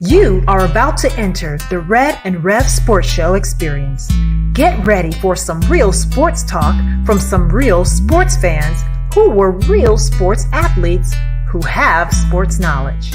You are about to enter the Red and Rev Sports Show experience. Get ready for some real sports talk from some real sports fans who were real sports athletes who have sports knowledge.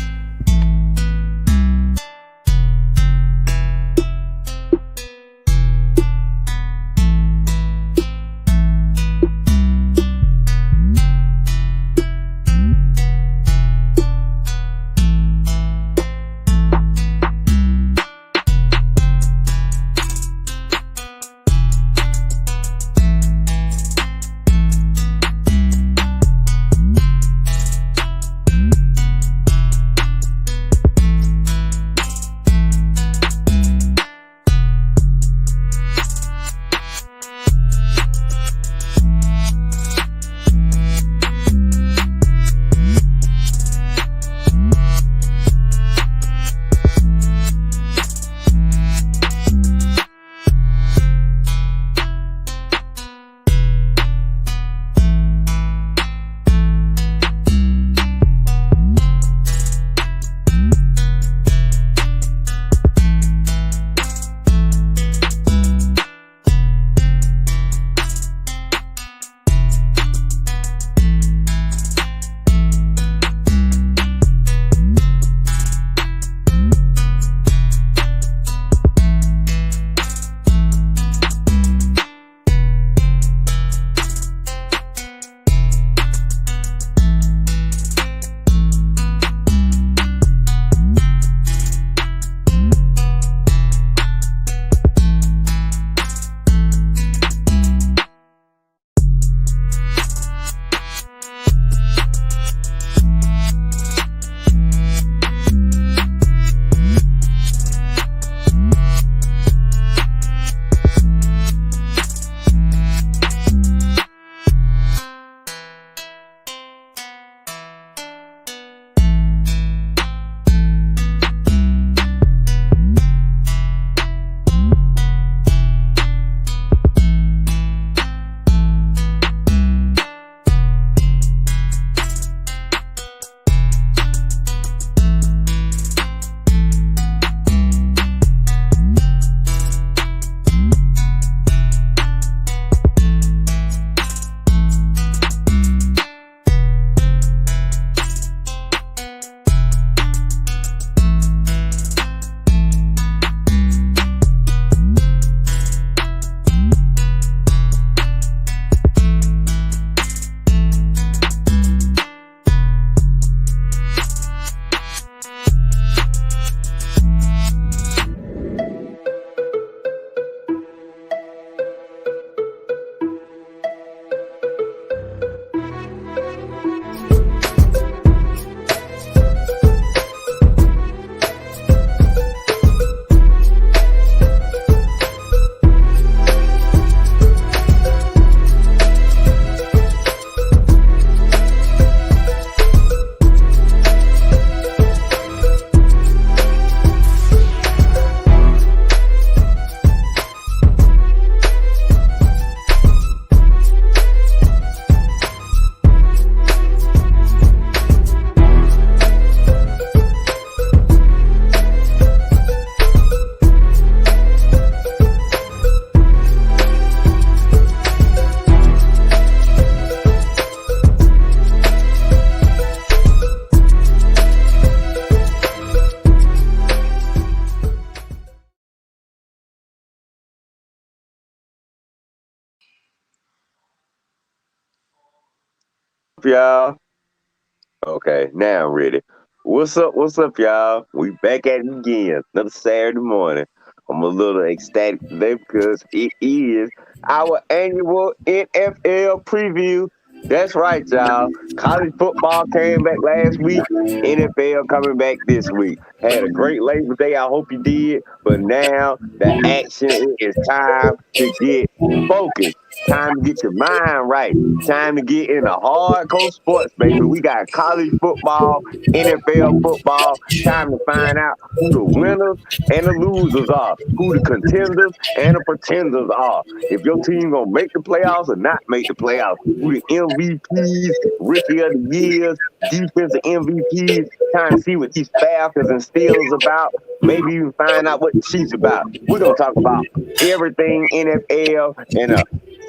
Y'all? Okay, now I'm ready. What's up? What's up, y'all? We back at it again. Another Saturday morning. I'm a little ecstatic today because it is our annual NFL preview. That's right, y'all. College football came back last week. NFL coming back this week. Had a great Labor Day. I hope you did. But now the action is time to get focused. Time to get your mind right. Time to get into hardcore sports, baby. We got college football, NFL football. Time to find out who the winners and the losers are, who the contenders and the pretenders are. If your team gonna make the playoffs or not make the playoffs, who the MVPs, rookie of the years, defensive MVPs. Trying to see what these Falcons and Steelers about. Maybe even find out what the Chiefs about. We're gonna talk about everything NFL and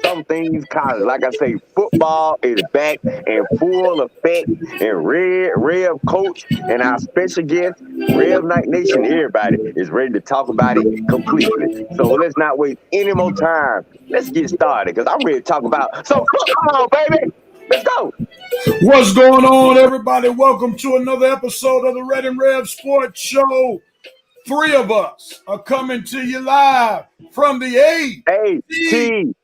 some things college. Like I say, football is back in full effect. And Red Rev Coach and our special guest, Rev Night Nation, everybody is ready to talk about it completely. So let's not waste any more time. Let's get started because I'm ready to talk about some football, baby. Let's go. What's going on, everybody? Welcome to another episode of the Red Rev Sports Show. Three of us are coming to you live from the ATL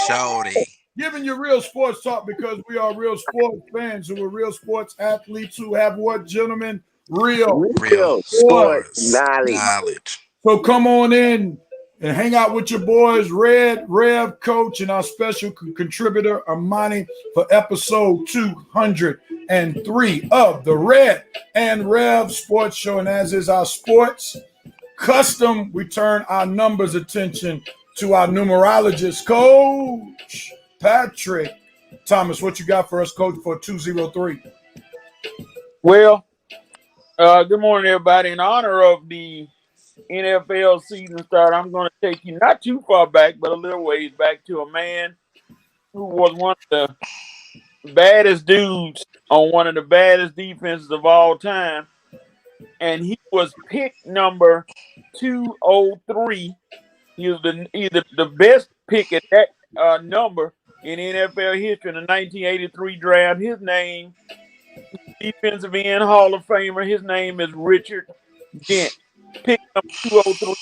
Shorty. Giving you real sports talk because we are real sports fans who are real sports athletes who have what, gentlemen? Real sports knowledge. So come on in and hang out with your boys, Red Rev Coach, and our special contributor, Armani, for episode 203 of the Red and Rev Sports Show. And as is our sports custom, we turn our numbers attention to our numerologist, Coach Patrick Thomas. What you got for us, Coach, for 203? Well, good morning, everybody. In honor of the NFL season start, I'm going to take you not too far back, but a little ways back to a man who was one of the baddest dudes on one of the baddest defenses of all time. And he was pick number 203. He was either the best pick at that number in NFL history in the 1983 draft. His name, defensive end Hall of Famer, his name is Richard Dent. Pick number 203.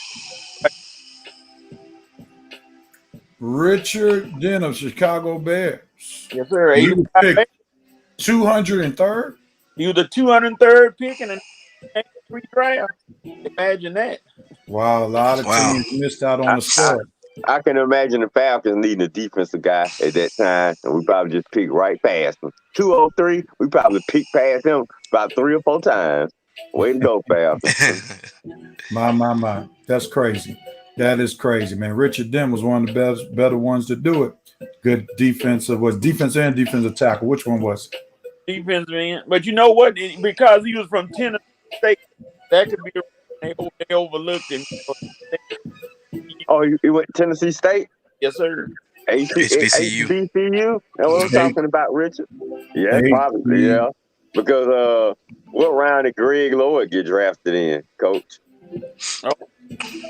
Richard Dent of Chicago Bears. Yes, sir. 203rd? He was the 203rd pick in the 1983 draft. Imagine that. Wow, a lot of teams missed out on the score. I can imagine the Falcons needing a defensive guy at that time, and we probably just picked right past him. 203, we probably picked past him about 3 or 4 times. Way to go, Falcons. My. That's crazy. That is crazy, man. Richard Dent was one of the better ones to do it. Good defensive and defensive tackle. Which one was it? Defensive end. But you know what? Because he was from Tennessee State, that could be they overlooked him. Oh, you went to Tennessee State? Yes, sir. HBCU. HBCU? That's what I'm talking about, Richard. Yeah, probably, yeah. Because what round did Greg Lloyd get drafted in, Coach?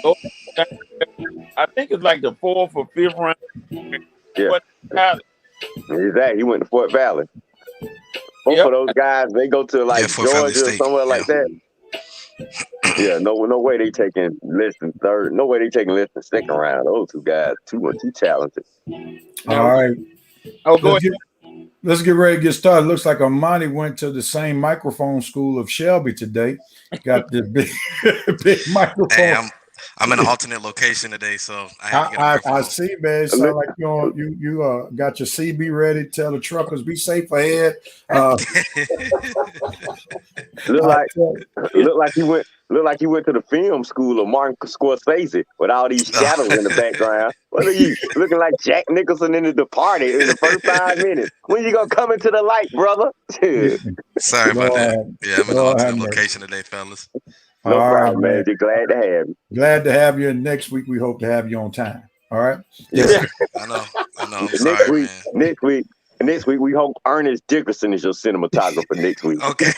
Oh, I think it's like the 4th or 5th round. Yeah. Exactly. He went to Fort Valley. Both of those guys, they go to like Georgia or somewhere like that. Yeah, no way they taking less than 3rd. No way they taking less than 2nd round. Those two guys, too talented. All right. Oh, go ahead. Let's get ready to get started. Looks like Armani went to the same microphone school of Shelby today. Got this big microphone. Hey, I'm in an alternate location today, so I see, man. It sounds like you got your CB ready. Tell the truckers be safe ahead. Look like he went to the film school of Martin Scorsese with all these shadows in the background. What are you looking like, Jack Nicholson in The Departed in the first 5 minutes? When you gonna come into the light, brother? Sorry about that. Yeah, I'm in an alternate location today, fellas. No problem, man. Just glad to have you. Glad to have you. And next week we hope to have you on time. All right. Yeah. I know. I'm sorry, man. Next week we hope Ernest Dickerson is your cinematographer next week. Okay.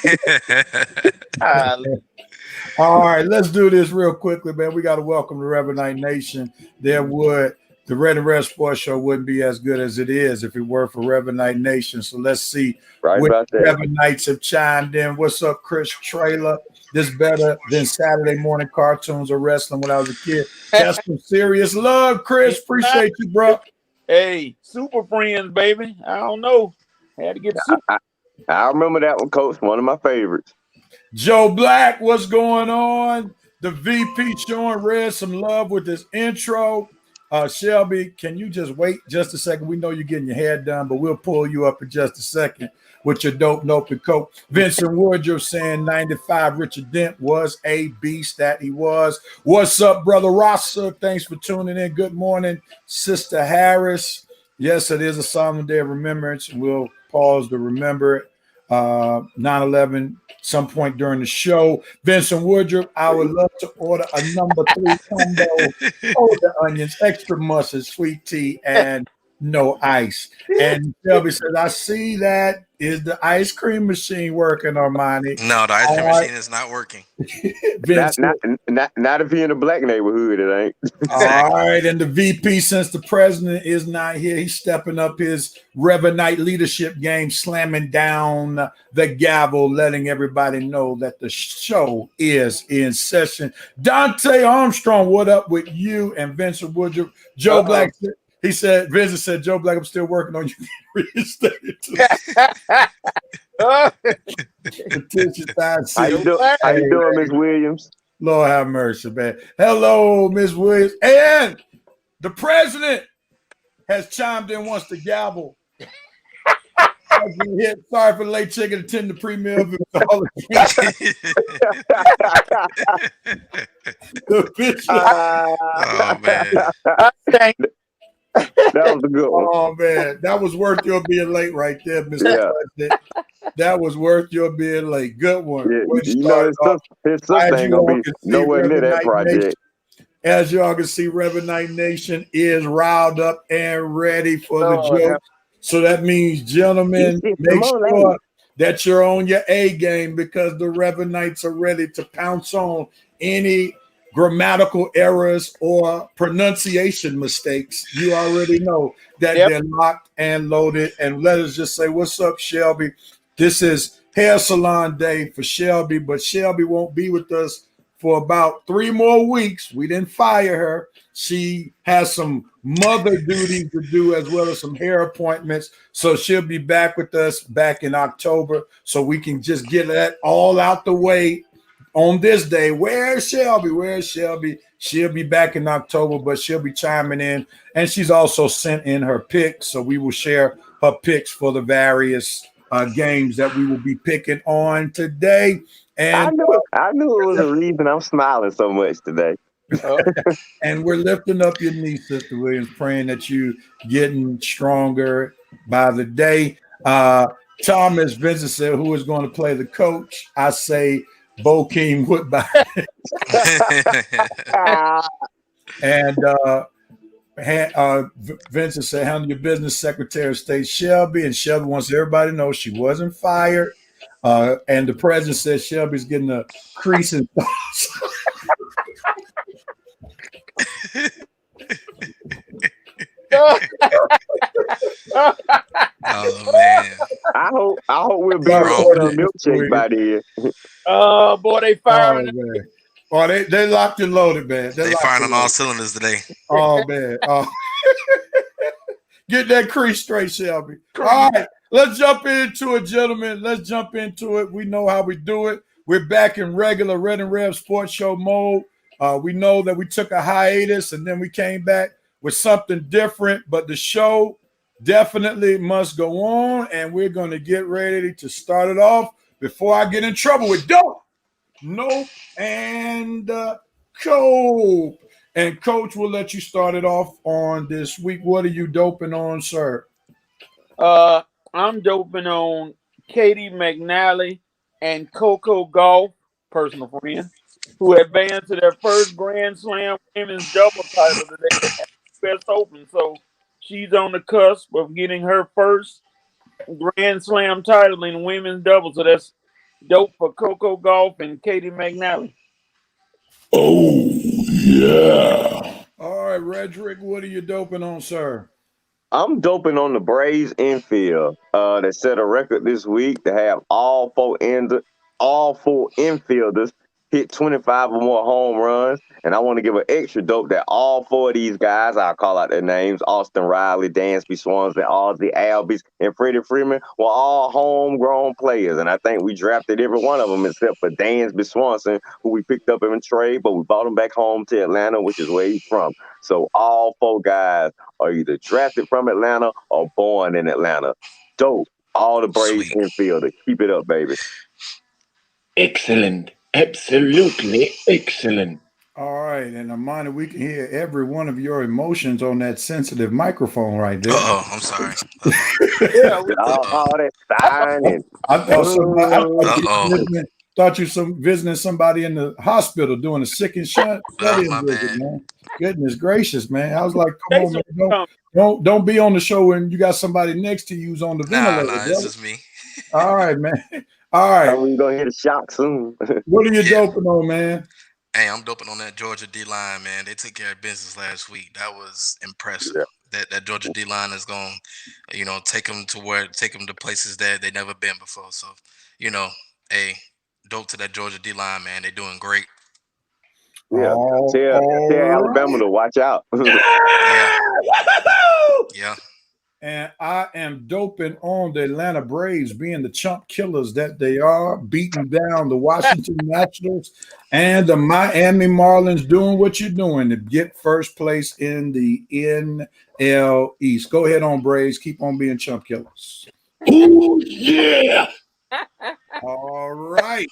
All right, let's do this real quickly, man. We got to welcome the Red Night Nation. The Red and Rev Sports Show wouldn't be as good as it is if it were for Red Night Nation. So let's see what Red Knights have chimed in. What's up, Chris Trailer? This better than Saturday morning cartoons or wrestling when I was a kid. That's some serious love, Chris. Appreciate you, bro. Hey, Super Friends, baby. I don't know. Had to get super. I remember that one, Coach. One of my favorites. Joe Black, what's going on? The VP showing Red some love with this intro. Shelby, can you just wait just a second? We know you're getting your hair done, but we'll pull you up in just a second with your dope nope and coat. Vincent Woodruff saying 95 Richard Dent was a beast that he was. What's up, Brother Rosser? Thanks for tuning in. Good morning, Sister Harris. Yes, it is a solemn day of remembrance. We'll pause to remember it. 9/11 some point during the show. Vincent Woodruff, I would love to order a number 3 combo, the onions, extra mustard, sweet tea, and no ice. And Shelby says, I see that. Is the ice cream machine working, Armani? No, the ice cream machine is not working. not if you're in a black neighborhood, it ain't. Exactly. All right, and the VP, since the president is not here, he's stepping up his Revanite leadership game, slamming down the gavel, letting everybody know that the show is in session. Dante Armstrong, what up with you? And Vincent Woodruff, Joe Black. He said, Vincent said, Joe Black, I'm still working on you. How you doing, Miss Williams? Lord have mercy, man. Hello, Miss Williams. And the president has chimed in once the gavel. Sorry for the late chicken. Attend the pre-meal. Oh man. That was a good one. Oh man, that was worth your being late right there, Mr. President. That was worth your being late. Good one. Yeah, you know, his sister ain't gonna be nowhere near that project. As y'all can see, Revanite Nation is riled up and ready for the joke. So that means, gentlemen, make sure that you're on your A game because the Revanites are ready to pounce on any grammatical errors or pronunciation mistakes. You already know that they're locked and loaded. And let us just say, what's up, Shelby? This is hair salon day for Shelby, but Shelby won't be with us for about 3 more weeks. We didn't fire her. She has some mother duties to do as well as some hair appointments. So she'll be back with us back in October so we can just get that all out the way on this day. Where's Shelby? Where's Shelby? She'll be back in October, but she'll be chiming in. And she's also sent in her picks. So we will share her picks for the various games that we will be picking on today. And I knew it was a reason I'm smiling so much today. And we're lifting up your knee, Sister Williams, praying that you getting stronger by the day. Thomas Vincent said, who is going to play the coach? I say Bokeem Woodbine. And Vincent said, handle your business, Secretary of State Shelby. And Shelby wants everybody to know she wasn't fired. And the president says Shelby's getting a crease in thoughts. Oh man! I hope we'll be on a milkshake by then. Oh boy, they firing. Oh, they locked and loaded, man. They firing on all cylinders today. Oh man! Get that crease straight, Shelby. All right, let's jump into it, gentlemen. Let's jump into it. We know how we do it. We're back in regular Red Rev Sports Show mode. We know that we took a hiatus and then we came back with something different, but the show definitely must go on, and we're going to get ready to start it off before I get in trouble with dope, nope, and cope. And Coach will let you start it off on this week. What are you doping on, sir? I'm doping on Katie McNally and Coco Gauff, personal friend, who advanced to their first Grand Slam women's double title today at the US Open. So she's on the cusp of getting her first Grand Slam title in women's double. So that's dope for Coco Gauff and Katie McNally. Oh, yeah. All right, Redrick, what are you doping on, sir? I'm doping on the Braves infield. They set a record this week to have all four infielders hit 25 or more home runs. And I want to give an extra dope that all 4 of these guys, I'll call out their names, Austin Riley, Dansby Swanson, Ozzie Albies, and Freddie Freeman, were all homegrown players. And I think we drafted every one of them except for Dansby Swanson, who we picked up in a trade, but we brought him back home to Atlanta, which is where he's from. So all 4 guys are either drafted from Atlanta or born in Atlanta. Dope. All the Braves infielders. Keep it up, baby. Excellent. Absolutely excellent. All right, and Armani, we can hear every one of your emotions on that sensitive microphone right there. Oh, I'm sorry. All that signing. I thought you visiting somebody in the hospital doing a sick and shut visit, man. Goodness gracious, man! I was like, come on, man, don't be on the show when you got somebody next to you who's on the ventilator. Nah, this is me. All right, man. All right, we're gonna hit a shock soon. What are you doping on, man? Hey, I'm doping on that Georgia D-line, man. They took care of business last week. That was impressive. Yeah. That Georgia D-line is going to, take them to places that they never been before. So, hey, dope to that Georgia D-line, man. They're doing great. Yeah, tell Alabama to watch out. Yeah. And I am doping on the Atlanta Braves being the chump killers that they are, beating down the Washington Nationals and the Miami Marlins, doing what you're doing to get first place in the NL East. Go ahead on, Braves. Keep on being chump killers. Ooh, yeah. All right.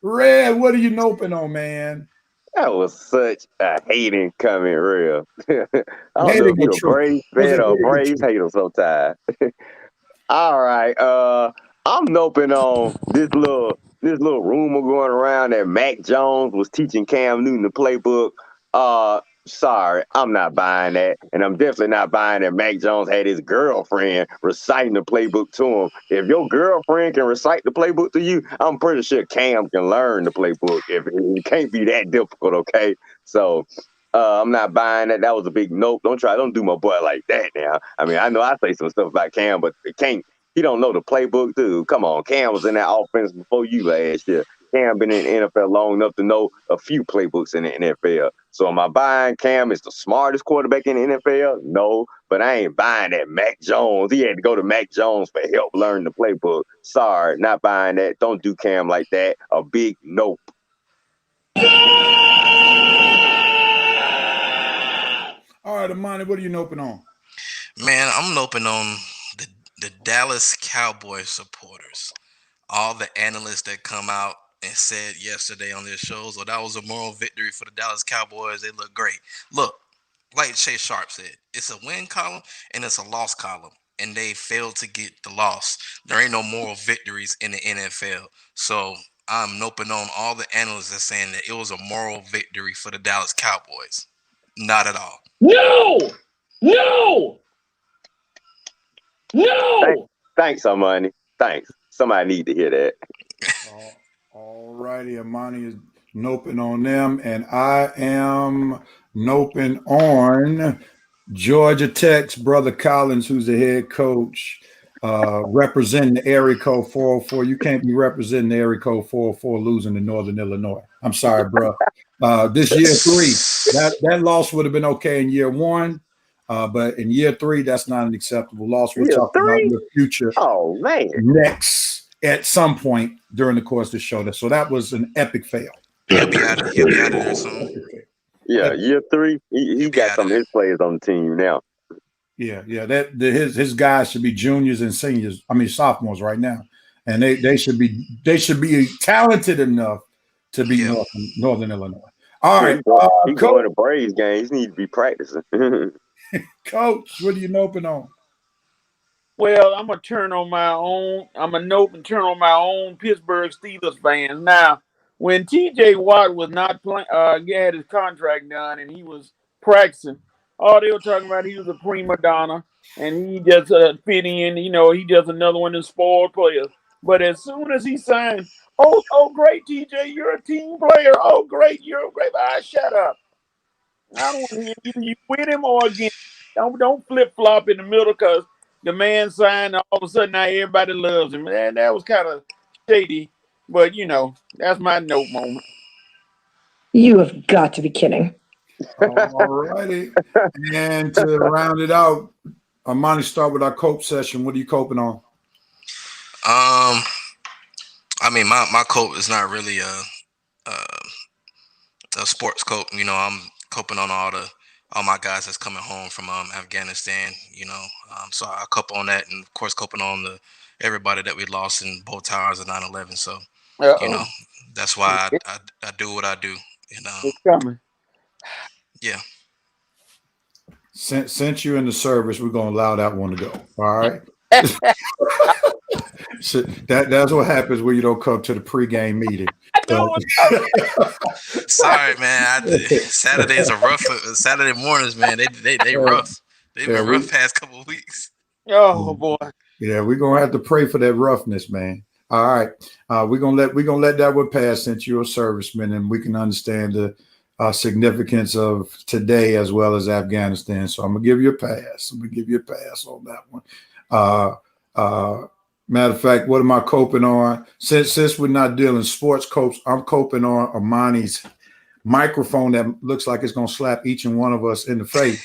Red, what are you noping on, man? That was such a hating comment, real. I don't know if you're a Braves fan or a Braves hater sometimes. All right. I'm noping on this little rumor going around that Mac Jones was teaching Cam Newton the playbook. Sorry, I'm not buying that. And I'm definitely not buying that Mac Jones had his girlfriend reciting the playbook to him. If your girlfriend can recite the playbook to you, I'm pretty sure Cam can learn the playbook. It can't be that difficult, okay? So I'm not buying that. That was a big nope. Don't do my boy like that now. I mean, I know I say some stuff about Cam, but he don't know the playbook, dude. Come on, Cam was in that offense before you last year. Cam been in the NFL long enough to know a few playbooks in the NFL. So am I buying Cam is the smartest quarterback in the NFL? No, but I ain't buying that Mac Jones. He had to go to Mac Jones for help learn the playbook. Sorry, not buying that. Don't do Cam like that. A big nope. All right, Armani, what are you noping on? Man, I'm noping on the Dallas Cowboys supporters. All the analysts that come out and said yesterday on their shows, that was a moral victory for the Dallas Cowboys. They look great. Look, like Chase Sharp said, it's a win column and it's a loss column, and they failed to get the loss. There ain't no moral victories in the NFL. So I'm noping on all the analysts that saying that it was a moral victory for the Dallas Cowboys. Not at all. No! Thanks, Armani. Thanks. Somebody need to hear that. All righty, Armani is noping on them, and I am noping on Georgia Tech's brother Collins, who's the head coach, representing the area code 404. You can't be representing the area code 404 losing to Northern Illinois. I'm sorry, bro. This year 3, that loss would have been okay in year 1. But in year 3, that's not an acceptable loss. We'll talk about the future. Oh, man. Next, at some point during the course of the show. So that was an epic fail. He'll be out of there soon. Yeah, year 3, he got some of his players on the team now. Yeah. His guys should be juniors and seniors. I mean, sophomores right now, and they should be talented enough to be Northern Illinois. All right, he's going to Braves games. He needs to be practicing. Coach, what are you noping on? Well, I'm gonna turn on my own. I'm gonna nope and turn on my own Pittsburgh Steelers fans. Now, when T.J. Watt was not playing, had his contract done and he was practicing, they were talking about he was a prima donna and he just fit in. He just another one of the spoiled players. But as soon as he signed, oh, great, T.J., you're a team player. Oh, great, you're a great. Shut up. I don't want to hear you with him or against. Don't flip flop in the middle because the man signed. All of a sudden, now everybody loves him. And that was kind of shady. But that's my note moment. You have got to be kidding. All righty. And to round it out, Armani, start with our cope session. What are you coping on? I mean, my cope is not really a sports cope. You know, I'm coping on all my guys that's coming home from Afghanistan. You know, so I cope on that, and of course coping on everybody that we lost in both towers of 9/11. So you know, that's why I do what I do. You know, It's coming. Yeah. Since you're in the service, we're gonna allow that one to go. All right. So that's what happens when you don't come to the pregame meeting. Sorry, man. Saturdays are rough. Saturday mornings, man. They rough. They've been rough past couple of weeks. Oh boy. Yeah, we're gonna have to pray for that roughness, man. All right. We're gonna let that one pass since you're a serviceman, and we can understand the significance of today as well as Afghanistan. So I'm gonna give you a pass. I'm gonna give you a pass on that one. Matter of fact, what am I coping on? Since we're not dealing sports copes, I'm coping on Armani's microphone that looks like it's gonna slap each and one of us in the face.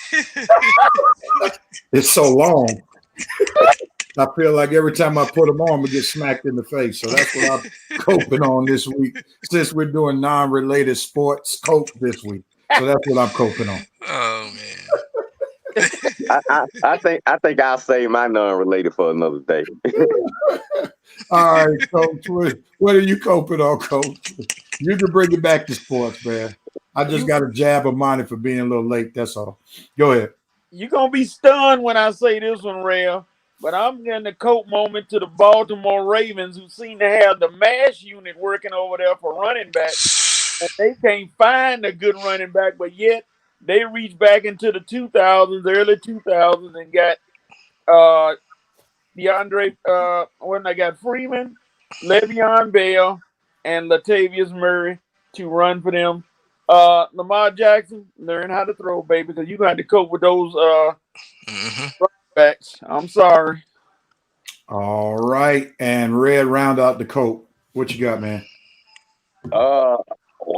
It's so long. I feel like every time I put them on, we get smacked in the face. So that's what I'm coping on this week, since we're doing non-related sports cope this week. So that's what I'm coping on. Oh man. I think I'll save my non-related for another day. All right, Coach. What are you coping on, Coach? You can bring it back to sports, man. I just got a jab of mine for being a little late. That's all. Go ahead. You're gonna be stunned when I say this one, Rev. But I'm getting the coat moment to the Baltimore Ravens, who seem to have the MASH unit working over there for running back. And they can't find a good running back, but yet they reached back into the 2000s, early 2000s, and got DeAndre. When I got Freeman, Le'Veon Bell, and Latavius Murray to run for them. Lamar Jackson, learn how to throw, baby, because you're going to have to cope with those backs. I'm sorry. All right. And Red, round out the coat. What you got, man? Well,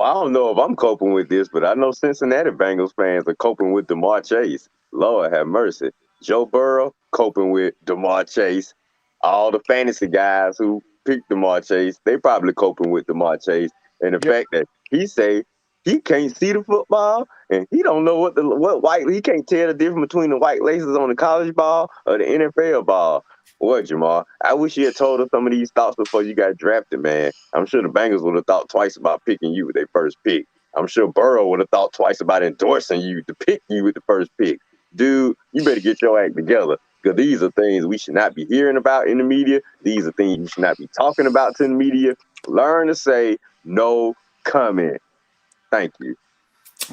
I don't know if I'm coping with this, but I know Cincinnati Bengals fans are coping with DeMar Chase. Lord have mercy. Joe Burrow coping with DeMar Chase. All the fantasy guys who picked DeMar Chase, they probably coping with DeMar Chase. And the fact that he say he can't see the football and he don't know he can't tell the difference between the white laces on the college ball or the NFL ball. What, Jamar? I wish you had told us some of these thoughts before you got drafted, man. I'm sure the Bengals would have thought twice about picking you with their first pick. I'm sure Burrow would have thought twice about endorsing you to pick you with the first pick. Dude, you better get your act together, because these are things we should not be hearing about in the media. These are things you should not be talking about to the media. Learn to say no comment. Thank you.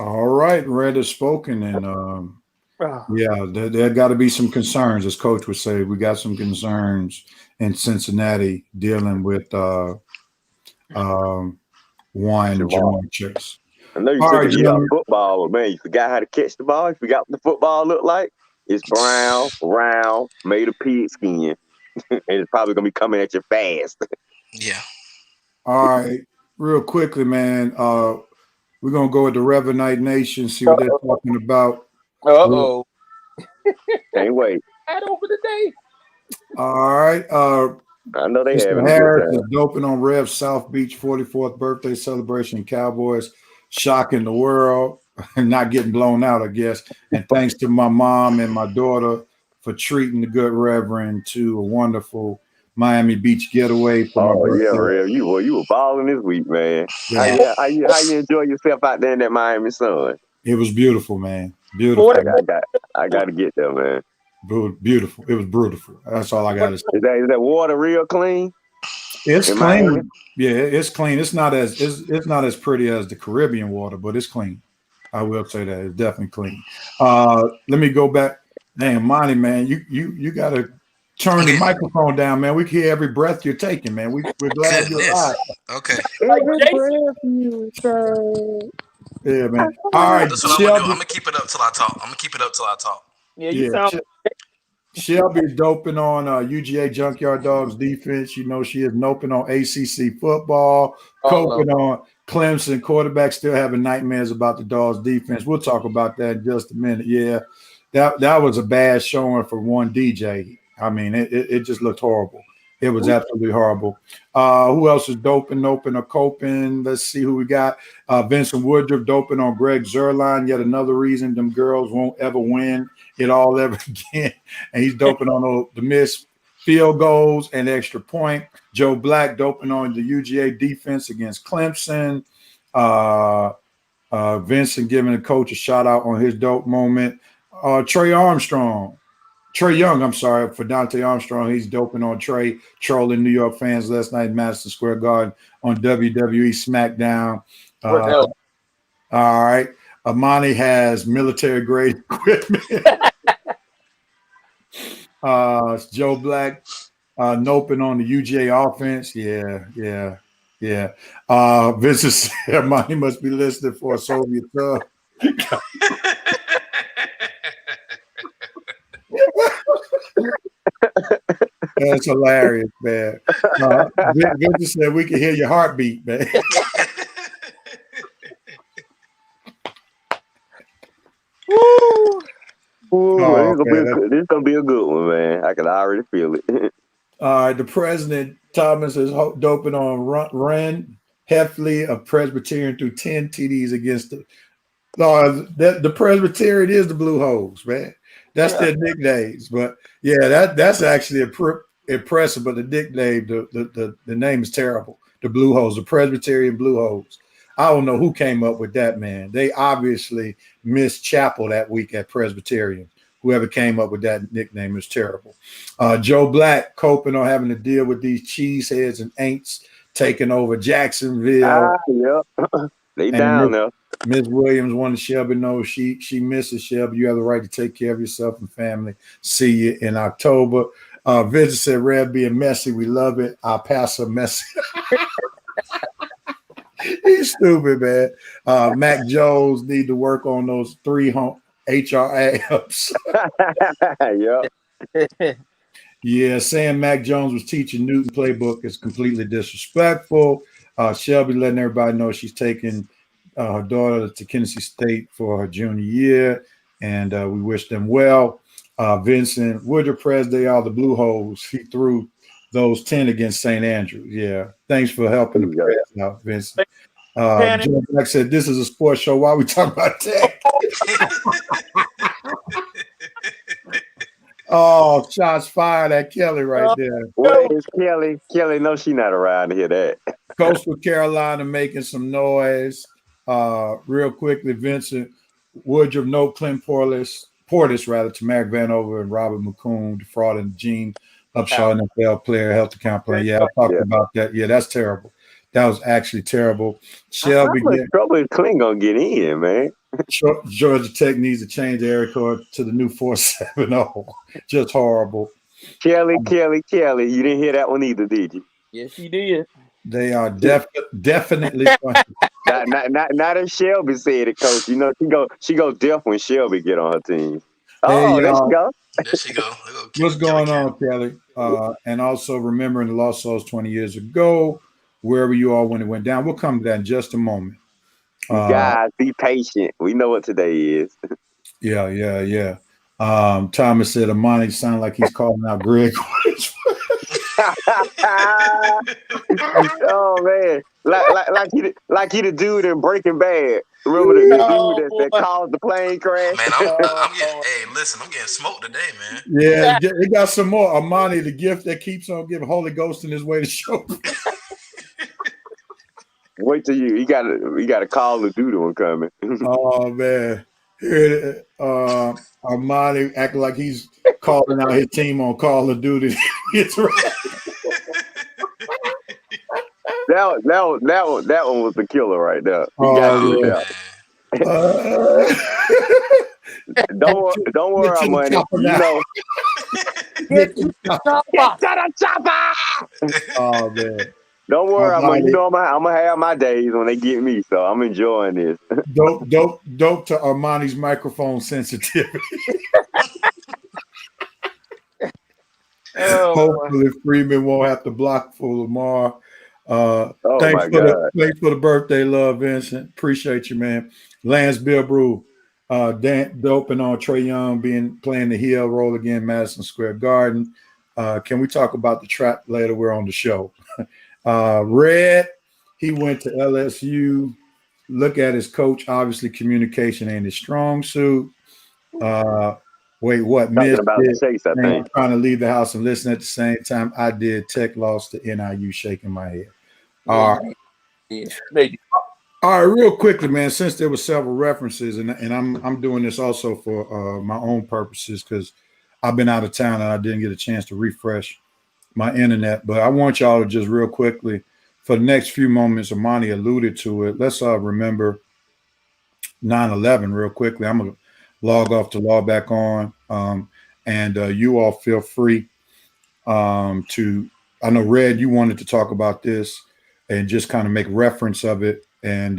All right. Red has spoken. And yeah, there got to be some concerns, as Coach would say. We got some concerns in Cincinnati dealing with Jamar Chase. I know you took a year out of football, but man, you forgot how to catch the ball. You forgot what the football looked like. It's brown, round, made of pig skin, and it's probably gonna be coming at you fast. Yeah. All right, real quickly, man. We're gonna go with the Revenite Nation, see what they're talking about. Uh-oh. Can't wait. Right over today. All right. I know they have. Harris is doping on Rev's South Beach 44th birthday celebration. Cowboys shocking the world and not getting blown out, I guess. And thanks to my mom and my daughter for treating the good Reverend to a wonderful Miami Beach getaway for my birthday. Yeah, Rev, you were balling this week, man. Yeah. How you enjoy yourself out there in that Miami sun? It was beautiful, man. Beautiful. I got to get there, man. Beautiful. It was beautiful. That's all I got to say. Is that water real clean? It's clean. Miami? Yeah, it's clean. It's not as pretty as the Caribbean water, but it's clean. I will say that it's definitely clean. Let me go back. Dang, Monty, man, you got to turn the microphone down, man. We can hear every breath you're taking, man. We're glad you're alive. Okay. Yeah, man. All right, that's what I'm gonna do. I'm gonna keep it up till I talk. Yeah, you sound. Shelby's doping on UGA Junkyard Dogs defense. You know she is noping on ACC football, coping on Clemson. Quarterback still having nightmares about the Dogs defense. We'll talk about that in just a minute. Yeah, that was a bad showing for one DJ. I mean, it just looked horrible. It was absolutely horrible. Who else is doping, noping, or coping? Let's see who we got. Vincent Woodruff doping on Greg Zerline. Yet another reason them girls won't ever win it all ever again. And he's doping on the missed field goals and extra point. Joe Black doping on the UGA defense against Clemson. Vincent giving the coach a shout out on his dope moment. Trey Young, I'm sorry, for Dante Armstrong. He's doping on Trey, trolling New York fans last night in Madison Square Garden on WWE SmackDown. All right. Armani has military-grade equipment. Joe Black noping on the UGA offense. Yeah. Vincent said Armani must be listed for a Soviet sub. That's hilarious, man. Vincent said we can hear your heartbeat, man. This is gonna be a good one, man. I can already feel it. The president Thomas is doping on Ren Heffley, a Presbyterian, through 10 TDs against the Presbyterian is the Blue Hose, man. That's their nicknames. But yeah, that's actually impressive. But the nickname, the name is terrible. The Blue Hose, the Presbyterian Blue Hose. I don't know who came up with that, man. They obviously missed chapel that week at Presbyterian. Whoever came up with that nickname is terrible. Joe Black coping on having to deal with these cheeseheads and ain'ts taking over Jacksonville. Yep. They down there. Ms. Williams wanted Shelby know she misses Shelby. You have the right to take care of yourself and family. See you in October. Vincent said, Red being messy. We love it. I'll pass her messy. He's stupid, man. Mac Jones need to work on those 3 HR apps. Yep. Yeah, saying Mac Jones was teaching Newton playbook is completely disrespectful. Shelby letting everybody know she's taking her daughter to Tennessee State for her junior year, and we wish them well. Vincent Woodruff Press, they are the Blue Hose. He threw those 10 against St. Andrews. Yeah, thanks for helping the press out, Vincent. Joe Black said, this is a sports show. Why are we talking about tech? Oh, shots fired at Kelly right there. Where is Kelly? Kelly, no, she not around to hear that. Coastal Carolina making some noise. Real quickly, Vincent Woodruff, no Clint Portis, Tamarick Vanover, and Robert McCoon defrauding Gene Upshaw, NFL player, health account player. Yeah, I talked about that. Yeah, that's terrible. That was actually terrible. Shelby, how much trouble is Clint gonna get in, man? Georgia Tech needs to change the area code to the new 470. Just horrible. Kelly, you didn't hear that one either, did you? Yes, you did. They are definitely funny. Not as Shelby said it, Coach. You know, she go deaf when Shelby get on her team. Hey, there she go. There she go. What's going on, Kelly? And also remembering the Lost Souls 20 years ago, wherever you are when it went down. We'll come to that in just a moment. Guys, be patient. We know what today is. Yeah. Thomas said Armani sound like he's calling out Greg. Oh man, like he the dude in Breaking Bad. Remember the dude that caused the plane crash? Man, I'm getting smoked today, man. Yeah, it got some more. Armani, the gift that keeps on giving, Holy Ghost in his way to show. Wait till you gotta call the dude one coming. Oh man. Armani acting like he's calling out his team on Call of Duty. It's right. That one was the killer right there. Don't worry, Armani. You know. Get to the chopper! Oh man. Don't worry, you know I'm gonna have my days when they get me, so I'm enjoying this. Dope to Armani's microphone sensitivity. Oh boy. Hopefully Freeman won't have to block for Lamar. Oh Thanks my for God. the birthday love, Vincent. Appreciate you, man. Lance Bilbrew, doping on Trey Young playing the heel role again, Madison Square Garden. Can we talk about the trap later? We're on the show. Red, he went to LSU. Look at his coach. Obviously, communication ain't his strong suit. Wait, what? Talking Missed about it. Chase, I Man, think. I'm trying to leave the house and listen at the same time. I did. Tech lost to NIU, shaking my head. Yeah, All you right. did. Yeah, they did. All right, real quickly, man. Since there were several references, and I'm doing this also for my own purposes because I've been out of town and I didn't get a chance to refresh my internet. But I want y'all to just real quickly, for the next few moments, Armani alluded to it. Let's remember 9/11 real quickly. I'm gonna log off to log back on, and you all feel free to. I know Red, you wanted to talk about this and just kind of make reference of it, and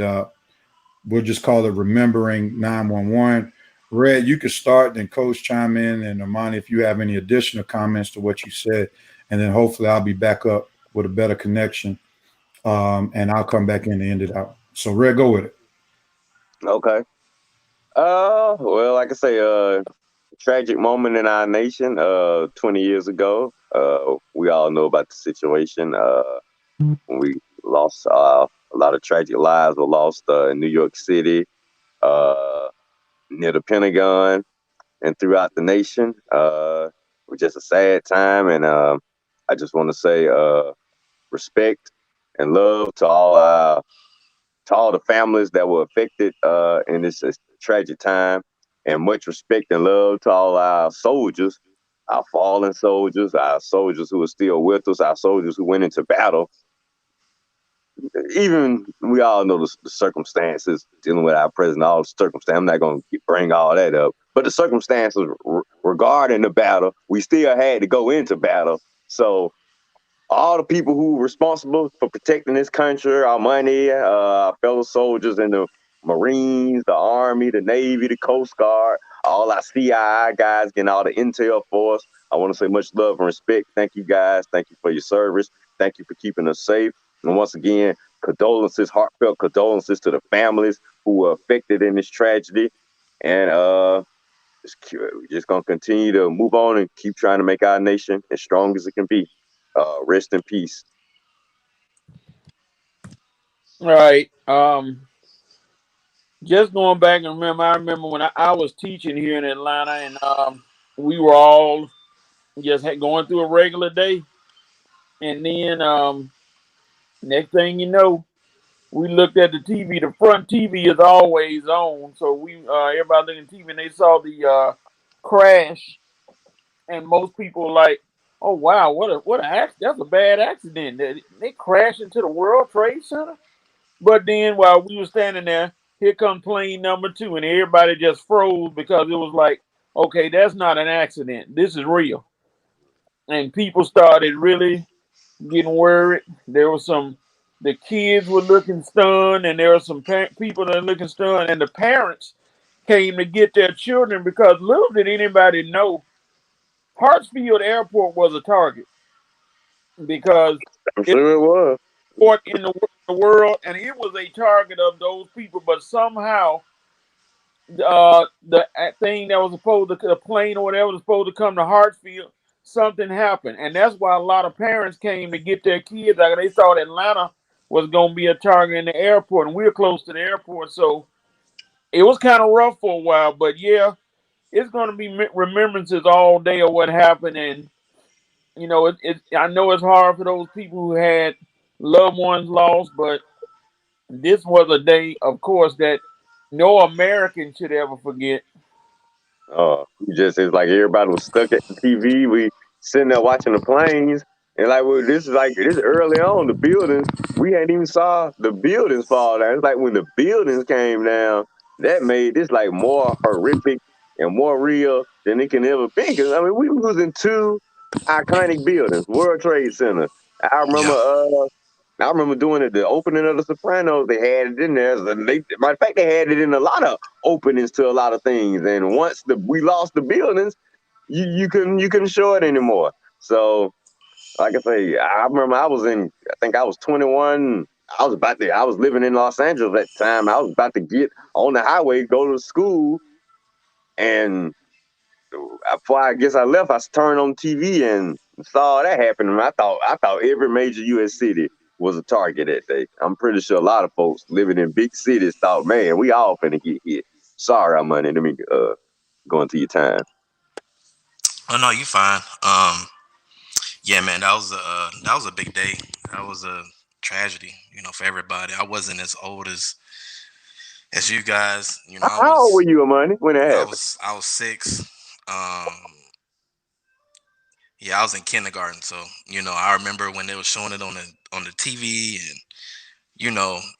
we'll just call it remembering 9/11. Red, you could start, then Coach chime in, and Armani, if you have any additional comments to what you said, and then hopefully I'll be back up with a better connection, and I'll come back in to end it out. So Red, go with it. Okay. Well, like I say, tragic moment in our nation. 20 years ago. We all know about the situation. When we lost a lot of tragic lives were lost in New York City, uh, near the Pentagon, and throughout the nation. It was just a sad time, and I just want to say respect and love to all the families that were affected in this tragic time, and much respect and love to all our soldiers, our fallen soldiers, our soldiers who are still with us, our soldiers who went into battle. Even we all know the circumstances dealing with our president, all the circumstances. I'm not going to bring all that up, but the circumstances regarding the battle, we still had to go into battle. So all the people who were responsible for protecting this country, our money, our fellow soldiers in the Marines, the Army, the Navy, the Coast Guard, all our CII guys getting all the intel for us. I want to say much love and respect. Thank you guys. Thank you for your service. Thank you for keeping us safe. And once again, condolences, heartfelt condolences to the families who were affected in this tragedy. And we're just going to continue to move on and keep trying to make our nation as strong as it can be. Rest in peace. All right. Just going back and I remember when I was teaching here in Atlanta, and we were all just going through a regular day, and then next thing you know, we looked at the TV. The front TV is always on, so we everybody looking at TV, and they saw the crash, and most people were like, "Oh wow, what a that's a bad accident. They crashed into the World Trade Center." But then while we were standing there, here comes plane number 2, and everybody just froze because it was like, okay, that's not an accident. This is real. And people started really getting worried. There was the kids were looking stunned, and there were some people that were looking stunned, and the parents came to get their children because little did anybody know Hartsfield Airport was a target because I'm it's sure it was. in the world, and it was a target of those people. But somehow, the thing that was supposed to the plane or whatever was supposed to come to Hartsfield, something happened, and that's why a lot of parents came to get their kids out. They thought Atlanta was going to be a target in the airport, and we're close to the airport, so it was kind of rough for a while. But yeah, it's going to be remembrances all day of what happened, and I know it's hard for those people who had loved ones lost, but this was a day, of course, that no American should ever forget. It's like everybody was stuck at the TV. We sitting there watching the planes, and this is early on. The buildings, we hadn't even saw the buildings fall down. It's like when the buildings came down, that made this like more horrific and more real than it can ever be. Because I mean, we losing 2 iconic buildings, World Trade Center. I remember. Yeah. I remember doing it, the opening of The Sopranos. They had it in there. Matter of fact, they had it in a lot of openings to a lot of things. And once we lost the buildings, you couldn't show it anymore. So, like I say, I remember I think I was 21. I was living in Los Angeles at the time. I was about to get on the highway, go to school, and before I guess I left, I turned on TV and saw that happen. And I thought every major U.S. city was a target that day. I'm pretty sure a lot of folks living in big cities thought, man, we all finna get hit. Sorry, Armani. Let me go into your time. Oh no, you fine. Yeah, man, that was a big day. That was a tragedy, for everybody. I wasn't as old as you guys. How old were you, Armani, when it happened? I was 6. Um, yeah, I was in kindergarten, so I remember when they were showing it on the TV, and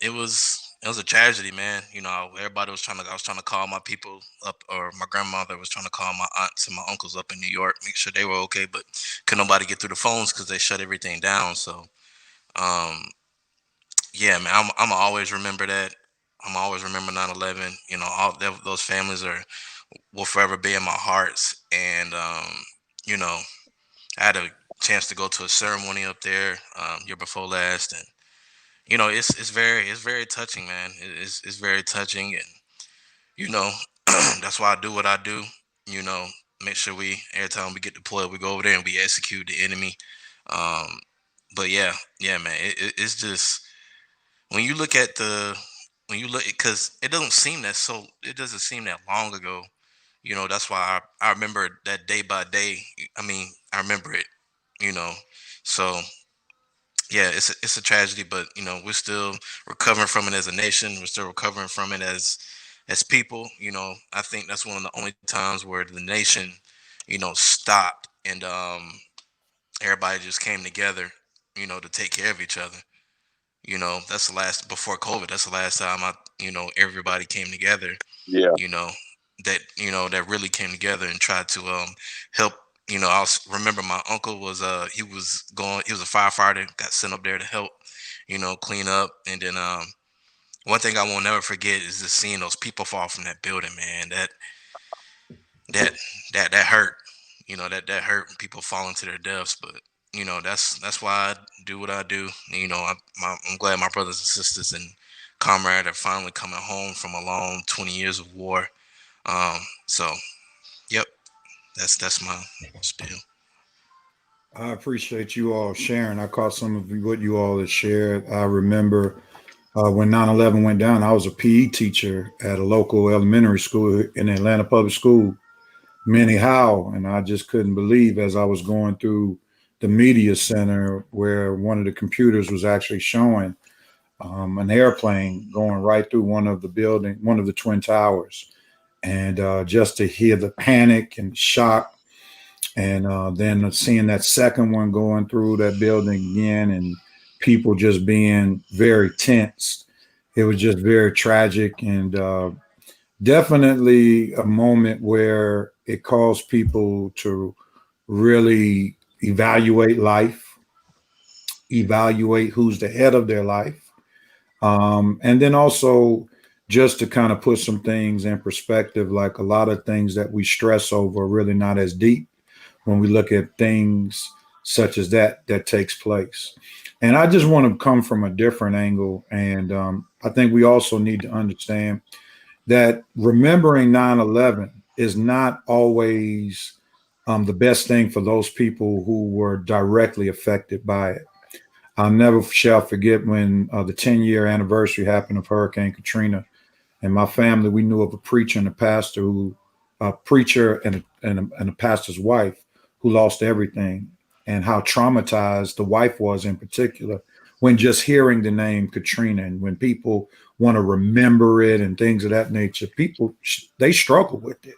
it was a tragedy, man. Everybody was I was trying to call my people up, or my grandmother was trying to call my aunts and my uncles up in New York, make sure they were okay, but could nobody get through the phones because they shut everything down. So, um, yeah, man, I'm always remember that. I'm always remember 9/11. Those families will forever be in my hearts, and you know, I had a chance to go to a ceremony up there year before last, and it's very touching, man. It's very touching, and you know that's why I do what I do. You know, make sure we every time we get deployed, we go over there and we execute the enemy. Um, but yeah, man, it's just when you look at the when you look because it doesn't seem that long ago. That's why I remember that day by day. I mean, I remember it. You know, so yeah, it's a tragedy, but we're still recovering from it as a nation. We're still recovering from it as people. I think that's one of the only times where the nation, stopped and everybody just came together, to take care of each other. That's the last before COVID. That's the last time everybody came together. Yeah, You know, that really came together and tried to help. Remember my uncle was he was a firefighter, got sent up there to help, clean up. And then one thing I won't never forget is just seeing those people fall from that building, man. That that hurt. That hurt when people falling to their deaths. But that's why I do what I do. I'm glad my brothers and sisters and comrade are finally coming home from a long 20 years of war. So yep, that's my spiel. I appreciate you all sharing. I caught some of what you all had shared. I remember when 9/11 went down, I was a PE teacher at a local elementary school in Atlanta Public School, Minnie Howe, and I just couldn't believe as I was going through the media center where one of the computers was actually showing an airplane going right through one of the twin towers, and just to hear the panic and shock, and then seeing that second one going through that building again, and people just being very tense. It was just very tragic, and definitely a moment where it caused people to really evaluate life, evaluate who's the head of their life, and then also just to kind of put some things in perspective, like a lot of things that we stress over are really not as deep when we look at things such as that takes place. And I just want to come from a different angle. And I think we also need to understand that remembering 9/11 is not always the best thing for those people who were directly affected by it. I'll never shall forget when the 10-year anniversary happened of Hurricane Katrina. And my family, we knew of a preacher and a pastor a preacher and a pastor's wife who lost everything, and how traumatized the wife was in particular when just hearing the name Katrina. And when people want to remember it and things of that nature, people, they struggle with it.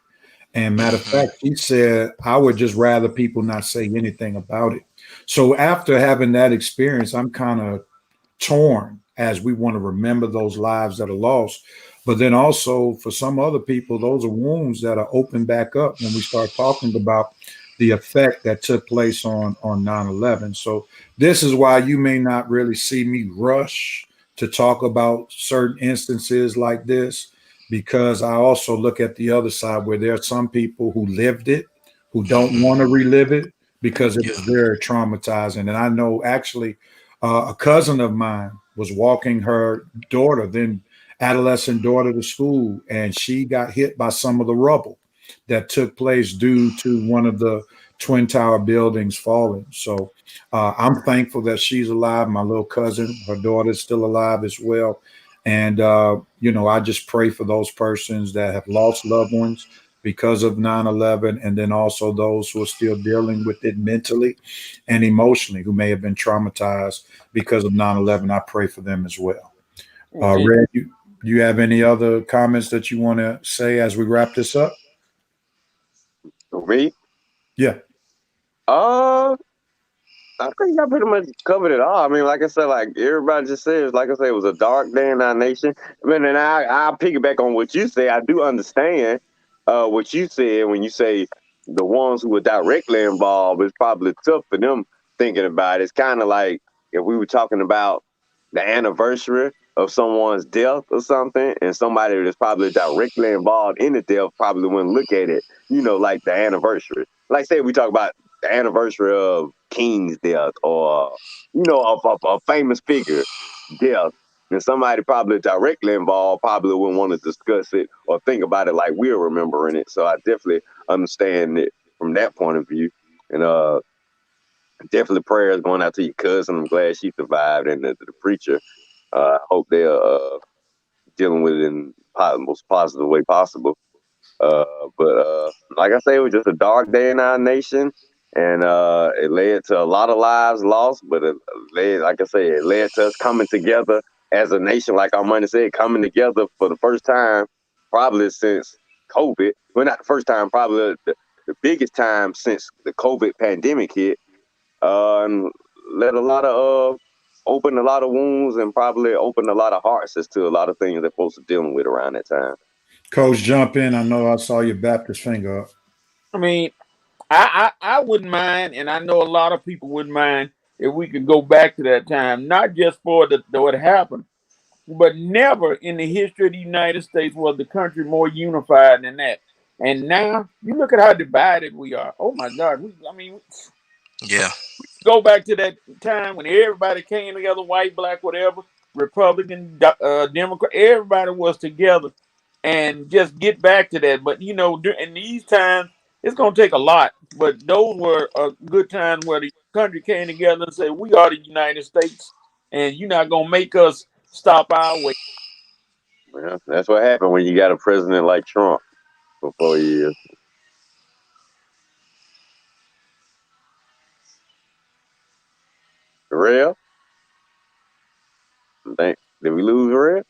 And matter of Mhm. fact, he said, I would just rather people not say anything about it. So after having that experience, I'm kind of torn as we want to remember those lives that are lost. But then also for some other people, those are wounds that are opened back up when we start talking about the effect that took place on 9/11. So this is why you may not really see me rush to talk about certain instances like this, because I also look at the other side where there are some people who lived it, who don't Mhm. want to relive it, because it was very traumatizing. And I know actually a cousin of mine was walking her daughter, then adolescent daughter, to school, and she got hit by some of the rubble that took place due to one of the Twin Tower buildings falling. So I'm thankful that she's alive. My little cousin, her daughter's still alive as well. And, I just pray for those persons that have lost loved ones because of 9/11, and then also those who are still dealing with it mentally and emotionally, who may have been traumatized because of 9/11. I pray for them as well. Red, you have any other comments that you want to say as we wrap this up? Me? Yeah. I think I pretty much covered it all. I mean, like I said, like everybody just says, like I said, it was a dark day in our nation. I mean, and I'll piggyback on what you say. I do understand what you said when you say the ones who were directly involved, it's probably tough for them thinking about it. It's kind of like if we were talking about the anniversary of someone's death or something, and somebody that's probably directly involved in the death probably wouldn't look at it, like the anniversary. Like say we talk about the anniversary of King's death or, of a famous figure death. And somebody probably directly involved probably wouldn't want to discuss it or think about it like we're remembering it. So I definitely understand it from that point of view. And definitely prayers going out to your cousin. I'm glad she survived, and the preacher. I hope they're dealing with it in the most positive way possible. But like I say, it was just a dark day in our nation, and it led to a lot of lives lost. But it led, like I say, it led to us coming together as a nation, like Armani said, coming together for the first time probably since COVID. Well, not the first time, probably the biggest time since the COVID pandemic hit, and let a lot of open a lot of wounds and probably open a lot of hearts as to a lot of things that folks are dealing with around that time. Coach, jump in. I know I saw your Baptist finger up. I mean, I wouldn't mind, and I know a lot of people wouldn't mind if we could go back to that time, not just for what happened, but never in the history of the United States was the country more unified than that. And now you look at how divided we are. Oh my God! Yeah. Go back to that time when everybody came together, white, black, whatever, Republican, Democrat, everybody was together, and just get back to that. But in these times, it's going to take a lot. But those were a good time where the country came together and said, "We are the United States, and you're not going to make us stop our way." Well, that's what happened when you got a president like Trump for 4 years. Real? Did we lose Real?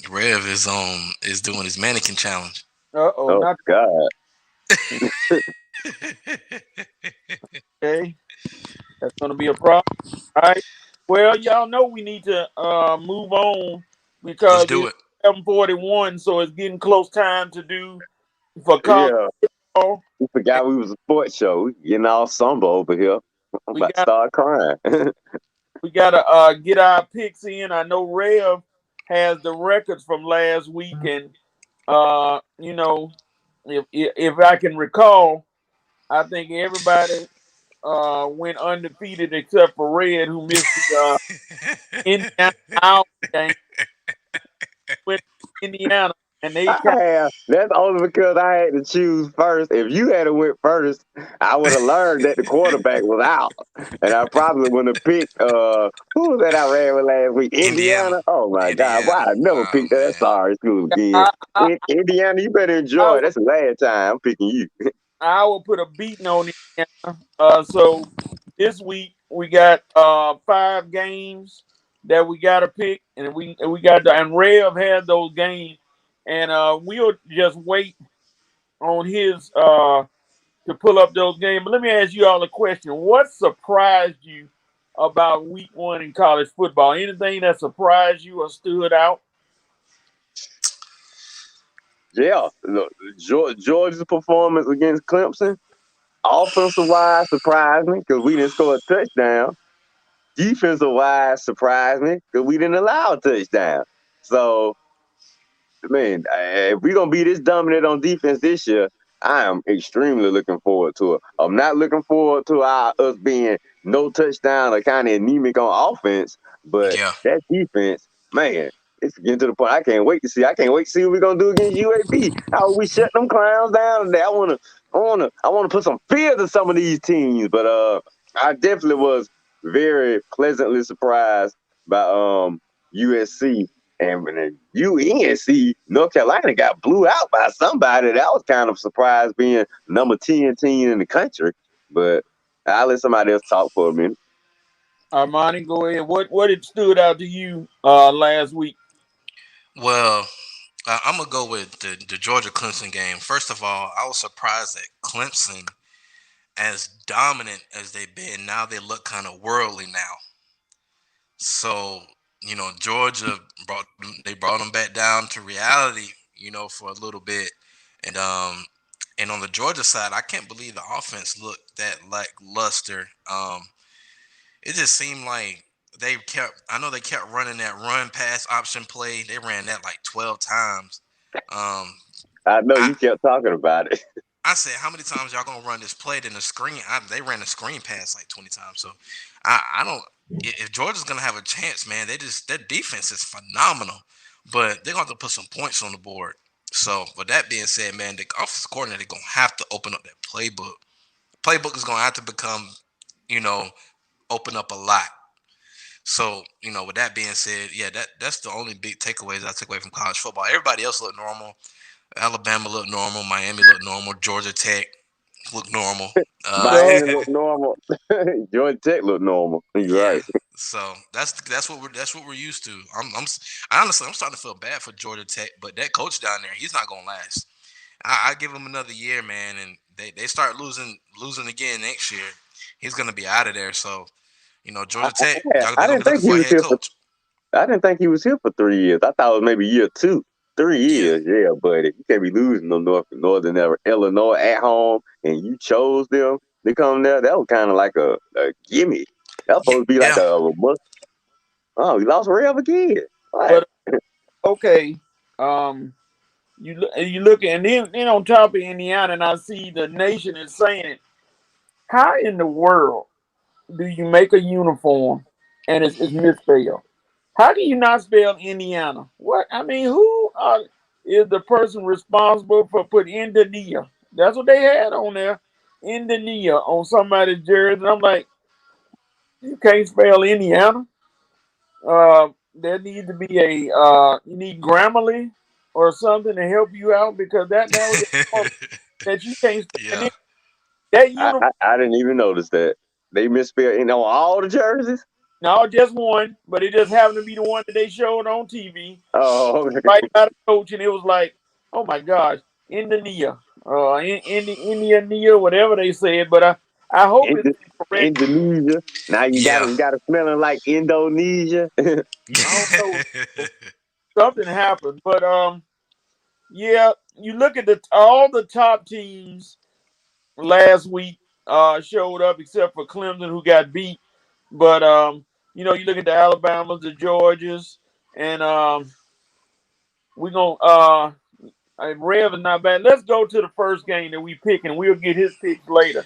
Rev is doing his mannequin challenge. Oh, not God. okay. That's going to be a problem. All right. Well, y'all know we need to move on because Let's do it's it. 7:41, so it's getting close time to do for college Yeah. football. We forgot we was a sports show. We getting all somber over here. I'm We about to got start crying. we got to get our picks in. I know Rev has the records from last week, and if I can recall, I think everybody went undefeated except for Red, who missed the Indiana Iowa game. Went to Indiana, and they kind That's only because I had to choose first. If you had went first, I would have learned that the quarterback was out, and I probably would have picked who was that I ran with last week? Indiana. Indiana. Oh my God! Why Indiana. I never Oh picked that man. sorry school again. of Indiana, you better enjoy I, it. That's the last time I'm picking you. I will put a beating on Indiana. So this week we got 5 games that we got to pick, and we got and Rev had those games, and we'll just wait on his to pull up those games. But let me ask you all a question: what surprised you about Week 1 in college football? Anything that surprised you or stood out? Yeah, look, Georgia's performance against Clemson, offensive wise, surprised me because we didn't score a touchdown. Defensive wise, surprised me because we didn't allow a touchdown. So, man, if we're gonna be this dominant on defense this year, I am extremely looking forward to it. I'm not looking forward to us being no touchdown or kind of anemic on offense, but Yeah. that defense, man, it's getting to the point. I can't wait to see. I can't wait to see what we're gonna do against UAB. How we shut them clowns down today. I wanna put some fear to some of these teams. But I definitely was very pleasantly surprised by USC. And when UNC, North Carolina, got blew out by somebody, that was kind of surprised, being number 10 team in the country. But I'll let somebody else talk for a minute. Armani, go ahead. What it stood out to you last week? Well, I'm gonna go with the Georgia Clemson game. First of all, I was surprised that Clemson, as dominant as they've been, now they look kind of worldly now. So Georgia brought them back down to reality, for a little bit, and on the Georgia side, I can't believe the offense looked that lackluster. It just seemed like I know they kept running that run pass option play. They ran that like 12 times. I know I, you kept talking about it. I said, how many times y'all gonna run this play? Then the screen, they ran the screen pass like 20 times. So I don't. If Georgia's gonna have a chance, man, their defense is phenomenal, but they're gonna have to put some points on the board. So with that being said, man, the offensive coordinator gonna have to open up that playbook. Playbook is gonna have to become, open up a lot. So, with that being said, yeah, that's the only big takeaways I took away from college football. Everybody else looked normal. Alabama looked normal. Miami looked normal. Georgia Tech looked normal. Miami looked normal. Georgia Tech looked normal. You're Yeah. right. So that's what we're used to. Honestly, I'm starting to feel bad for Georgia Tech, but that coach down there, he's not gonna last. I give him another year, man, and they start losing again next year. He's gonna be out of there. So, Georgia Tech, y'all I gonna didn't be looking think he for a was head here for. coach. I didn't think he was here for 3 years. I thought it was maybe year 2, 3 years. Yeah, buddy, you can't be losing no Northern Illinois at home, and you chose them to come there. That was kind of like a gimme. That was supposed to be like Yeah. a must. Oh, he lost Rev again. What? But okay, you look, and then on top of Indiana, and I see the nation is saying it. How in the world do you make a uniform and it's misspelled? How do you not spell Indiana? What I mean, is the person responsible for putting Indonesia? That's what they had on there, Indonesia on somebody's jersey. And I'm like, you can't spell Indiana. There needs to be you need Grammarly or something to help you out, because that was that you can't stand Yeah. it. That uniform. I didn't even notice that they misspelled on all the jerseys. No, just one, but it just happened to be the one that they showed on TV. Oh, Right by the coach, and it was like, oh my gosh, Indonesia, India, whatever they said. But I hope it's correct. Indonesia. Now you got Yeah. it smelling like Indonesia. I don't know, something happened, but yeah, you look at all the top teams last week showed up except for Clemson, who got beat. But you look at the Alabamas, the Georgias, and we're gonna Rev is not bad. Let's go to the first game that we pick, and we'll get his picks later.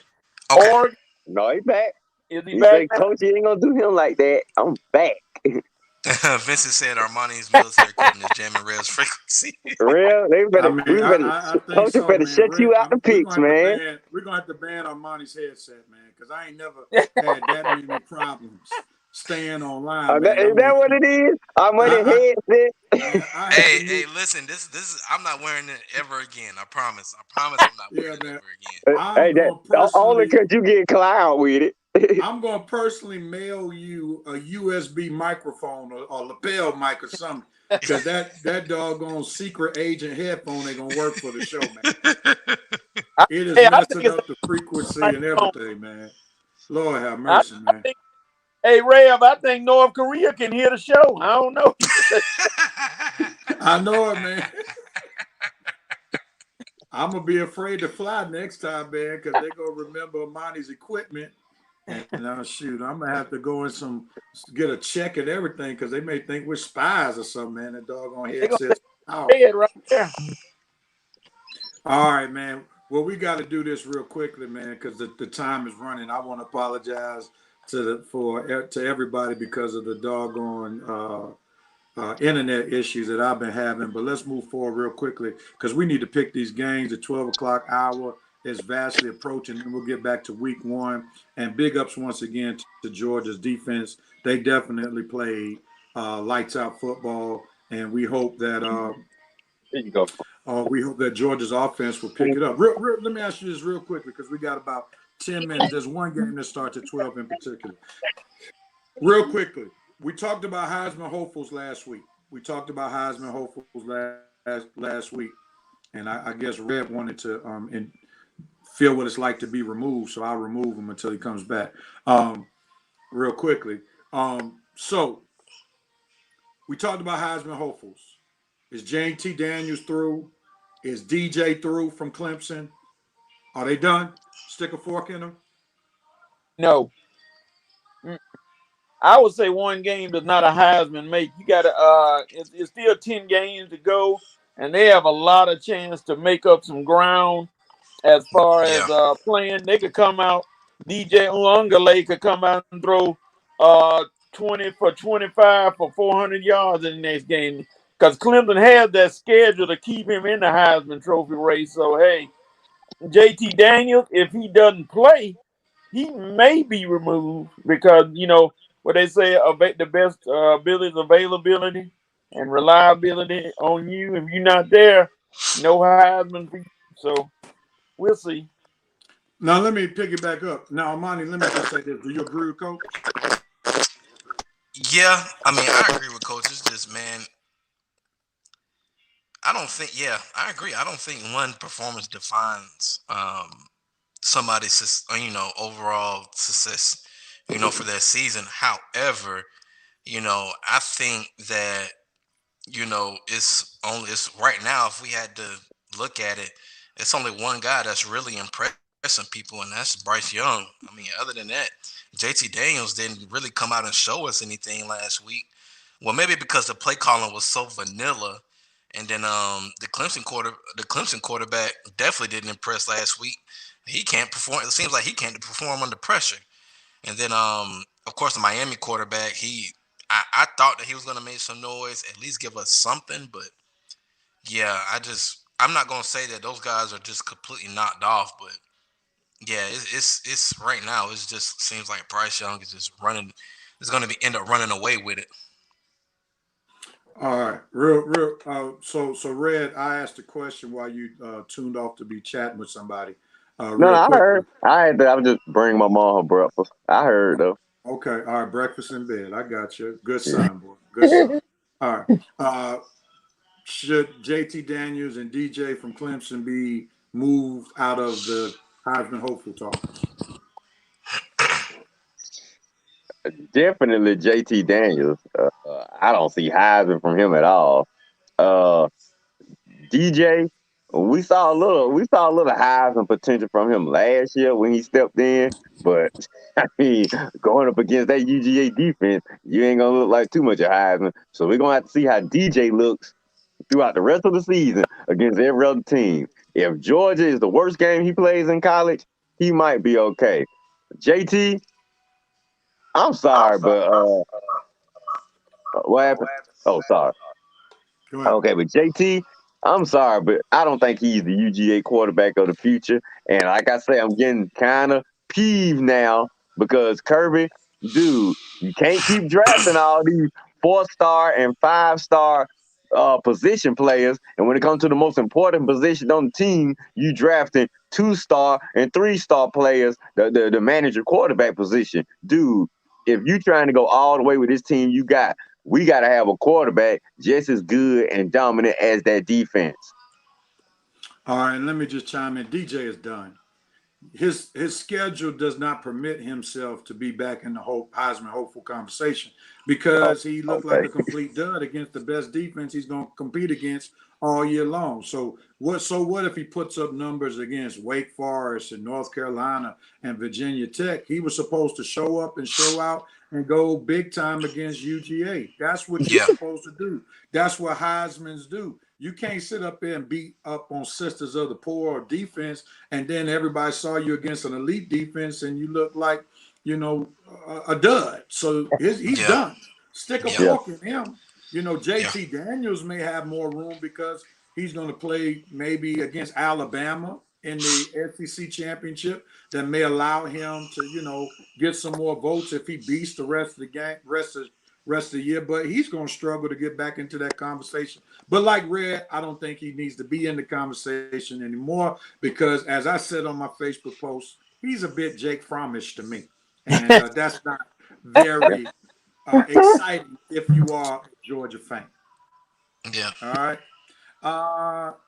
Okay. Oregon, No, he back. is he He back said, now? Coach, you ain't gonna do him like that. I'm back. Vincent said Armani's military equipment is jamming Rev's frequency. Real, Coach, so, better man. shut you out the picks, man. We're gonna have to ban Armani's headset, man, because I ain't never had that many problems staying online, man. Is that what it is? Armani headset. Hey, listen, this is I'm not wearing it ever again. I promise. I'm not wearing it ever again. That only because you get cloud with it. I'm gonna personally mail you a USB microphone or lapel mic or something, because that doggone secret agent headphone ain't gonna work for the show, man. It is messing up the frequency and everything, man. Lord have mercy, man. Hey, Rev, I think North Korea can hear the show. I don't know. I know it, man. I'm gonna be afraid to fly next time, man, because they're gonna remember Armani's equipment. And shoot, I'm gonna have to go and get a check and everything, because they may think we're spies or something, man. That doggone headset. Head right there. All right, man. Well, we got to do this real quickly, man, because the time is running. I want to apologize to everybody because of the doggone internet issues that I've been having. But let's move forward real quickly because we need to pick these games. The 12 o'clock hour is vastly approaching, and we'll get back to week one. And big ups once again to Georgia's defense. They definitely played lights out football, and we hope that There you go. we hope that Georgia's offense will pick it up. Let me ask you this real quickly because we got about 10 minutes. There's one game that starts at 12 in particular. Real quickly, we talked about Heisman hopefuls last week. Last week, and I guess Red wanted to and feel what it's like to be removed, so I'll remove him until he comes back. Real quickly, so we talked about Heisman hopefuls. Is JT Daniels through? Is DJ through from Clemson? Are they done? Stick a fork in them? No. I would say one game does not a Heisman make. You got to. It's still 10 games to go, and they have a lot of chance to make up some ground as far as playing. They could come out. DJ Uungale could come out and throw 20 for 25 for 400 yards in the next game because Clemson has that schedule to keep him in the Heisman Trophy race. So hey, JT Daniels, if he doesn't play, he may be removed because what they say the best ability is availability and reliability on you. If you're not there, no Heisman for you. So we'll see. Now let me pick it back up. Now, Armani, let me just say this: do you agree with Coach? Yeah, I mean, I agree with Coach. It's just, man, I don't think. Yeah, I agree. I don't think one performance defines somebody's overall success. For that season. However, I think that it's right now. If we had to look at it, it's only one guy that's really impressing people, and that's Bryce Young. I mean, other than that, JT Daniels didn't really come out and show us anything last week. Well, maybe because the play calling was so vanilla, and then the Clemson quarterback definitely didn't impress last week. He can't perform. It seems like he can't perform under pressure. And then of course the Miami quarterback, I thought that he was gonna make some noise, at least give us something, but yeah, I'm not gonna say that those guys are just completely knocked off, but yeah, it's right now. It just seems like Bryce Young is just running. Is going to end up running away with it. All right, real. So Red, I asked a question while you tuned off to be chatting with somebody. No, I heard. I was just bringing my mom her breakfast. I heard though. Okay, all right, breakfast in bed. I got you. Good son, boy. Good son. All right. Should JT Daniels and DJ from Clemson be moved out of the Heisman hopeful talk? Definitely JT Daniels. I don't see Heisman from him at all. DJ, we saw a little Heisman potential from him last year when he stepped in, but I mean, going up against that UGA defense, you ain't gonna look like too much of Heisman. So we're gonna have to see how DJ looks throughout the rest of the season against every other team. If Georgia is the worst game he plays in college, he might be okay. JT, I'm sorry, but what happened? Oh, sorry. Okay, but JT, I'm sorry, but I don't think he's the UGA quarterback of the future. And like I say, I'm getting kind of peeved now because Kirby, dude, you can't keep drafting all these 4-star and 5-star position players. And when it comes to the most important position on the team, you drafting 2-star and 3-star players, the manager quarterback position. Dude, if you're trying to go all the way with this team we got to have a quarterback just as good and dominant as that defense. All right, and let me just chime in. DJ is done. His schedule does not permit himself to be back in the Heisman hopeful conversation because he looked like a complete dud against the best defense he's going to compete against all year long. So what if he puts up numbers against Wake Forest and North Carolina and Virginia Tech? He was supposed to show up and show out and go big time against UGA. That's what you're supposed to do. That's what Heismans do. You can't sit up there and beat up on Sisters of the Poor defense, and then everybody saw you against an elite defense, and you look like, a dud. So he's Yeah. done. Stick a Yeah. fork in him. JT Daniels may have more room because he's going to play maybe against Alabama in the SEC championship that may allow him to, get some more votes if he beats the rest of the game, rest of the year. But he's going to struggle to get back into that conversation. But like Red, I don't think he needs to be in the conversation anymore because, as I said on my Facebook post, he's a bit Jake Frommish to me. And that's not very exciting if you are a Georgia fan. Yeah. All right.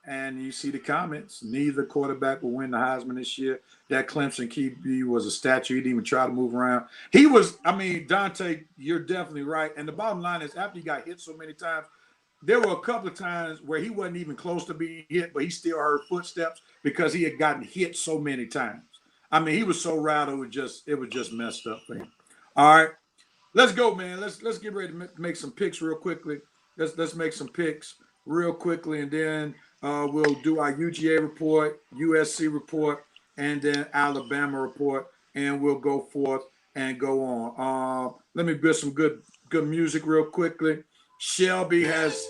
And you see the comments. Neither quarterback will win the Heisman this year. That Clemson QB was a statue. He didn't even try to move around. He was, Dante, you're definitely right. And the bottom line is, after he got hit so many times, there were a couple of times where he wasn't even close to being hit, but he still heard footsteps because he had gotten hit so many times. He was so rattled, it was just messed up for him. All right. Let's go, man. Let's get ready to make some picks real quickly. Let's make some picks real quickly, and then we'll do our UGA report, USC report, and then Alabama report, and we'll go forth and go on. Let me get some good music real quickly. Shelby has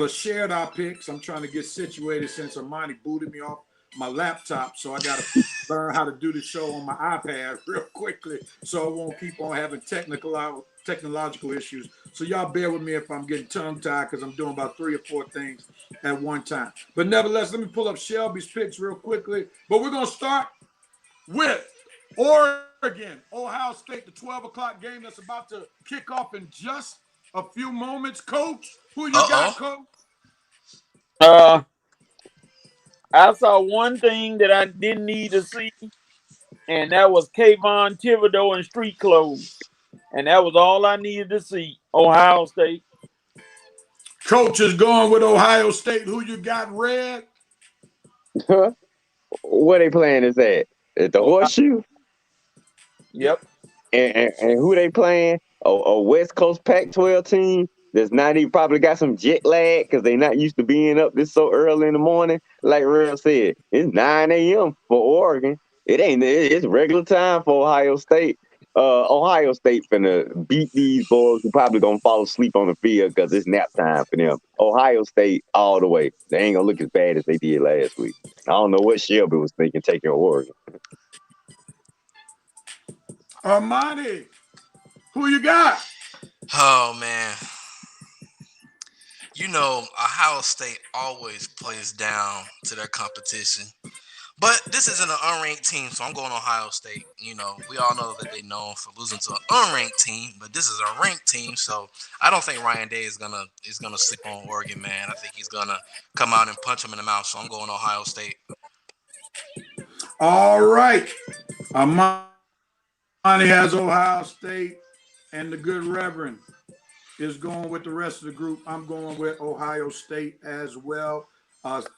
shared our picks. I'm trying to get situated since Armani booted me off my laptop, so I got to learn how to do the show on my iPad real quickly so I won't keep on having technological issues. So y'all bear with me if I'm getting tongue-tied because I'm doing about 3 or 4 things at one time. But nevertheless, let me pull up Shelby's picks real quickly. But we're going to start with Oregon, Ohio State, the 12 o'clock game that's about to kick off in just a few moments. Coach, who you got, Coach? I saw one thing that I didn't need to see, and that was Kayvon Thibodeau in street clothes. And that was all I needed to see. Ohio State. Coach is going with Ohio State. Who you got, Red? Where they playing is at the Horseshoe. Yep. And who they playing? A West Coast Pac-12 team that's not even probably got some jet lag because they not used to being up this so early in the morning. Like Real said, it's 9 a.m. for Oregon. It's regular time for Ohio State. Ohio State finna beat these boys who probably gonna fall asleep on the field because it's nap time for them. Ohio State all the way. They ain't gonna look as bad as they did last week. I don't know what Shelby was thinking taking Oregon. Armani, who you got? Oh, man. Ohio State always plays down to their competition. But this isn't an unranked team, so I'm going Ohio State. We all know that they're known for losing to an unranked team, but this is a ranked team, so I don't think Ryan Day is gonna sleep on Oregon, man. I think he's gonna come out and punch him in the mouth, so I'm going Ohio State. All right. Armani has Ohio State, and the good Reverend is going with the rest of the group. I'm going with Ohio State as well.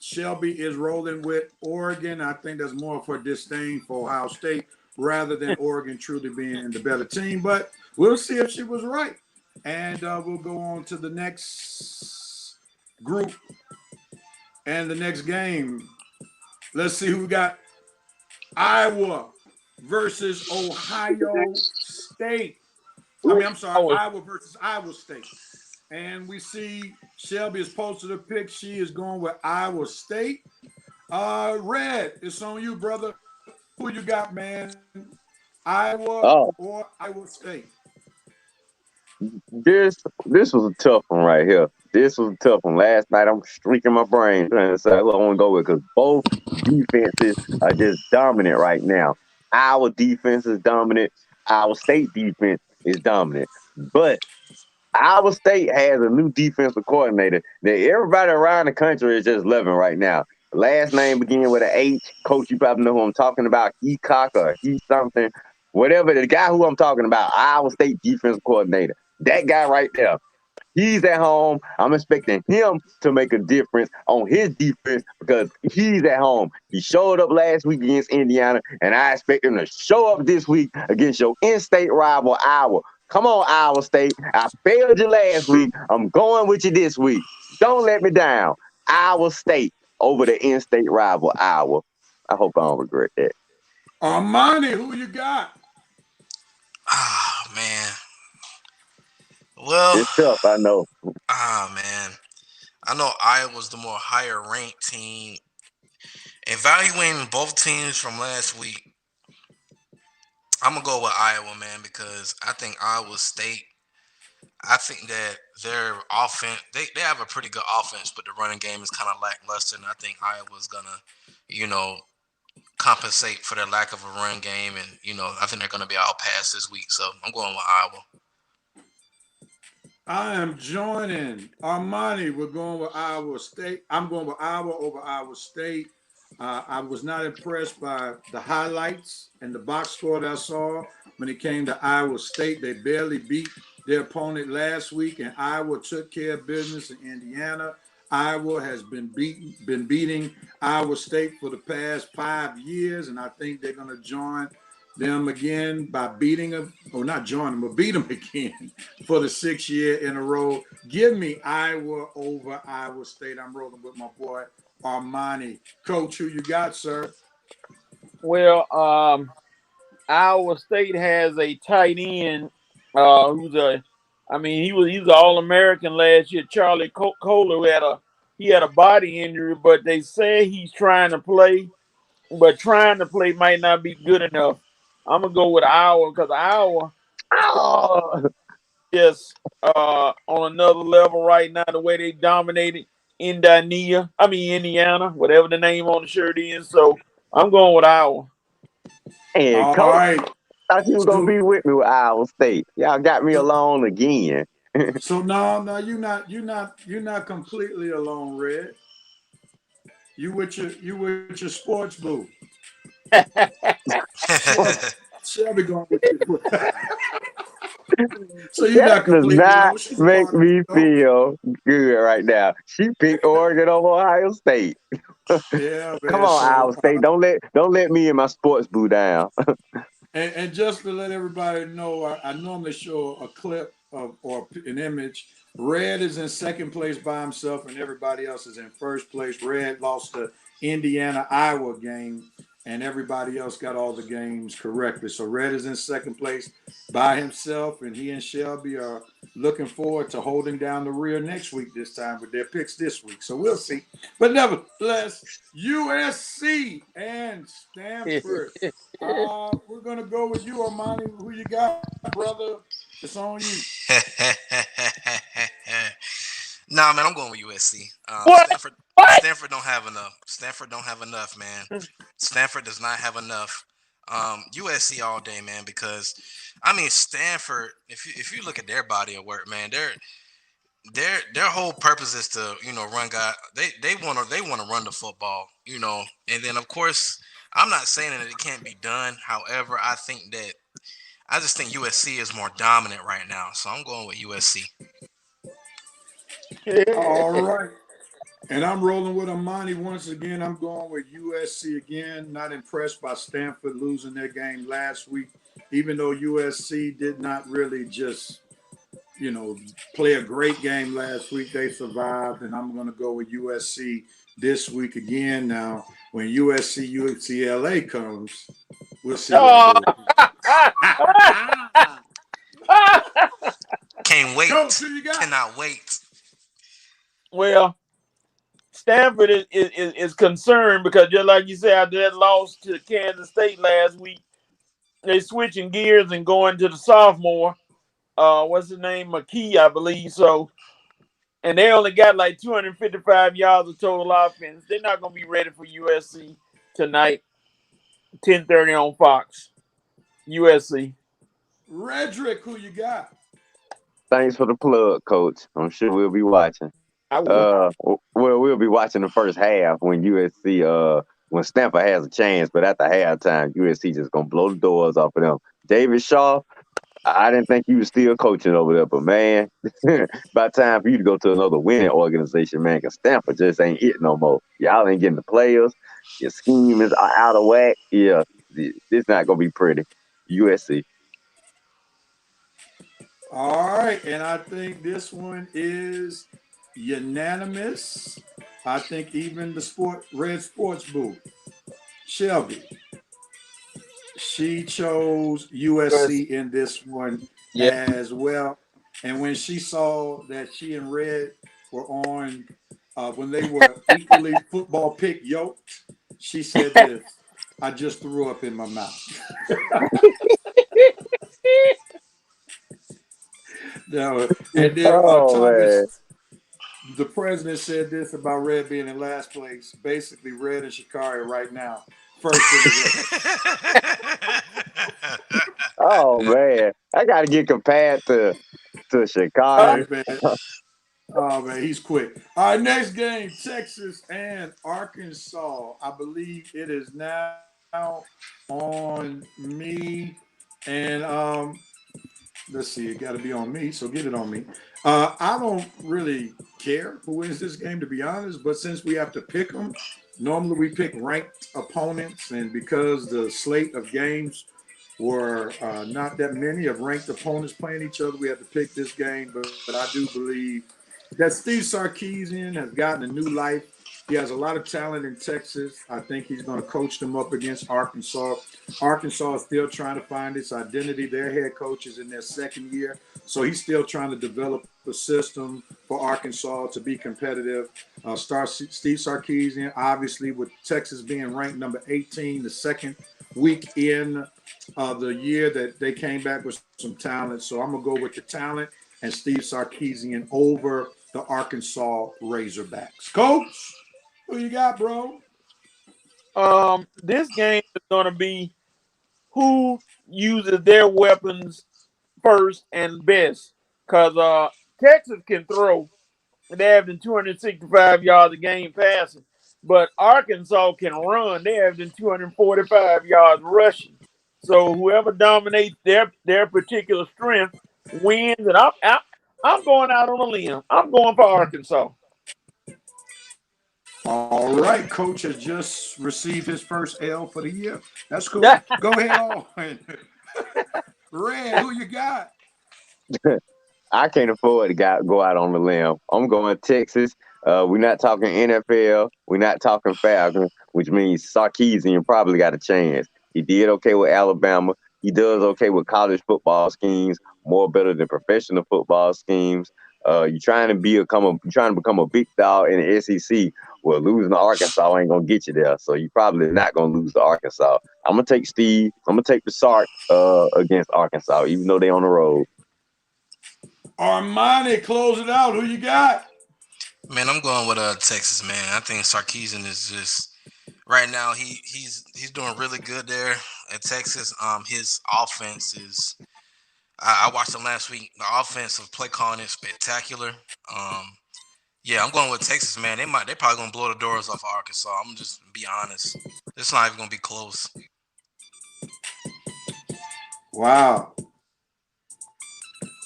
Shelby is rolling with Oregon. I think that's more for disdain for Ohio State rather than Oregon truly being the better team. But we'll see if she was right. And we'll go on to the next group and the next game. Let's see who we got. Iowa versus Ohio State. Iowa versus Iowa State. And we see Shelby has posted a pic. She is going with Iowa State. Red, it's on you, brother. Who you got, man? Iowa or Iowa State? This was a tough one right here. This was a tough one. Last night, I'm streaking my brain trying to decide who I want to go with because both defenses are just dominant right now. Our defense is dominant. Our State defense is dominant. But Iowa State has a new defensive coordinator that everybody around the country is just loving right now. The last name beginning with an H. Coach, you probably know who I'm talking about. Heacock or he something. Whatever. The guy who I'm talking about, Iowa State defensive coordinator. That guy right there. He's at home. I'm expecting him to make a difference on his defense because he's at home. He showed up last week against Indiana, and I expect him to show up this week against your in-state rival, Iowa. Come on, Iowa State. I failed you last week. I'm going with you this week. Don't let me down. Iowa State over the in-state rival, Iowa. I hope I don't regret that. Armani, who you got? Ah, man. Well, It's tough, I know. man. I know Iowa's the more higher ranked team. Evaluating both teams from last week, I'm gonna go with Iowa, man, because I think Iowa State. I think that their offense, they have a pretty good offense, but the running game is kind of lackluster, and I think Iowa's gonna, you know, compensate for their lack of a run game, and I think they're gonna be outpassed this week. So I'm going with Iowa. I am joining Armani. We're going with Iowa State. I'm going with Iowa over Iowa State. I was not impressed by the highlights and the box score that I saw when it came to Iowa State. They barely beat their opponent last week, and Iowa took care of business in Indiana. Iowa has been beating Iowa State for the past 5 years, and I think they're going to join them again by beating them, or not join them, but beat them again for the 6th year in a row. Give me Iowa over Iowa State. I'm rolling with my boy Armani. Coach, who you got, sir? Well, Iowa State has a tight end who's he was an All-American last year. Charlie Kohler he had a body injury, but they say he's trying to play, but trying to play might not be good enough. I'm gonna go with Iowa because Iowa just on another level right now. The way they dominated Indiana, whatever the name on the shirt is. So I'm going with Iowa. And All Coach, right. thought you was gonna be with me with Iowa State. Y'all got me alone again. So no, you're not completely alone, Red. You with your sports boo. Shelby going with you. So you're That not does completely not alone. She's a make part of me the show. feel good right now. She picked Oregon over Ohio State. Yeah, Come man. on, So Iowa State. Don't let me and my sports boo down. and just to let everybody know, I normally show a clip of or an image. Red is in second place by himself, and everybody else is in first place. Red lost the Indiana-Iowa game, and everybody else got all the games correctly. So Red is in second place by himself, and he and Shelby are looking forward to holding down the rear next week this time with their picks this week. So we'll see. But nevertheless, USC and Stanford. We're going to go with you, Armani. Who you got, brother? It's on you. Nah, man, I'm going with USC. What? Stanford don't have enough. Stanford don't have enough, man. Stanford does not have enough. USC all day, man. Because Stanford. If you look at their body of work, man, their whole purpose is to run guy. They want to run the football, and then of course I'm not saying that it can't be done. However, I just think USC is more dominant right now, so I'm going with USC. All right. And I'm rolling with Armani once again. I'm going with USC again. Not impressed by Stanford losing their game last week, even though USC did not really just, play a great game last week. They survived, and I'm going to go with USC this week again. Now, when UCLA comes, we'll see. Can't wait. Coach, who you got? Cannot wait. Well, Stanford is concerned because just like you said, after that loss to Kansas State last week, they switching gears and going to the sophomore. What's his name? McKee, I believe. So, and they only got like 255 yards of total offense. They're not going to be ready for USC tonight, 10:30 on Fox. USC. Redrick, who you got? Thanks for the plug, Coach. I'm sure we'll be watching. I will. Well, we'll be watching the first half when USC, when Stanford has a chance, but after halftime, USC just gonna blow the doors off of them. David Shaw, I didn't think you was still coaching over there, but man, about time for you to go to another winning organization, man, because Stanford just ain't it no more. Y'all ain't getting the players. Your scheme is out of whack. Yeah, it's not gonna be pretty. USC. All right, and I think this one is unanimous. I think even the Red Sports Booth, Shelby, she chose Yes. USC in this one Yeah. as well. And when she saw that she and Red were on, when they were equally football pick yoked, she said this: "I just threw up in my mouth." No, and then Oh man. Thomas, the president, said this about Red being in last place. Basically, Red and Shakari right now, first in the race. Oh man. I gotta get compared to Uh, Chicago. Hey man, oh man, he's quick. All right, next game, Texas and Arkansas. I believe it is now on me, and let's see, it got to be on me, so get it on me. I don't really care who wins this game, to be honest, but since we have to pick them, normally we pick ranked opponents, and because the slate of games were not that many of ranked opponents playing each other, we had to pick this game. But I do believe that Steve Sarkisian has gotten a new life. He has a lot of talent in Texas. I think he's going to coach them up against Arkansas. Arkansas is still trying to find its identity. Their head coach is in their second year, so he's still trying to develop a system for Arkansas to be competitive. Steve Sarkisian, obviously, with Texas being ranked number 18, the second week in the year that they came back with some talent. So I'm going to go with the talent and Steve Sarkisian over the Arkansas Razorbacks. Coach, who you got, bro? this game is going to be who uses their weapons first and best. Because Texas can throw. They averaging 265 yards a game passing. But Arkansas can run. They averaging 245 yards rushing. So whoever dominates their particular strength wins. And I'm going out on a limb. I'm going for Arkansas. All right, coach has just received his first L for the year. That's cool. Yeah. Go ahead on. Red, who you got? I can't afford to go out on the limb. I'm going Texas. We're not talking NFL. We're not talking Falcons, which means Sarkisian probably got a chance. He did okay with Alabama. He does okay with college football schemes, more better than professional football schemes. You're trying to become a big dog in the SEC. Well, losing to Arkansas ain't gonna get you there. So you're probably not gonna lose to Arkansas. I'm gonna take Steve. I'm gonna take the Sark against Arkansas, even though they on the road. Armani, close it out. Who you got? Man, I'm going with Texas, man. I think Sarkisian is just right now he's doing really good there at Texas. His offense is I watched him last week. The offensive play calling is spectacular. Yeah, I'm going with Texas, man. They probably gonna blow the doors off of Arkansas. I'm just be honest. It's not even gonna be close. Wow.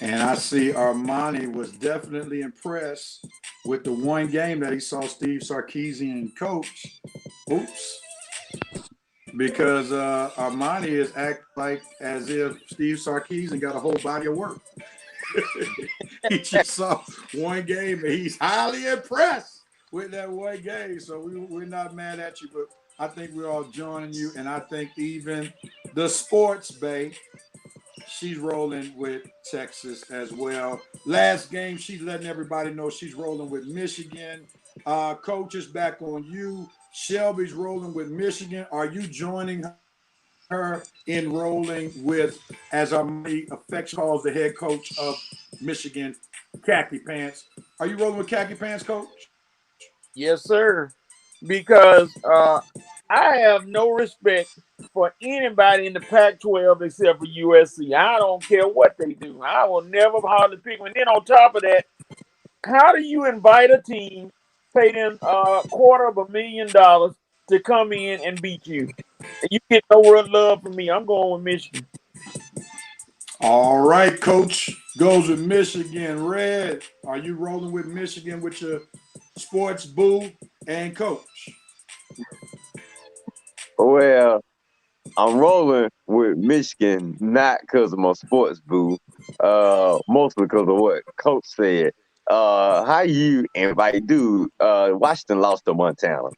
And I see Armani was definitely impressed with the one game that he saw Steve Sarkisian coach. Oops. Because Armani is act like as if Steve Sarkisian got a whole body of work. He just saw one game and he's highly impressed with that one game. So we're not mad at you, but I think we're all joining you. And I think even the sports bay, she's rolling with Texas as well. Last game, she's letting everybody know she's rolling with Michigan. Coach is back on you. Shelby's rolling with Michigan. Are you joining her in rolling with, as Armani affects calls the head coach of Michigan, Khaki Pants? Are you rolling with Khaki Pants, Coach? Yes, sir. Because I have no respect for anybody in the Pac-12 except for USC. I don't care what they do. I will never hardly pick them. And then on top of that, how do you invite a team, pay them $250,000 to come in and beat you? And you get no real love from me. I'm going with Michigan. All right, Coach goes with Michigan. Red, are you rolling with Michigan with your sports boo and Coach? Well, I'm rolling with Michigan, not because of my sports boo. mostly because of what Coach said. How you invite dude? Washington lost to Montana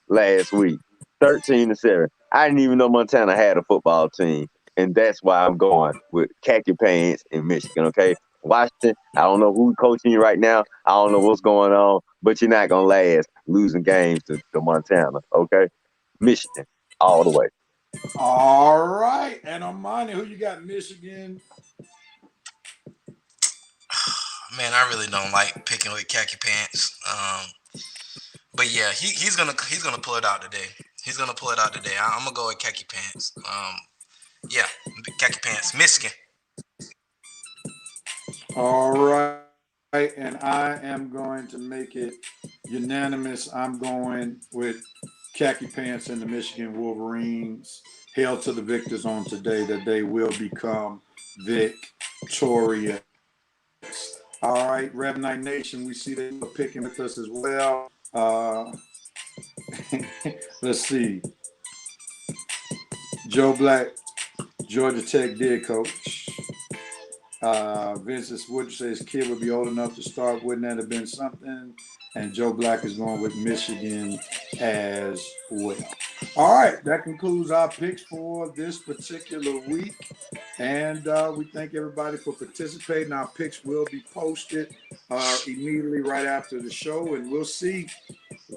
last week, 13-7. I didn't even know Montana had a football team, and that's why I'm going with khaki pants in Michigan. Okay, Washington. I don't know who's coaching you right now. I don't know what's going on, but you're not gonna last losing games to Montana. Okay, Michigan all the way. All right. And Armani, who you got? Michigan. Man, I really don't like picking with khaki pants. But yeah, he's gonna pull it out today. He's gonna pull it out today. I'm gonna go with khaki pants. Yeah, khaki pants, Michigan. All right. And I am going to make it unanimous. I'm going with khaki pants and the Michigan Wolverines. Hail to the victors on today that they will become victorious. All right, Rev Night Nation, we see they are picking with us as well. Let's see. Joe Black, Georgia Tech did coach. Vincent Wood says kid would be old enough to start. Wouldn't that have been something? And Joe Black is going with Michigan as well. All right, that concludes our picks for this particular week. And we thank everybody for participating. Our picks will be posted immediately right after the show, and we'll see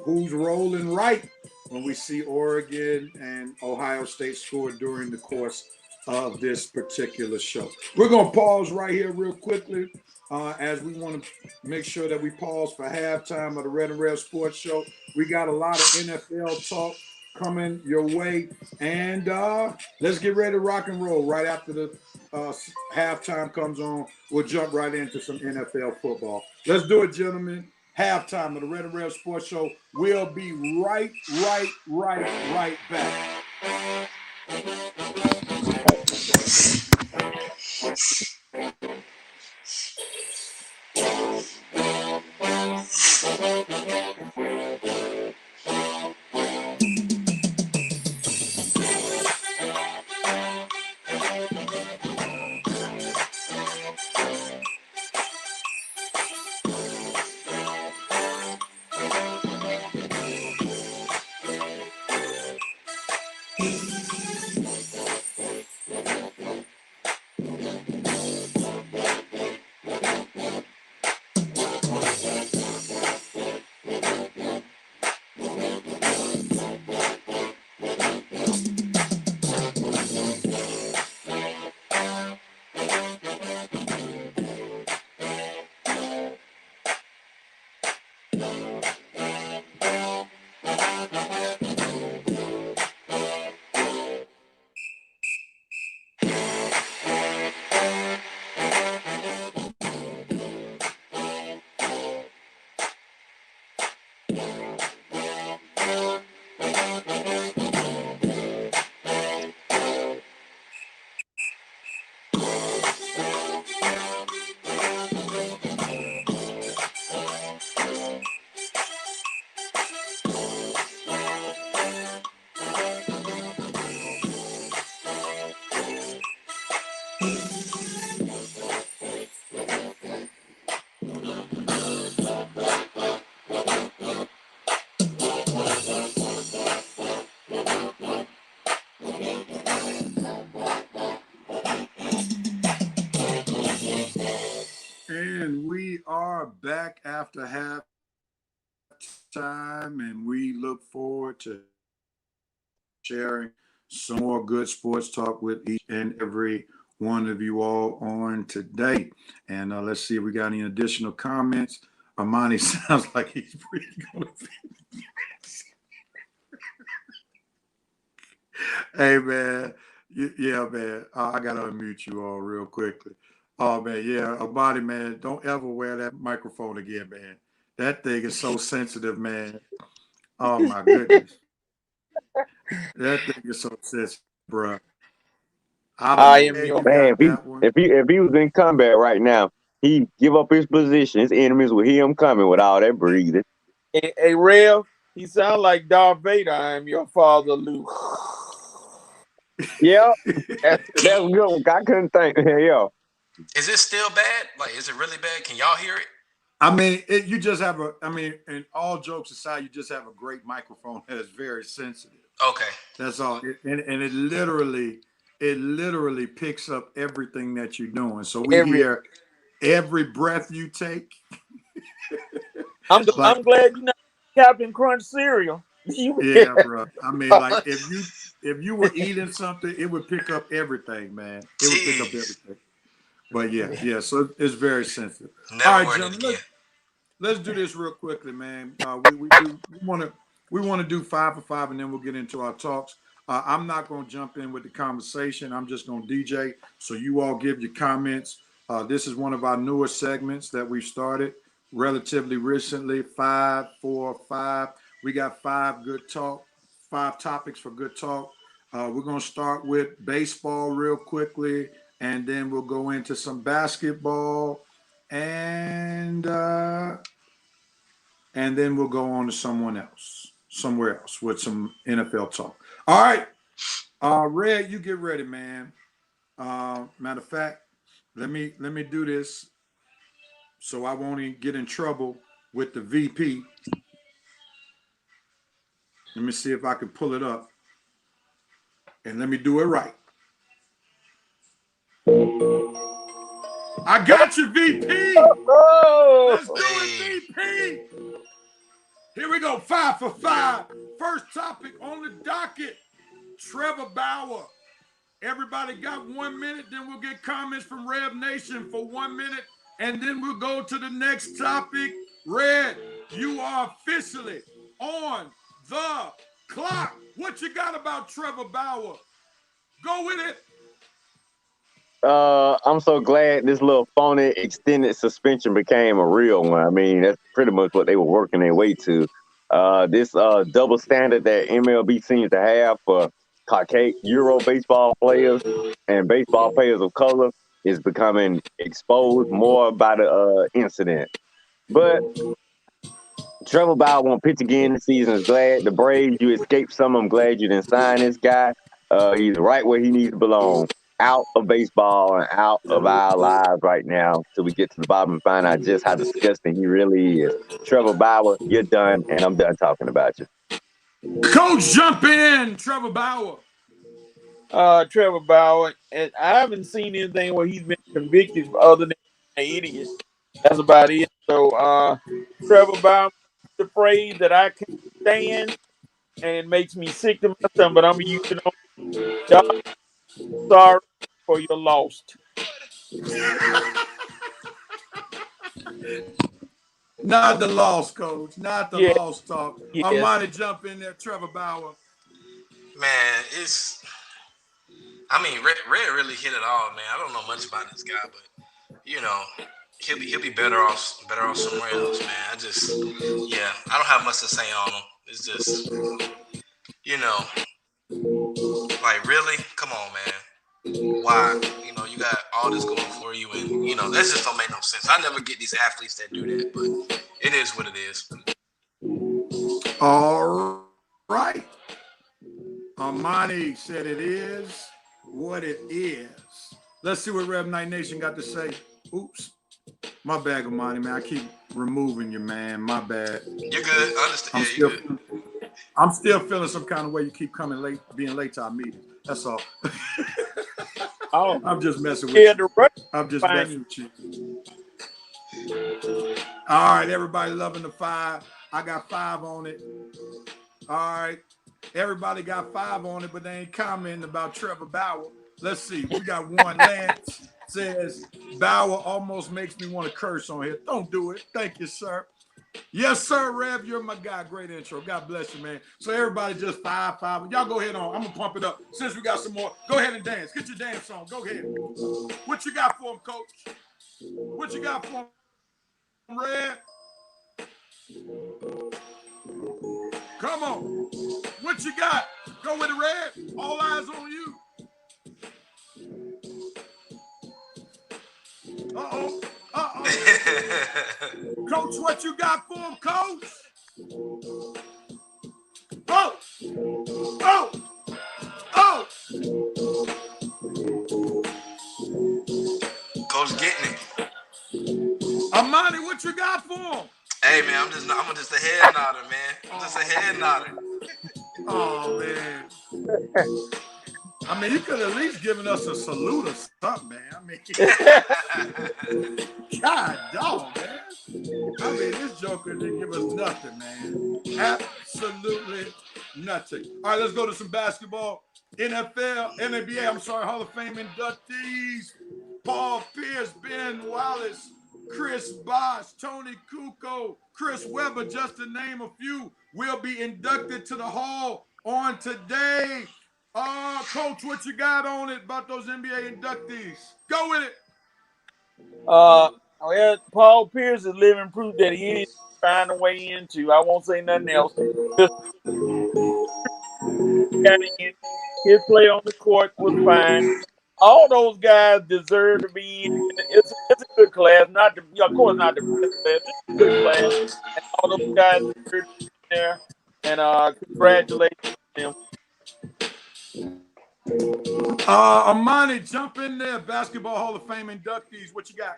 who's rolling right when we see Oregon and Ohio State score during the course of this particular show. We're going to pause right here real quickly as we want to make sure that we pause for halftime of the Red Rev Sports Show. We got a lot of NFL talk coming your way, and let's get ready to rock and roll right after the halftime comes on. We'll jump right into some NFL football. Let's do it, gentlemen. Halftime of the Red Rev Sports Show. We'll be right back. And we are back after halftime, and we look forward to sharing some more good sports talk with each and every one of you all on today. And let's see if we got any additional comments. Armani sounds like he's pretty good. Hey, man. Yeah, man. I got to unmute you all real quickly. Oh, man. Yeah, Armani, man. Don't ever wear that microphone again, man. That thing is so sensitive, man. Oh, my goodness. That thing is so sensitive, bro. I am your man. If he was in combat right now, he'd give up his position. His enemies would hear him coming with all that breathing. Hey, Rev, he sound like Darth Vader. I am your father, Luke. Yeah, that's a good one. I couldn't think. Yeah. Is it still bad? Like, is it really bad? Can y'all hear it? I mean, you just have and all jokes aside, you just have a great microphone that is very sensitive. Okay. That's all. And it literally picks up everything that you're doing. So we hear every breath you take. I'm glad you're not Captain Crunch cereal. Yeah, bro. I mean, like if you were eating something, it would pick up everything, man. It would pick up everything. But yeah. So it's very sensitive. Never All right, wearing gentlemen, it again. let's do this real quickly, man. We want to do 5 for 5, and then we'll get into our talks. I'm not going to jump in with the conversation. I'm just going to DJ. So you all give your comments. This is one of our newer segments that we started relatively recently. 5 for 5. We got 5 topics for good talk. We're going to start with baseball real quickly, and then we'll go into some basketball, and then we'll go on to somewhere else with some NFL talk. All right, Red, you get ready, man. Matter of fact, let me do this so I won't even get in trouble with the VP. Let me see if I can pull it up, and let me do it right. I got you, VP. Let's do it, VP. Here we go, 5 for 5. First topic on the docket, Trevor Bauer. Everybody got 1 minute, then we'll get comments from Rev Nation for 1 minute, and then we'll go to the next topic. Red, you are officially on the clock. What you got about Trevor Bauer? Go with it. I'm so glad this little phony extended suspension became a real one. I mean, that's pretty much what they were working their way to. This double standard that MLB seems to have for Euro baseball players and baseball players of color is becoming exposed more by the incident. But Trevor Bauer won't pitch again this season. Is glad the Braves, you escaped some. I'm glad you didn't sign this guy. He's right where he needs to belong. Out of baseball and out of our lives right now till we get to the bottom and find out just how disgusting he really is. Trevor Bauer, you're done, and I'm done talking about you. Coach, jump in. Trevor Bauer. Trevor Bauer, and I haven't seen anything where he's been convicted other than an idiot. That's about it. So, Trevor Bauer, the phrase that I can't stand, and it makes me sick to my stomach, but I'm gonna use it on y'all. Sorry for your lost. Not the lost, Coach. Not the lost talk. Yes. Armani, jump in there. Trevor Bauer. Man, Red really hit it all, man. I don't know much about this guy, but you know, he'll be better off somewhere else, man. I don't have much to say on him. It's just, like, really, come on, man. Why? You got all this going for you, and that just don't make no sense. I never get these athletes that do that, but it is what it is. All right. Armani said it is what it is. Let's see what Rev Night Nation got to say. Oops. My bad, Armani, man. I keep removing you, man. My bad. You're good. I understand. You're good. I'm still feeling some kind of way you keep coming late, being late to our meetings. That's all. I'm just messing with you. I'm just messing with you. All right, everybody loving the 5. I got 5 on it. All right. Everybody got 5 on it, but they ain't commenting about Trevor Bauer. Let's see. We got one. Lance says, Bauer almost makes me want to curse on here. Don't do it. Thank you, sir. Yes, sir, Rev. You're my guy. Great intro. God bless you, man. So everybody just 5. Y'all go ahead on. I'm going to pump it up. Since we got some more, go ahead and dance. Get your dance on. Go ahead. What you got for him, Coach? What you got for him, Red? Come on. What you got? Go with the Red. All eyes on you. Uh-oh. Coach, what you got for him, Coach? Oh! Armani, what you got for him? Hey man, I'm just a head nodder, man. I'm just a head nodder. Oh man. I mean, you could at least given us a salute or something, man. I mean, God dog, man. I mean, this joker didn't give us nothing, man. Absolutely nothing. All right, let's go to some basketball. Hall of Fame inductees. Paul Pierce, Ben Wallace, Chris Bosh, Tony Kukoc, Chris Webber, just to name a few, will be inducted to the Hall on today. Coach, what you got on it about those NBA inductees? Go with it. Well, Paul Pierce is living proof that he ain't trying to weigh into. I won't say nothing else. Just his play on the court was fine. All those guys deserve to be in. It's a good class. Not the, of course, not the best class. It's a good class. And all those guys deserve to be there. And congratulations to them. Armani, jump in there. Basketball Hall of Fame inductees. What you got?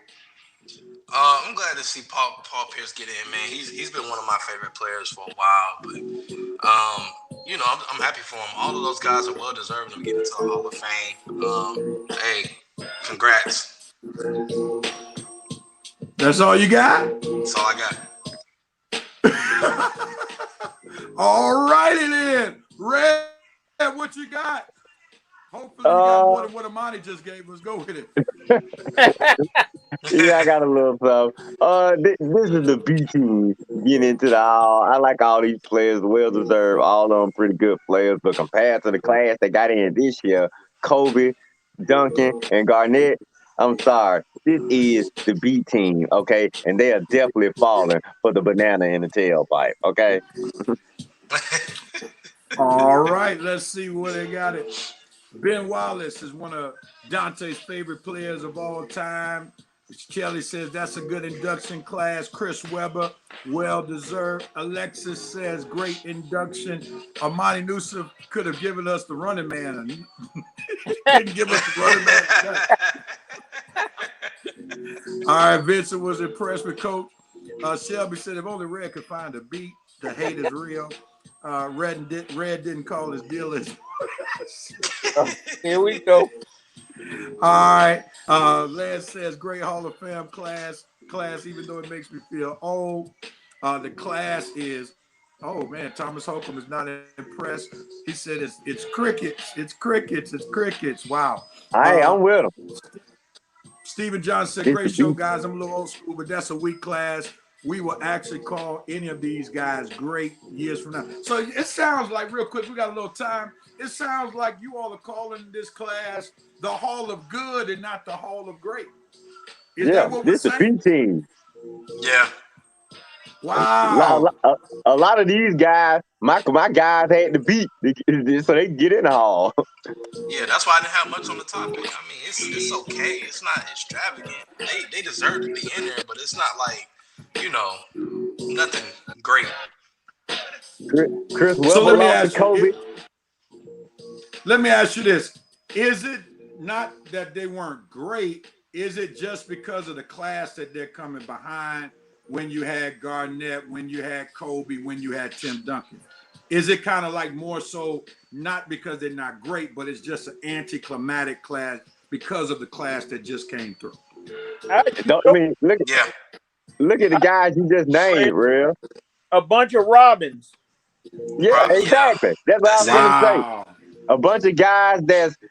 I'm glad to see Paul Pierce get in, man. He's been one of my favorite players for a while, but I'm happy for him. All of those guys are well deserving of getting into the Hall of Fame. Hey, congrats. That's all you got? That's all I got. All righty then. Red, what you got? Hopefully you got more than what Armani just gave us. Go with it. Yeah, I got a little something. This is the B team getting into the all. I like all these players, well deserved. All of them pretty good players, but compared to the class that got in this year, Kobe, Duncan, and Garnett, I'm sorry. This is the B team, okay? And they are definitely falling for the banana in the tailpipe, okay? All right, let's see where they got it. Ben Wallace is one of Dante's favorite players of all time. Kelly says that's a good induction class. Chris Webber, well deserved. Alexis says great induction. Armani Newsom could have given us the running man. Couldn't give us the running man. All right, Vincent was impressed with Coach. Shelby said if only Red could find a beat, the hate is real. Red didn't call his dealers. Here we go. All right. Lance says great Hall of Fame class, even though it makes me feel old. The class is, oh man, Thomas Holcomb is not impressed. He said it's crickets. Wow. I'm with him. Stephen Johnson said, great show, guys. I'm a little old school, but that's a weak class. We will actually call any of these guys great years from now. So it sounds like, real quick, we got a little time. It sounds like you all are calling this class the Hall of Good and not the Hall of Great. Is that what we're saying? This is the B team. Yeah. Wow. A lot of these guys, my guys had to beat so they can get in the Hall. Yeah, that's why I didn't have much on the topic. I mean, it's okay. It's not extravagant. They deserve to be in there, but it's not like, nothing great. Chris Webber, so let me ask Kobe. Let me ask you this. Is it not that they weren't great? Is it just because of the class that they're coming behind when you had Garnett, when you had Kobe, when you had Tim Duncan? Is it kind of like more so not because they're not great, but it's just an anticlimactic class because of the class that just came through? Look at the guys you just named, real. A bunch of Robins. Yeah, exactly. That's what I was going to say. A bunch of guys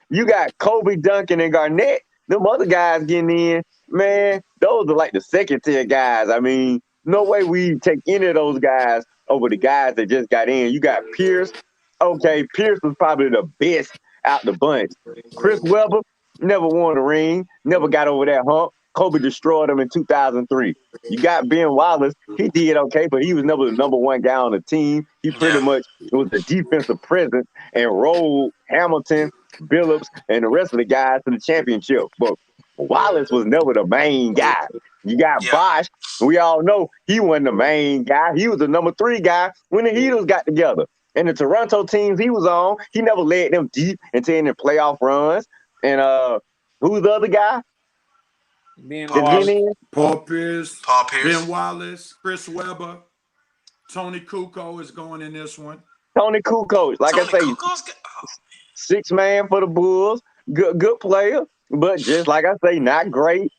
you got Kobe, Duncan, and Garnett. Them other guys getting in, man, those are like the second tier guys. I mean, no way we take any of those guys over the guys that just got in. You got Pierce. Okay, Pierce was probably the best out the bunch. Chris Webber never won a ring, never got over that hump. Kobe destroyed him in 2003. You got Ben Wallace. He did okay, but he was never the number one guy on the team. He pretty much was the defensive presence and rolled Hamilton, Billups, and the rest of the guys to the championship. But Wallace was never the main guy. You got Bosh. We all know he wasn't the main guy. He was the number 3 guy when the Heatles got together. And the Toronto teams he was on, he never led them deep into any playoff runs. And who's the other guy? Ben Paul Wallace. Then Paul Pierce, Paul Pierce. Ben Wallace, Chris Webber, Tony Kukoc is going in this one. Tony Kukoc, like Tony I say, Kukoc. six man for the Bulls. Good player, but just like I say, not great.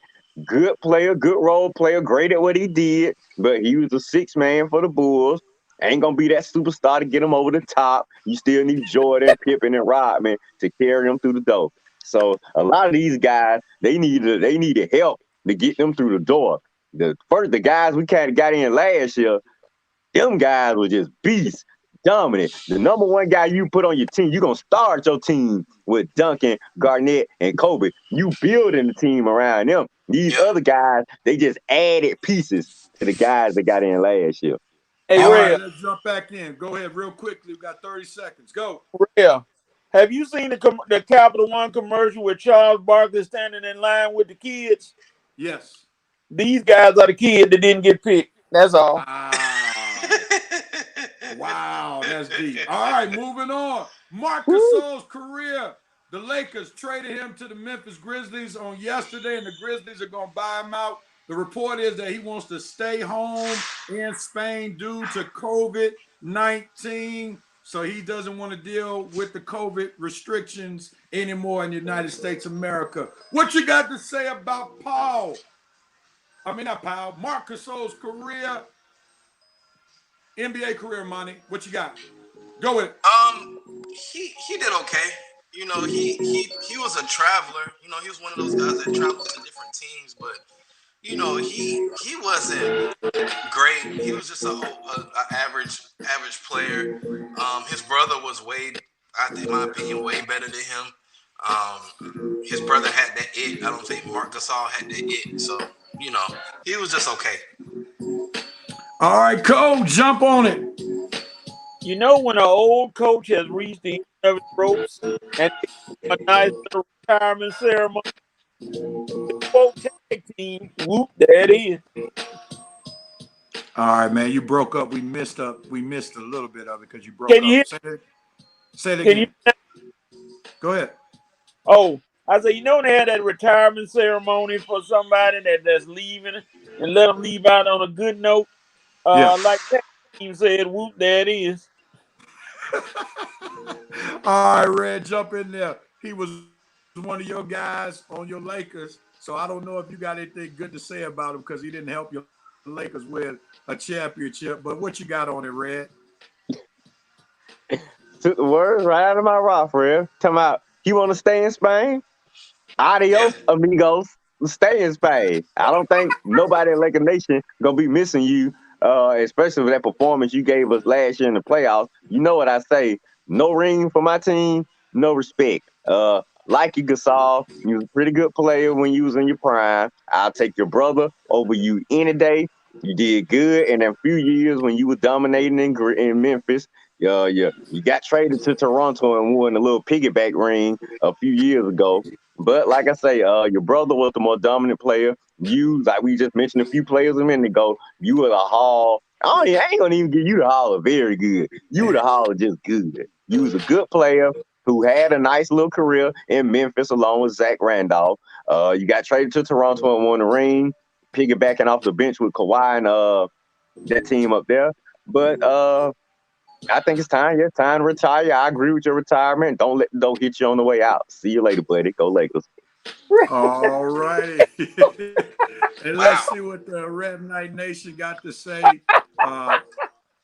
Good player, good role player, great at what he did, but he was a six man for the Bulls. Ain't gonna be that superstar to get him over the top. You still need Jordan, Pippen, and Rodman to carry them through the door. So a lot of these guys, they needed help to get them through the door. The guys we kind of got in last year, them guys were just beasts, dominant. The number one guy you put on your team, you're going to start your team with Duncan, Garnett, and Kobe. You building the team around them. These other guys, they just added pieces to the guys that got in last year. Hey, All Rev. right, let's jump back in. Go ahead real quickly. We've got 30 seconds. Go. Rev. Have you seen the Capital One commercial with Charles Barkley standing in line with the kids? Yes. These guys are the kids that didn't get picked. That's all. Wow, that's deep. All right, moving on. Marc Gasol's career. The Lakers traded him to the Memphis Grizzlies on yesterday, and the Grizzlies are going to buy him out. The report is that he wants to stay home in Spain due to COVID-19, so he doesn't want to deal with the COVID restrictions anymore in the United States of America. What you got to say about Marc Gasol's career, NBA career, Monty? What you got? Go with it. He did okay. You know, he was a traveler. You know, he was one of those guys that travels to different teams, but you know, he wasn't great. He was just a average player. His brother was in my opinion, way better than him. His brother had that it. I don't think Marc Gasol had that it. So, you know, he was just okay. All right, Cole, jump on it. You know, when an old coach has reached the end of his ropes and a nice little retirement ceremony, the quote tag team, whoop, there it is. All right, man, you broke up. We missed a little bit of it because you broke Can you up. Say it again. Go ahead. Oh, I said, you know, they had that retirement ceremony for somebody that's leaving and let them leave out on a good note. Like that team said, whoop, there it is. All right, Red, jump in there. He was one of your guys on your Lakers, so I don't know if you got anything good to say about him because he didn't help your Lakers win a championship. But what you got on it, Red? Took the words right out of my mouth, Red. Talking about, he want to stay in Spain? Adios, amigos. Stay in Spain. I don't think nobody in Laker Nation gonna be missing you, especially with that performance you gave us last year in the playoffs. You know what I say? No ring for my team, no respect. Like you, Gasol, you was a pretty good player when you was in your prime. I'll take your brother over you any day. You did good in a few years when you were dominating in Memphis. You got traded to Toronto and won a little piggyback ring a few years ago. But like I say, your brother was the more dominant player. You, like we just mentioned a few players a minute ago, you were the Hall. I ain't gonna even give you the Hall of very good. You were the Hall of just good. You was a good player who had a nice little career in Memphis along with Zach Randolph. You got traded to Toronto and won the ring, piggybacking off the bench with Kawhi and that team up there. But I think it's time. Yeah, time to retire. I agree with your retirement. Don't let the door hit you on the way out. See you later, buddy. Go Lakers. All righty. And let's see what the Red Knight Nation got to say.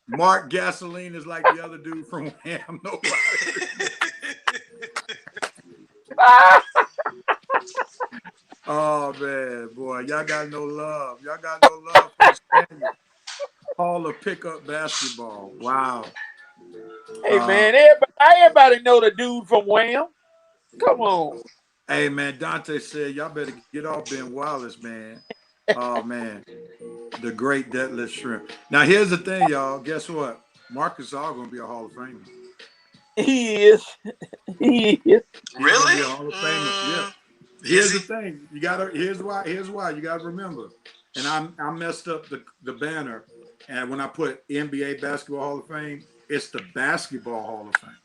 Mark Gasoline is like the other dude from Wham. Nobody. Oh, man, boy. Y'all got no love. Y'all got no love for the Spaniard. Hall of pickup basketball. Wow. Hey, man, everybody know the dude from Wham. Come on. Hey, man, Dante said, y'all better get off Ben Wallace, man. Oh, man. The great Deadlift Shrimp. Now, here's the thing, y'all. Guess what? Marcus is all going to be a Hall of Famer. He is. He is. Really? Be a Hall of Famer. Yeah. Here's the thing. Here's why. You got to remember. And I messed up the banner. And when I put NBA Basketball Hall of Fame, it's the Basketball Hall of Fame.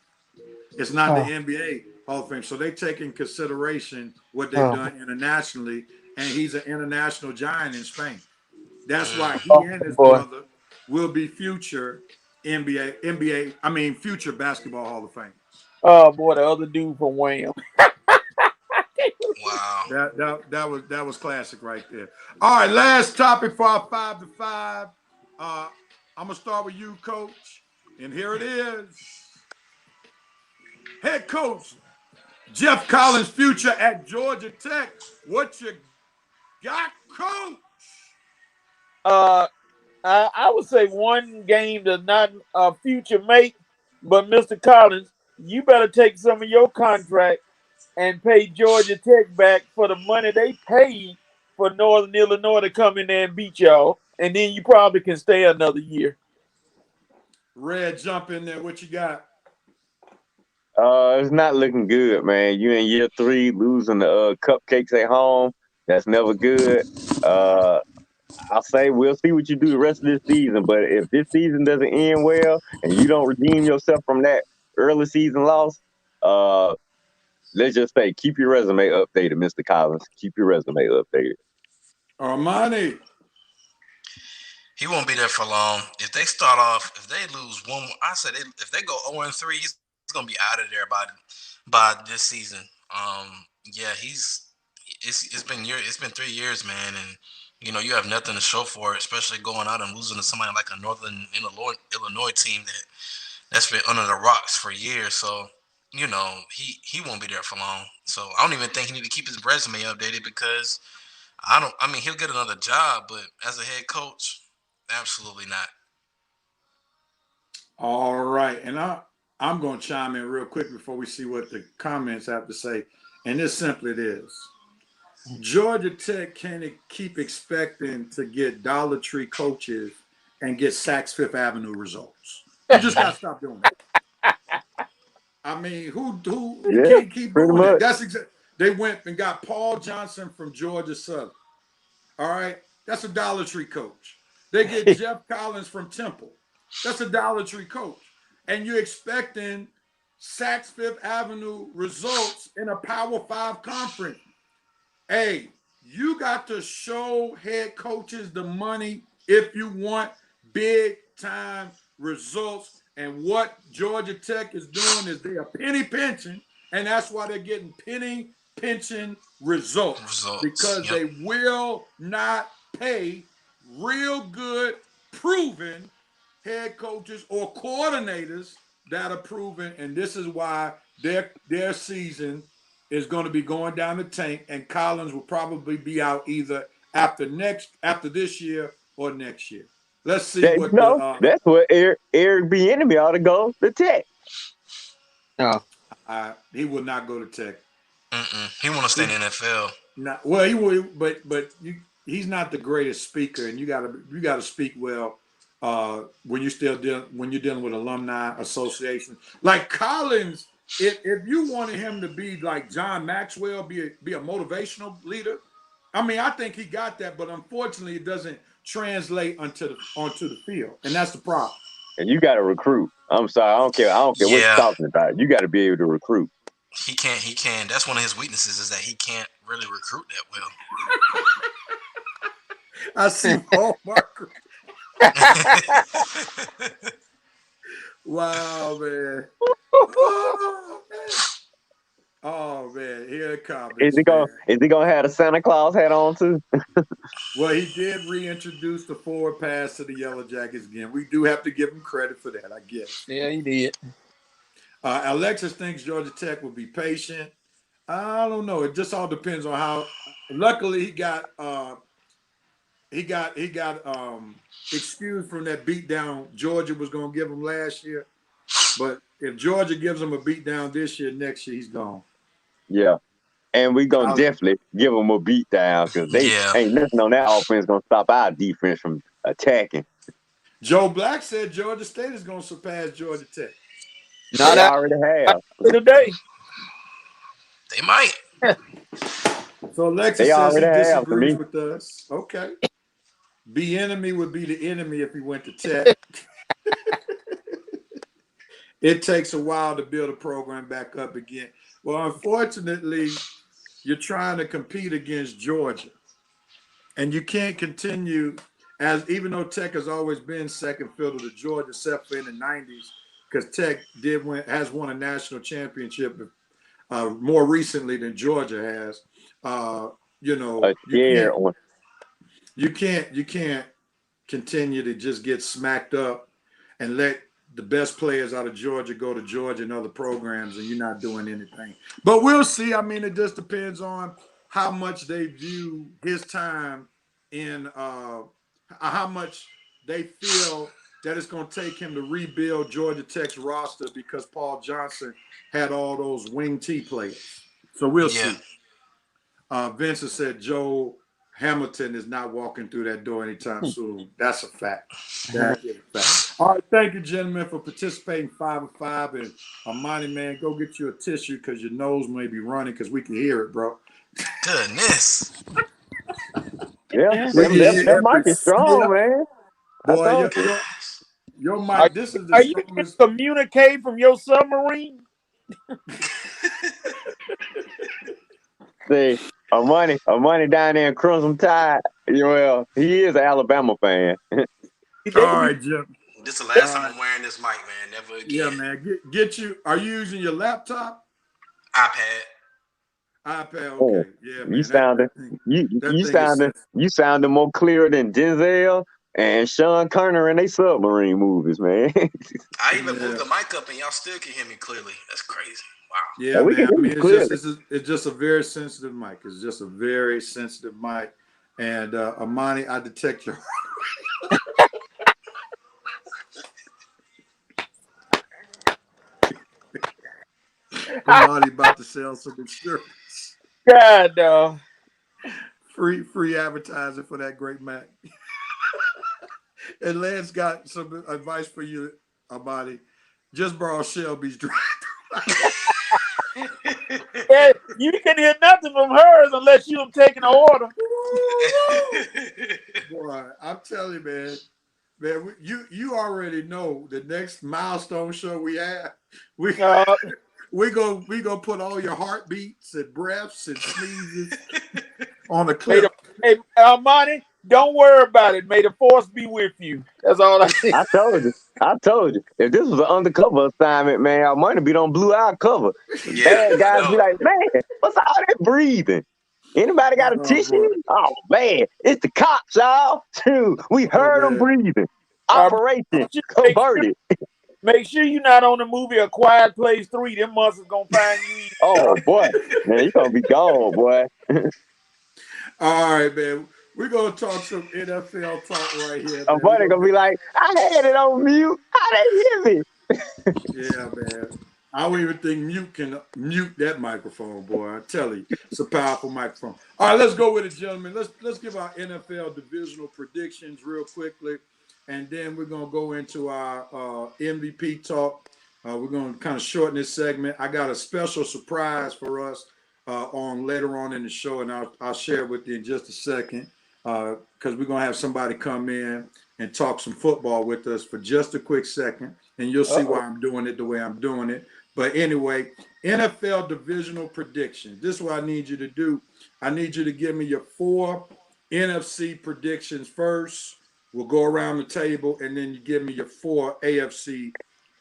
It's not the NBA Hall of Fame. So they take in consideration what they've done internationally. and he's an international giant in Spain. That's why he Oh, and his boy. brother will be future future Basketball Hall of Fame. Oh boy, the other dude from Wham. Wow. That was classic right there. All right, last topic for our 5 to 5. I'm gonna start with you, Coach, and here it is. Head coach Jeff Collins' future at Georgia Tech. What you got, Coach? I would say one game does not a future make, but Mr. Collins, you better take some of your contract and pay Georgia Tech back for the money they paid for Northern Illinois to come in there and beat y'all, and then you probably can stay another year. Red, jump in there. What you got? It's not looking good, man. You in year 3, losing the cupcakes at home. That's never good. I'll say we'll see what you do the rest of this season. But if this season doesn't end well and you don't redeem yourself from that early season loss, let's just say keep your resume updated, Mr. Collins. Keep your resume updated. Armani. He won't be there for long. If they start off, if they lose one more, if they go 0-3, he's gonna be out of there by this season. Yeah, it's been 3 years, man, and you have nothing to show for it, especially going out and losing to somebody like a Northern Illinois team that's been under the rocks for years. So he won't be there for long. So I don't even think he need to keep his resume updated because he'll get another job, but as a head coach, absolutely not. All right, and I'm going to chime in real quick before we see what the comments have to say. And this simply is. Georgia Tech can't keep expecting to get Dollar Tree coaches and get Saks Fifth Avenue results. You just got to stop doing that. I mean, who you can't keep doing that. That's they went and got Paul Johnson from Georgia Southern. All right, that's a Dollar Tree coach. They get Jeff Collins from Temple. That's a Dollar Tree coach. And you're expecting Saks Fifth Avenue results in a Power 5 conference. Hey, you got to show head coaches the money if you want big time results. And what Georgia Tech is doing is they are penny pinching, and that's why they're getting penny pinching results. Because they will not pay real good, proven head coaches or coordinators that are proven, and this is why their season is going to be going down the tank, and Collins will probably be out either after this year or next year. Let's see that's what Eric Bieniemy ought to go to Tech. No, he will not go to Tech. He want to stay in the NFL. He will, but he's not the greatest speaker, and you got to speak well when you're dealing with alumni association. Like Collins, if you wanted him to be like John Maxwell, be a motivational leader, I think he got that, but unfortunately, it doesn't translate onto the field, and that's the problem. And you got to recruit. I'm sorry, I don't care what you're talking about. You got to be able to recruit. He can. That's one of his weaknesses is that he can't really recruit that well. I see Paul Marker. Wow, man. Oh man, here it comes. Is he gonna have the Santa Claus hat on too? Well, he did reintroduce the forward pass to the Yellow Jackets again. We do have to give him credit for that, I guess. Yeah, he did. Alexis thinks Georgia Tech will be patient. I don't know. It just all depends on how. Luckily, he got excused from that beatdown Georgia was going to give him last year. But if Georgia gives him a beatdown this year, next year he's gone. Yeah, and we're gonna definitely give them a beatdown because they ain't nothing on that offense gonna stop our defense from attacking. Joe Black said Georgia State is going to surpass Georgia Tech. They already have today. They might. So Alexis says he disagrees with us. Okay. Bieniemy would be the enemy if he went to Tech. It takes a while to build a program back up again. Well, unfortunately, you're trying to compete against Georgia. And you can't continue even though Tech has always been second fiddle to Georgia, except for in the 90s, because Tech has won a national championship more recently than Georgia has. You can't continue to just get smacked up and let the best players out of Georgia go to Georgia and other programs, and you're not doing anything. But we'll see. I mean, it just depends on how much they view his time in how much they feel that it's going to take him to rebuild Georgia Tech's roster, because Paul Johnson had all those wing T players. So we'll see. Vincent said Joe Hamilton is not walking through that door anytime soon. That's a fact. That is a fact. All right, thank you, gentlemen, for participating 5 of 5. And Armani, man, go get you a tissue because your nose may be running because we can hear it, bro. Goodness. Yeah, that mic is strong, man. Boy, your mic, this is the Are you going to communicate from your submarine? See, Armani down there in Crimson Tide. Well, he is an Alabama fan. All right, Jim. This is the last time I'm wearing this mic, man. Never again. Yeah, man. Get you. Are you using your laptop? iPad. Okay. Yeah, man. You sounded more clear than Denzel and Sean Connery in they submarine movies, man. I even moved the mic up and y'all still can hear me clearly. That's crazy. Wow. Yeah, man. I mean, it's just a very sensitive mic. It's just a very sensitive mic. And Armani, I detect your Armani about to sell some insurance. God, no. Free advertising for that great Mac. And Lance got some advice for you, Armani. Just borrow Shelby's drive. Yeah, you can hear nothing from hers unless you're taking an order. Boy, I'm telling you, man, you already know the next milestone show we have. We gonna put all your heartbeats and breaths and sneezes on the clip. Hey, Armani, don't worry about it. May the force be with you. That's all I say. I told you. If this was an undercover assignment, man, our money be on blue eye cover. Bad guys be like, man, what's all that breathing? Anybody got a tissue? Oh, man, it's the cops, y'all. We heard them breathing. Operation converted. Make sure you're not on the movie A Quiet Place 3. Them monsters gonna find you. Oh, boy. Man, you gonna be gone, boy. All right, man. We're going to talk some NFL talk right here. I'm going to be like, I had it on mute. How they hear me? Yeah, man. I don't even think mute can mute that microphone, boy. I tell you, it's a powerful microphone. All right, let's go with it, gentlemen. Let's give our NFL divisional predictions real quickly, and then we're going to go into our MVP talk. We're going to kind of shorten this segment. I got a special surprise for us on later on in the show, and I'll share it with you in just a second. Because we're going to have somebody come in and talk some football with us for just a quick second, and you'll see why I'm doing it the way I'm doing it. But anyway, NFL divisional predictions. This is what I need you to do. I need you to give me your 4 NFC predictions first. We'll go around the table, and then you give me your 4 AFC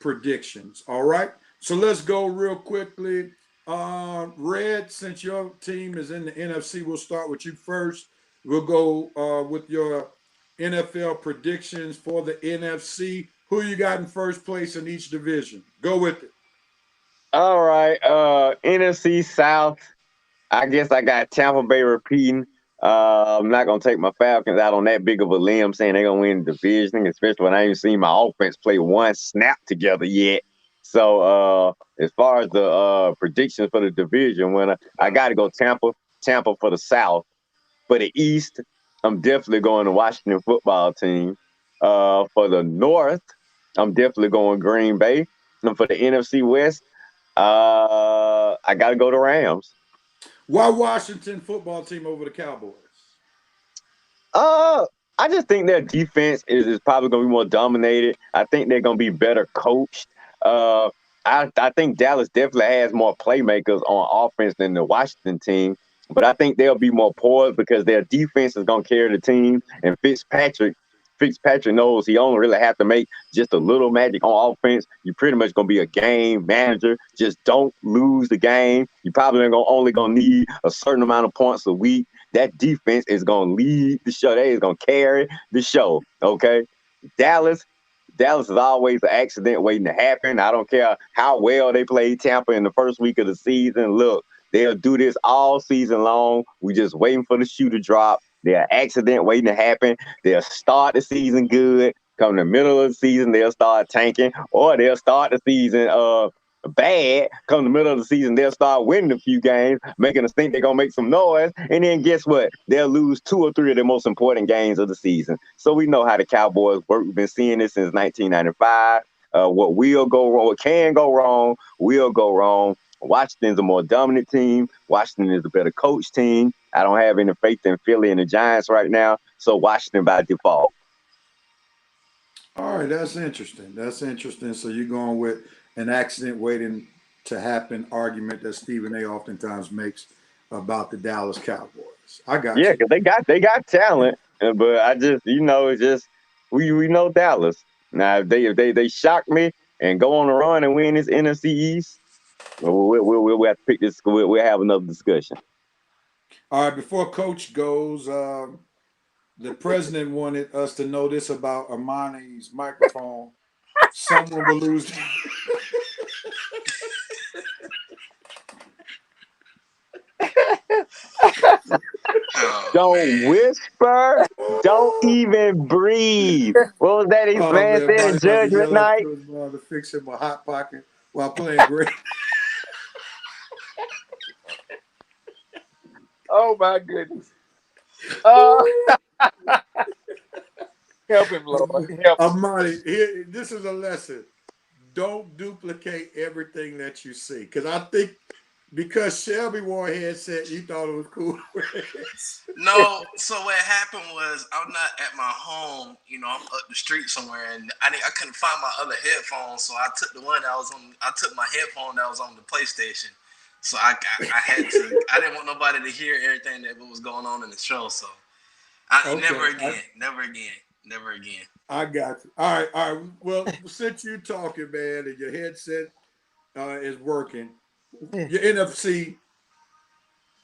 predictions. All right? So let's go real quickly. Red, since your team is in the NFC, we'll start with you first. We'll go with your NFL predictions for the NFC. Who you got in first place in each division? Go with it. All right. NFC South. I guess I got Tampa Bay repeating. I'm not going to take my Falcons out on that big of a limb saying they're going to win the division, especially when I ain't seen my offense play one snap together yet. So as far as the predictions for the division winner, I got to go Tampa for the South. For the East, I'm definitely going to Washington football team. For the North, I'm definitely going Green Bay. And for the NFC West, I got to go to Rams. Why Washington football team over the Cowboys? I just think their defense is probably going to be more dominated. I think they're going to be better coached. I think Dallas definitely has more playmakers on offense than the Washington team. but I think they'll be more poised because their defense is going to carry the team. And Fitzpatrick knows he only really have to make just a little magic on offense. You're pretty much going to be a game manager. Just don't lose the game. You probably only going to need a certain amount of points a week. That defense is going to lead the show. They is going to carry the show. Okay, Dallas. Dallas is always an accident waiting to happen. I don't care how well they played Tampa in the first week of the season. Look, they'll do this all season long. We just waiting for the shoe to drop. They're an accident waiting to happen. They'll start the season good. Come the middle of the season, they'll start tanking, or they'll start the season bad. Come the middle of the season, they'll start winning a few games, making us think they're gonna make some noise, and then guess what? They'll lose 2 or 3 of their most important games of the season. So we know how the Cowboys work. We've been seeing this since 1995. What will go wrong, what can go wrong, will go wrong. Washington's a more dominant team. Washington is a better coach team. I don't have any faith in Philly and the Giants right now, so Washington by default. All right, that's interesting. That's interesting. So you're going with an accident waiting to happen argument that Stephen A. oftentimes makes about the Dallas Cowboys. I got Yeah, you. because they got talent, but I just it's just we know Dallas. Now if they shock me and go on a run and win this NFC East, we'll have to pick this. We'll have another discussion. All right, before Coach goes, the president wanted us to know this about Armani's microphone. Someone will lose. Don't whisper. Don't even breathe. What was that his man said in Judgment Night? To fix him a hot pocket while playing great. Oh my goodness. Help him, Lord. Help him. Armani, here, this is a lesson. Don't duplicate everything that you see. Because I think because Shelby wore a headset, you thought it was cool. No, so what happened was I'm not at my home. I'm up the street somewhere, and I couldn't find my other headphones, so I took the one that was on. I took my headphone that was on the PlayStation. So I had to. I didn't want nobody to hear everything that was going on in the show. So never again. I got you. All right. Well, since you're talking, man, and your headset is working, your NFC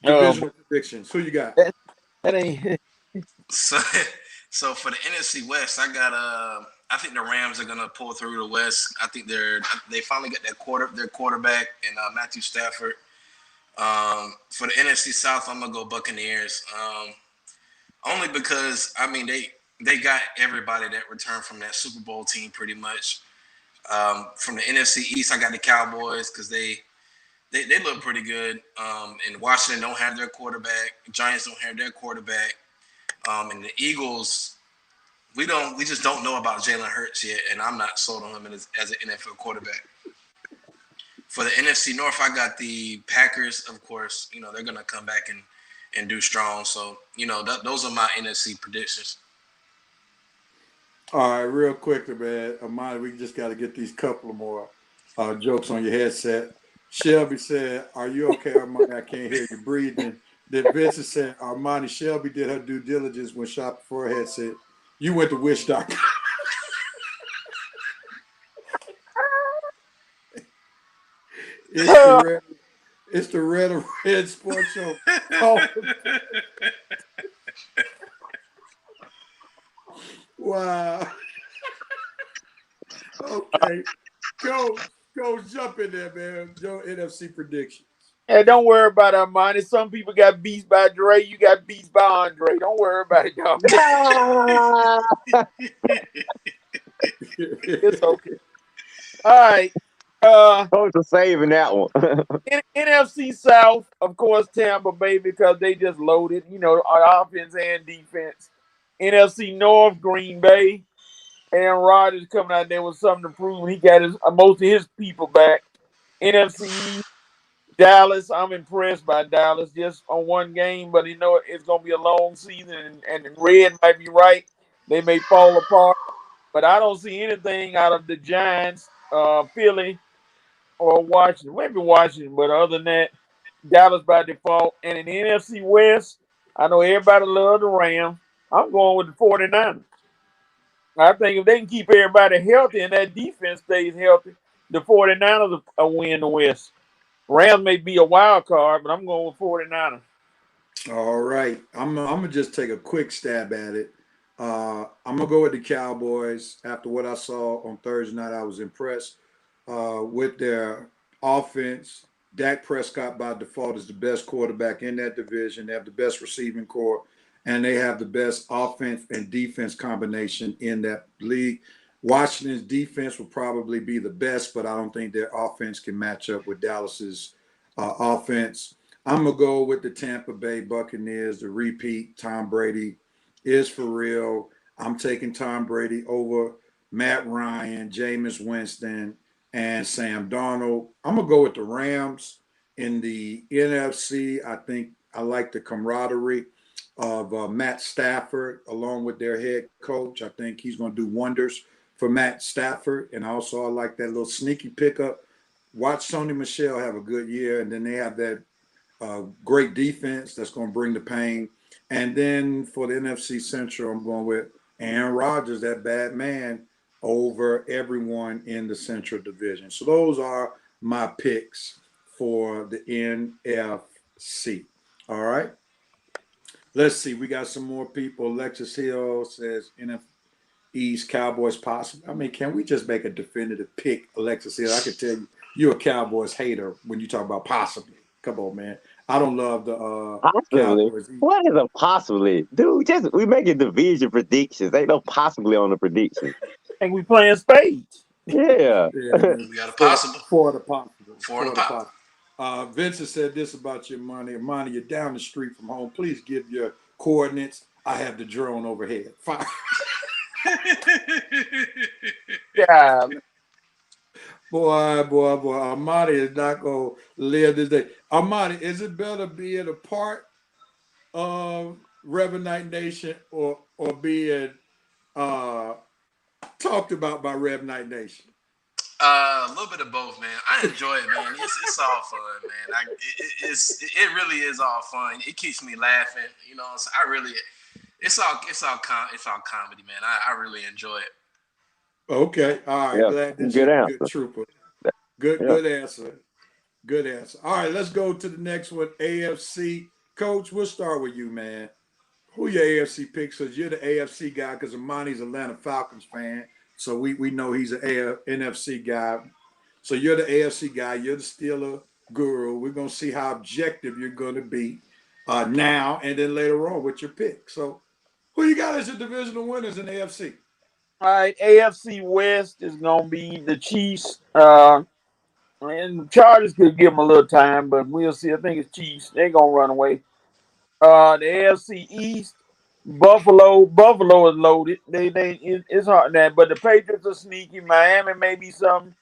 divisional predictions. Who you got? That ain't. So for the NFC West, I got I think the Rams are gonna pull through the West. I think they finally got their quarterback and Matthew Stafford. For the NFC South, I'm gonna go Buccaneers. Only because they got everybody that returned from that Super Bowl team pretty much. From the NFC East, I got the Cowboys because they look pretty good. And Washington don't have their quarterback. Giants don't have their quarterback. And the Eagles, we just don't know about Jalen Hurts yet, and I'm not sold on him as an NFL quarterback. For the NFC North, I got the Packers, of course. They're going to come back and do strong. So, those are my NFC predictions. All right, real quickly, man. Armani, we just got to get these couple of more jokes on your headset. Shelby said, "Are you okay, Armani? I can't hear you breathing." Then Vincent said, "Armani, Shelby did her due diligence when shopping for a headset. You went to Wish.com." It's the Red Rev Sports Show. Oh. Wow. Okay. Go jump in there, man. Joe, NFC predictions. Hey, don't worry about Armani. Some people got beats by Dre. You got beats by Andre. Don't worry about it, dog. It's okay. All right. Coach is saving that one. NFC South, of course, Tampa Bay because they just loaded, on offense and defense. NFC North, Green Bay. Aaron Rodgers coming out there with something to prove. He got most of his people back. NFC East, Dallas. I'm impressed by Dallas just on one game, but it's going to be a long season, and Red might be right. They may fall apart, but I don't see anything out of the Giants, Philly, or Washington. Maybe Washington, but other than that, Dallas by default. And in the NFC West, I know everybody loves the Rams. I'm going with the 49ers. I think if they can keep everybody healthy and that defense stays healthy, the 49ers will win the West. Rams may be a wild card, but I'm going with 49ers. All right. I'm gonna just take a quick stab at it. I'm gonna go with the Cowboys. After what I saw on Thursday night, I was impressed with their offense. Dak Prescott by default is the best quarterback in that division. They have the best receiving core, and they have the best offense and defense combination in that league. Washington's defense will probably be the best, but I don't think their offense can match up with Dallas's offense. I'm going to go with the Tampa Bay Buccaneers, the repeat. Tom Brady is for real. I'm taking Tom Brady over Matt Ryan, Jameis Winston, and Sam Darnold. I'm going to go with the Rams in the NFC. I think I like the camaraderie of Matt Stafford along with their head coach. I think he's going to do wonders for Matt Stafford. And also I like that little sneaky pickup. Watch Sony Michel have a good year, and then they have that great defense that's going to bring the pain. And then for the NFC Central, I'm going with Aaron Rodgers, that bad man, over everyone in the Central Division. So those are my picks for the NFC. All right. Let's see. We got some more people. Alexis Hill says NFC East Cowboys possible. I mean, can we just make a definitive pick, Alexis Hill? I can tell you're a Cowboys hater when you talk about possibly. Come on, man. I don't love the possibly. Cowboys. What is a possibly? Dude, just we making division predictions. Ain't no possibly on the predictions. And we playing spades. Yeah. We got a possible. For the possible. For the possible. Vincent said this about your money. Armani, you're down the street from home. Please give your coordinates. I have the drone overhead. Fine. Yeah. Boy. Armani is not going to live this day. Armani, is it better being a part of Rev Nation or being talked about by Rev Nation? A little bit of both, man. I enjoy it, man. It's all fun, man. It really is all fun. It keeps me laughing, you know. So it's all comedy, man. I really enjoy it. Okay, all right. Yeah. Glad that Good you're a answer. good trooper. Good answer. Good answer. All right, let's go to the next one. AFC. Coach, we'll start with you, man. Who your AFC picks? Because you're the AFC guy, because Amani's Atlanta Falcons fan. So we know he's an NFC guy. So you're the AFC guy. You're the Steeler guru. We're going to see how objective you're going to be now and then later on with your pick. So who you got as your divisional winners in the AFC? All right, AFC West is going to be the Chiefs. And the Chargers could give them a little time, but we'll see. I think it's Chiefs. They're going to run away. The AFC East, Buffalo is loaded. It's hard now, but the Patriots are sneaky. Miami may be something.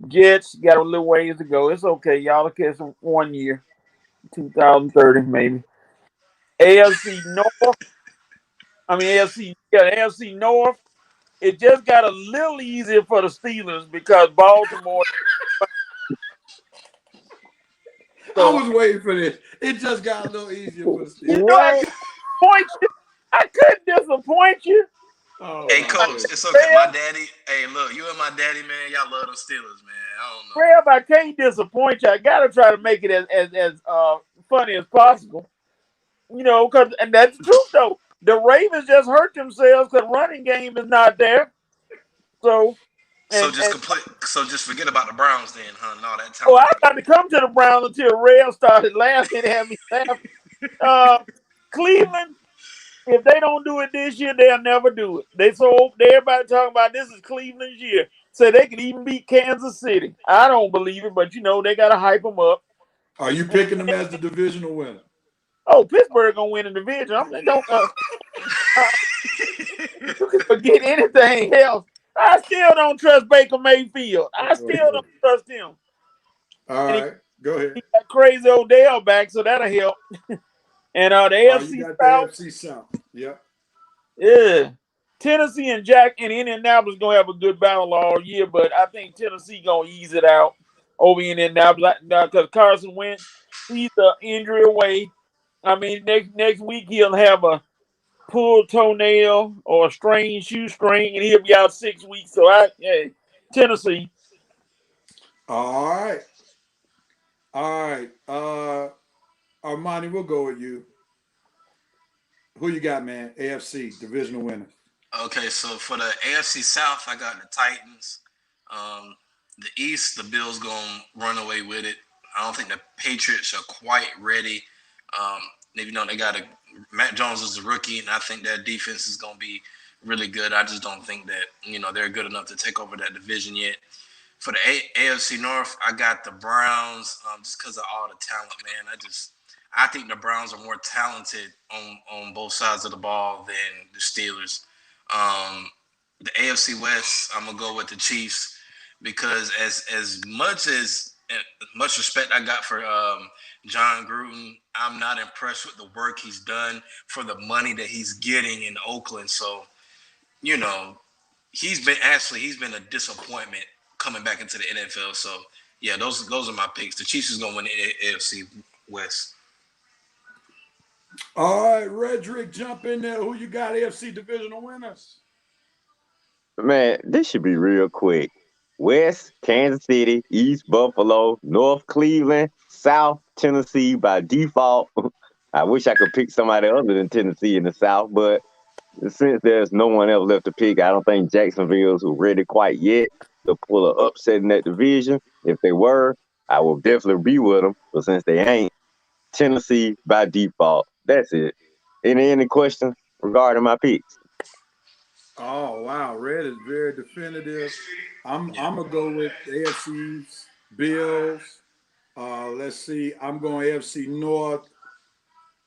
Jets got a little ways to go. It's okay. Y'all will catch them 1 year, 2030 maybe. AFC North. AFC North. It just got a little easier for the Steelers because Baltimore. I was waiting for this. It just got a little easier for the Steelers. You know, I couldn't disappoint you. Oh, hey, Coach, it's okay. My daddy, hey, look, you and my daddy, man, y'all love them Steelers, man. I don't know. Rev, I can't disappoint you. I got to try to make it as funny as possible. You know, and that's the truth, though. The Ravens just hurt themselves because running game is not there. So just forget about the Browns then, huh? And all that time. Oh, I got to come to the Browns until Rev started laughing at me. Cleveland, if they don't do it this year, they'll never do it. Everybody talking about this is Cleveland's year. So they could even beat Kansas City. I don't believe it, but they got to hype them up. Are you picking them as the divisional winner? Oh, Pittsburgh gonna win the division. You can forget anything else. I still don't trust Baker Mayfield. I still don't trust him. All right, go ahead. He got crazy Odell back, so that'll help. And the AFC South. Yep. Yeah. Tennessee and Indianapolis gonna have a good battle all year, but I think Tennessee gonna ease it out over in Indianapolis because Carson Wentz. He's an injury away. I mean, next week he'll have a pulled toenail or a strained shoestring, and he'll be out 6 weeks. So Tennessee. All right. All right. Armani, we'll go with you. Who you got, man? AFC divisional winner. Okay, so for the AFC South, I got the Titans. The East, the Bills gonna run away with it. I don't think the Patriots are quite ready. They got Matt Jones is a rookie, and I think that defense is gonna be really good. I just don't think that they're good enough to take over that division yet. For the AFC North, I got the Browns just because of all the talent, man. I think the Browns are more talented on both sides of the ball than the Steelers. The AFC West, I'm gonna go with the Chiefs because as much respect I got for John Gruden, I'm not impressed with the work he's done for the money that he's getting in Oakland. So, he's been a disappointment coming back into the NFL. So yeah, those are my picks. The Chiefs is gonna win the AFC West. All right, Redrick, jump in there. Who you got AFC divisional winners? Man, this should be real quick. West, Kansas City, East, Buffalo, North, Cleveland, South, Tennessee by default. I wish I could pick somebody other than Tennessee in the South, but since there's no one else left to pick, I don't think Jacksonville's ready quite yet to pull an upset in that division. If they were, I will definitely be with them. But since they ain't, Tennessee by default. That's it. Any questions regarding my picks? Oh wow, Red is very definitive. I'm gonna go with AFC's Bills. Let's see. I'm going AFC North.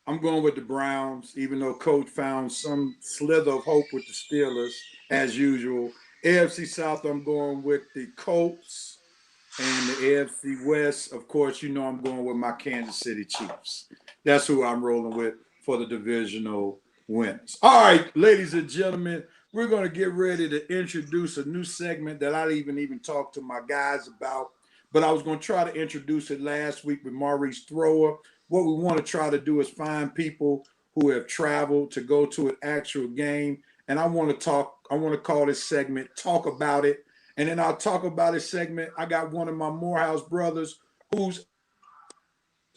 I'm going with the Browns, even though Coach found some slither of hope with the Steelers, as usual. AFC South, I'm going with the Colts. And the AFC West, of course, I'm going with my Kansas City Chiefs. That's who I'm rolling with for the divisional winners. All right, ladies and gentlemen, we're going to get ready to introduce a new segment that I didn't even talk to my guys about, but I was going to try to introduce it last week with Maurice Thrower. What we want to try to do is find people who have traveled to go to an actual game, and I want to call this segment Talk About It. And then I'll talk about this segment. I got one of my Morehouse brothers who's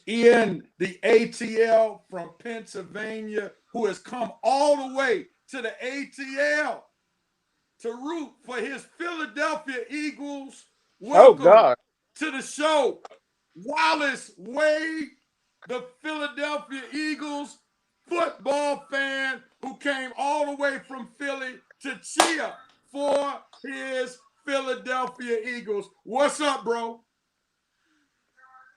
in the ATL from Pennsylvania, who has come all the way to the ATL to root for his Philadelphia Eagles. Welcome to the show, Wallace Wade, the Philadelphia Eagles football fan who came all the way from Philly to cheer for his Philadelphia Eagles. What's up, bro?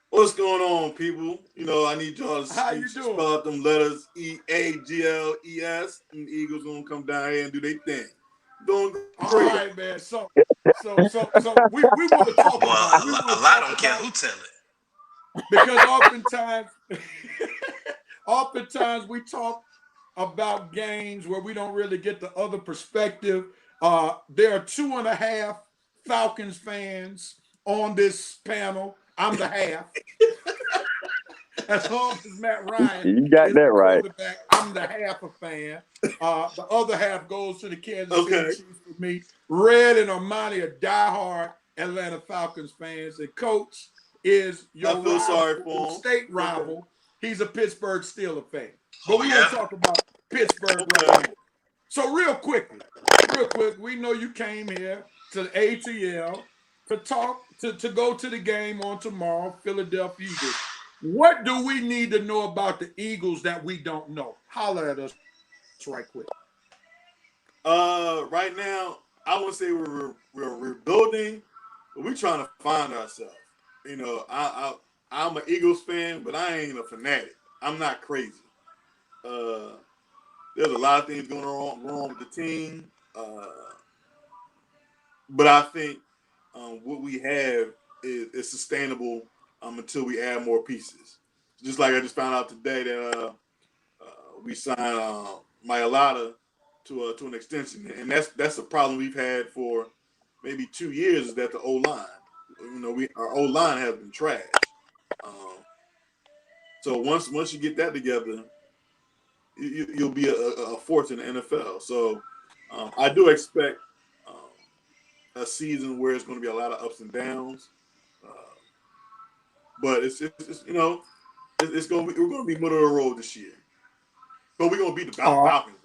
What's going on, people? I need y'all to spell out them letters EAGLES, and the Eagles gonna come down here and do their thing. Doing great. All right, man. So we want to talk about it. A lot don't care who tell it. Because oftentimes we talk about games where we don't really get the other perspective. There are 2.5 Falcons fans on this panel. I'm the half. As long as Matt Ryan. You got that right. I'm the half a fan. The other half goes to the Kansas City Chiefs for me. Red and Armani are diehard Atlanta Falcons fans. And Coach is your state rival. He's a Pittsburgh Steelers fan. But we're going to talk about Pittsburgh right now. So real quick, we know you came here to the ATL to go to the game on tomorrow, Philadelphia Eagles. What do we need to know about the Eagles that we don't know? Holler at us right quick. Right now, I wouldn't say we're rebuilding, but we're trying to find ourselves. I'm an Eagles fan, but I ain't a fanatic. I'm not crazy. There's a lot of things going wrong with the team. But I think what we have is sustainable until we add more pieces. Just like I just found out today that we signed Mailata to an extension, and that's a problem we've had for maybe 2 years. Is that the O-line? Our O-line has been trash. So once you get that together, you'll be a force in the NFL. So I do expect a season where it's going to be a lot of ups and downs, but it's you know it's going to be, we're going to be middle of the road this year, but we're going to beat the Falcons.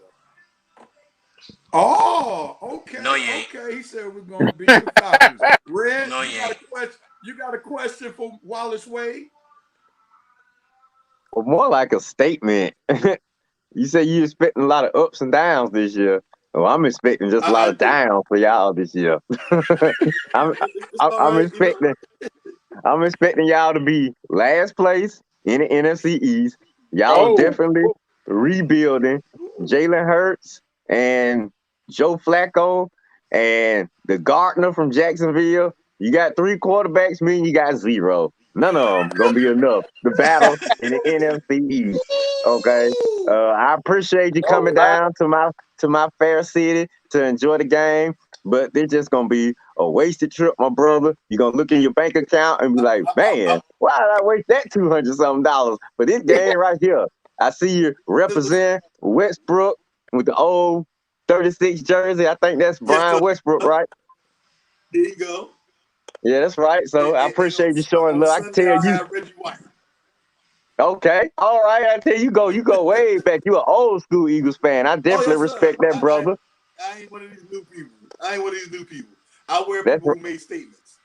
Oh, okay. No, you ain't. Okay. He said we're going to beat the Falcons. Red, No, you you got ain't. a question? You got a question for Wallace Wade? Well, more like a statement. You say you expecting a lot of ups and downs this year. Well, I'm expecting just a lot I of do. downs for y'all this year. I'm It's all I'm right, you know? expecting y'all to be last place in the NFC East. Y'all Oh, definitely rebuilding. Jalen Hurts and Joe Flacco and the Gardner from Jacksonville. You got 3 quarterbacks, meaning you got 0. None of them gonna be enough. The battle in the NFC East. Okay. I appreciate you all coming right. down to my fair city to enjoy the game, but they're just gonna be a wasted trip, my brother. You're gonna look in your bank account and be like, man, why did I waste that $200-something for this game right here? I see you represent Westbrook with the old 36 jersey. I think that's Yes, Brian sir. Westbrook, right? There you go. Yeah, that's right. So I And appreciate you showing on love. I can Sunday, tell I'll you. have Reggie White. Okay, all right. I tell you, you go way back. You an old school Eagles fan. I Oh, definitely yes, sir. respect that, brother. I ain't one of these new people. I wear That's people who made statements.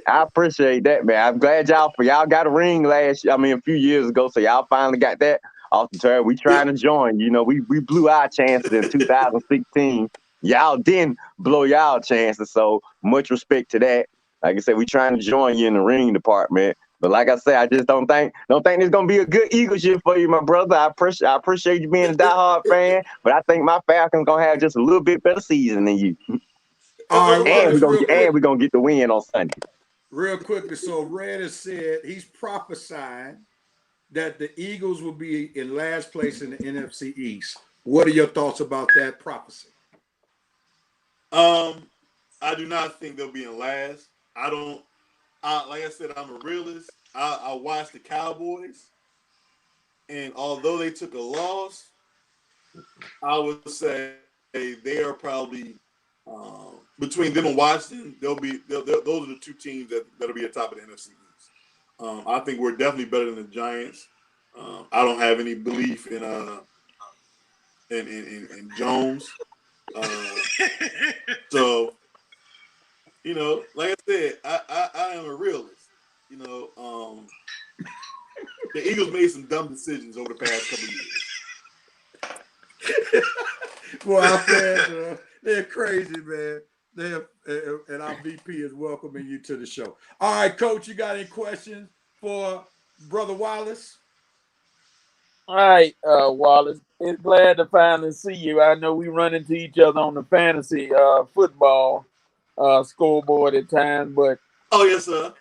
I appreciate that, man. I'm glad y'all got a ring a few years ago, so y'all finally got that off the turn. We trying to join. You know, we blew our chances in 2016. Y'all didn't blow y'all chances, so much respect to that. Like I said, we trying to join you in the ring department. But like I said, I just don't think it's gonna be a good Eagles year for you, my brother. I appreciate you being a diehard fan, but I think my Falcons gonna have just a little bit better season than you. All right, And Wallace, real quick. we're gonna get the win on Sunday. Real quickly. So Red has said he's prophesying that the Eagles will be in last place in the NFC East. What are your thoughts about that prophecy? I do not think they'll be in last. I don't. Like I said, I'm a realist. I watched the Cowboys, and although they took a loss, I would say they are probably between them and Washington. Those are the 2 teams that'll be at the top of the NFC East. I think we're definitely better than the Giants. I don't have any belief in Jones. So, you know, like I said, I am a realist. You know, the Eagles made some dumb decisions over the past couple of years. Well, our fans, they're crazy, man. And our VP is welcoming you to the show. All right, Coach, you got any questions for Brother Wallace? All right, Wallace. It's glad to finally see you. I know we run into each other on the fantasy football scoreboard at times, but Oh, yes, sir.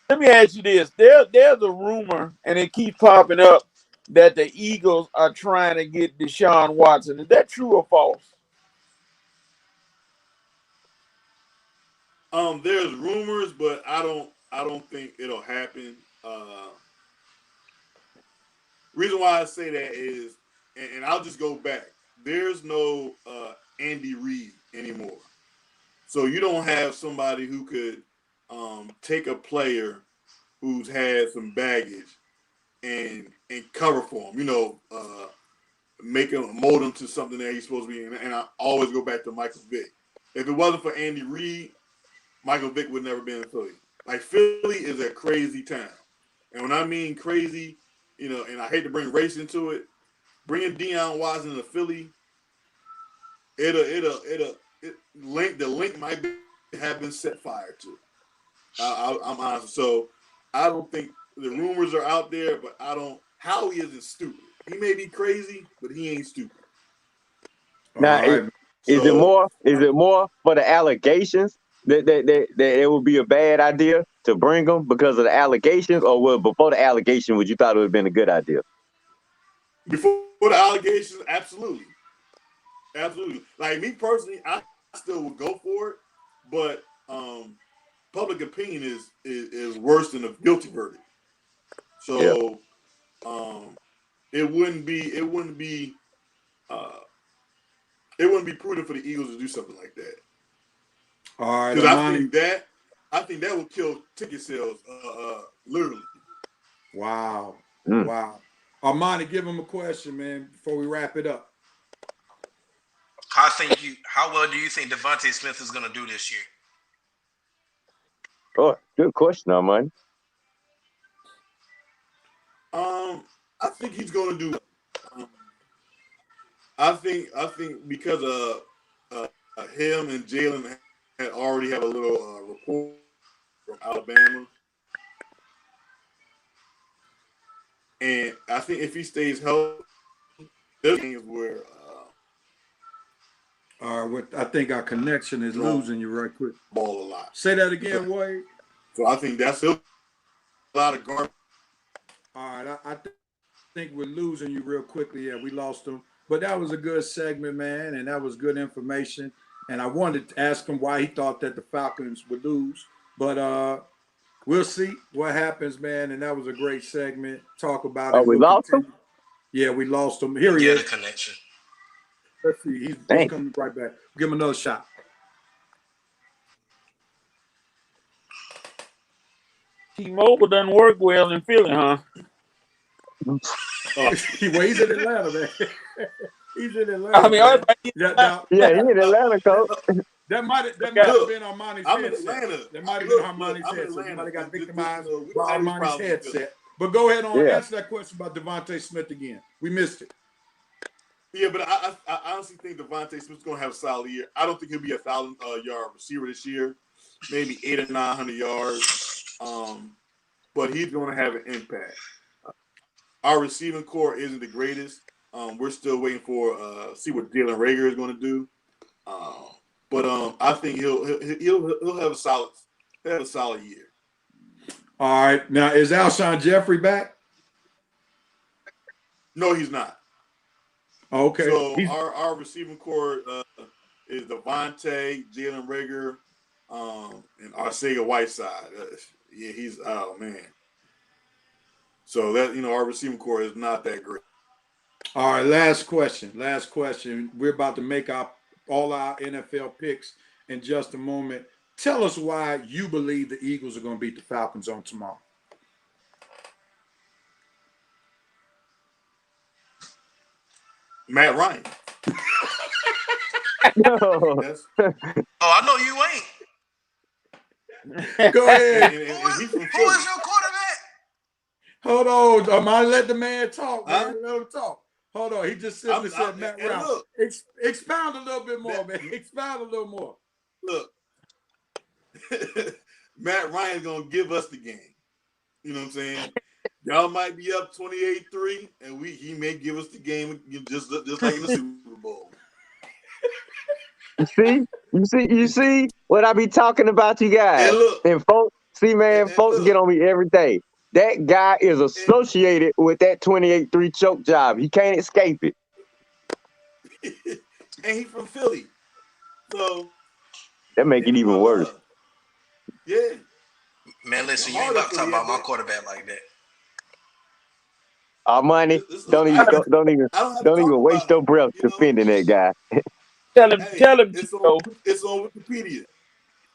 let me ask you this. There's a rumor, and it keeps popping up, that the Eagles are trying to get Deshaun Watson. Is that true or false? There's rumors, but I don't think it'll happen. Reason why I say that is, and I'll just go back. There's no Andy Reid anymore, so you don't have somebody who could take a player who's had some baggage and cover for him. You know, make him mold him to something that he's supposed to be. And I always go back to Michael Vick. If it wasn't for Andy Reid, Michael Vick would never be in Philly. Like, Philly is a crazy town, and when I mean crazy, you know, and I hate to bring race into it, bringing Deion Watson to Philly, the link might have been set fire to. I'm honest. So I don't think the rumors are out there, but Howie isn't stupid. He may be crazy, but he ain't stupid. Now, All right. is it more for the allegations that it would be a bad idea to bring them because of the allegations, or before the allegation, would you thought it would have been a good idea? Before the allegations, absolutely. Like, me personally, I still would go for it, but public opinion is worse than a guilty verdict. So it wouldn't be prudent for the Eagles to do something like that. All right, Because Armani. I think that would kill ticket sales, literally. Wow. Wow. Armani, give him a question, man, before we wrap it up. How well do you think Devontae Smith is going to do this year? Oh, good question, Armani. I think he's going to do. I think because him and Jalen had already have a little report from Alabama, and I think if he stays healthy, there's games where. All right, I think our connection is losing you right quick. Ball a lot. Say that again, Wade. So I think that's a lot of garbage. All right, I think we're losing you real quickly. Yeah, we lost him. But that was a good segment, man, and that was good information. And I wanted to ask him why he thought that the Falcons would lose. But we'll see what happens, man. And that was a great segment. Talk about it. We lost him? Yeah, we lost him. Here he is. The connection. Let's see. He's coming right back. Give him another shot. T-Mobile doesn't work well in Philly, huh? He's in Atlanta, man. He's in Atlanta. I mean, he's in Atlanta, coach. That might have been Armani's I'm in headset. Atlanta. That might have been Armani's headset. You might have got victimized by Armani's headset. But go ahead on answer that question about Devontae Smith again. We missed it. Yeah, but I honestly think Devontae Smith's going to have a solid year. I don't think he'll be a 1,000-yard receiver this year. Maybe 800 or 900 yards. But he's going to have an impact. Our receiving core isn't the greatest. We're still waiting for see what Jalen Reagor is going to do. But I think he'll have a solid year. All right. Now, is Alshon Jeffrey back? No, he's not. Okay. So our receiving core is Devontae, Jalen Reagor, and Arcega Whiteside. Yeah, he's man. So that our receiving core is not that great. All right, last question. We're about to make all our NFL picks in just a moment. Tell us why you believe the Eagles are going to beat the Falcons on tomorrow. Matt Ryan. I know you ain't. Go ahead. Who is your quarterback? Hold on, Armani, let the man talk, man. Let him talk. Hold on. He just simply said Matt Ryan. Expound a little bit more, man. Expound a little more. Look, Matt Ryan's going to give us the game. You know what I'm saying? Y'all might be up 28-3, and he may give us the game just like in the Super Bowl. You see what I be talking about, you guys. And folks, folks get on me every day. That guy is associated with that 28-3 choke job. He can't escape it. And he's from Philly. So that make it even worse. Yeah. Man, listen, you ain't about to talk about my quarterback like that. Armani, don't even waste your breath defending that guy. Tell him. It's on Wikipedia.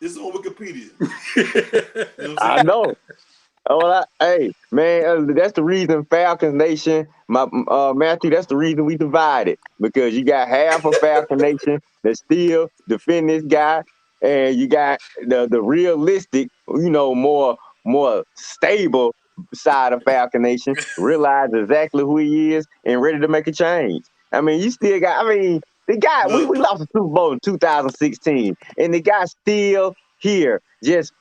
It's on Wikipedia. You know I know. Hey, man, that's the reason Falcons Nation, Matthew, that's the reason we divided. Because you got half of Falcon Nation that still defend this guy, and you got the realistic, more stable side of Falcon Nation, realize exactly who he is and ready to make a change. I mean, you still got, the guy, we lost the Super Bowl in 2016, and the guy's still here, just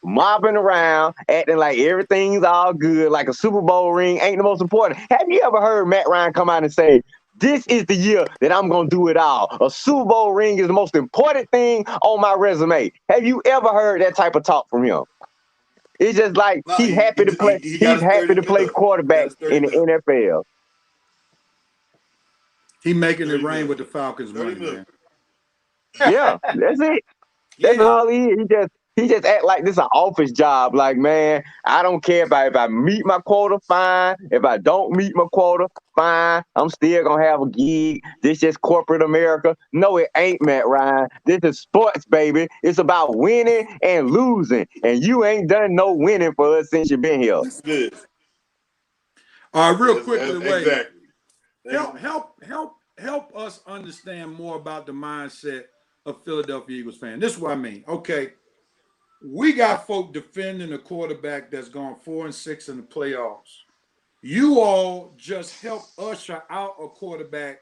mobbing around, acting like everything's all good, like a Super Bowl ring ain't the most important. Have you ever heard Matt Ryan come out and say, this is the year that I'm going to do it all? A Super Bowl ring is the most important thing on my resume. Have you ever heard that type of talk from him? It's just like he's happy to play. He's happy to play quarterback in the NFL. He making it rain with the Falcons money, man. Yeah, that's it. That's all he is. He just act like this an office job. Like, man, I don't care if I meet my quota, fine. If I don't meet my quota, fine. I'm still gonna have a gig. This just corporate America. No, it ain't, Matt Ryan. This is sports, baby. It's about winning and losing. And you ain't done no winning for us since you've been here. Yes, it is. All right, real quickly, wait. Exactly. Help us understand more about the mindset of Philadelphia Eagles fan. This is what I mean. Okay, we got folk defending a quarterback that's gone 4-6 in the playoffs. You all just helped usher out a quarterback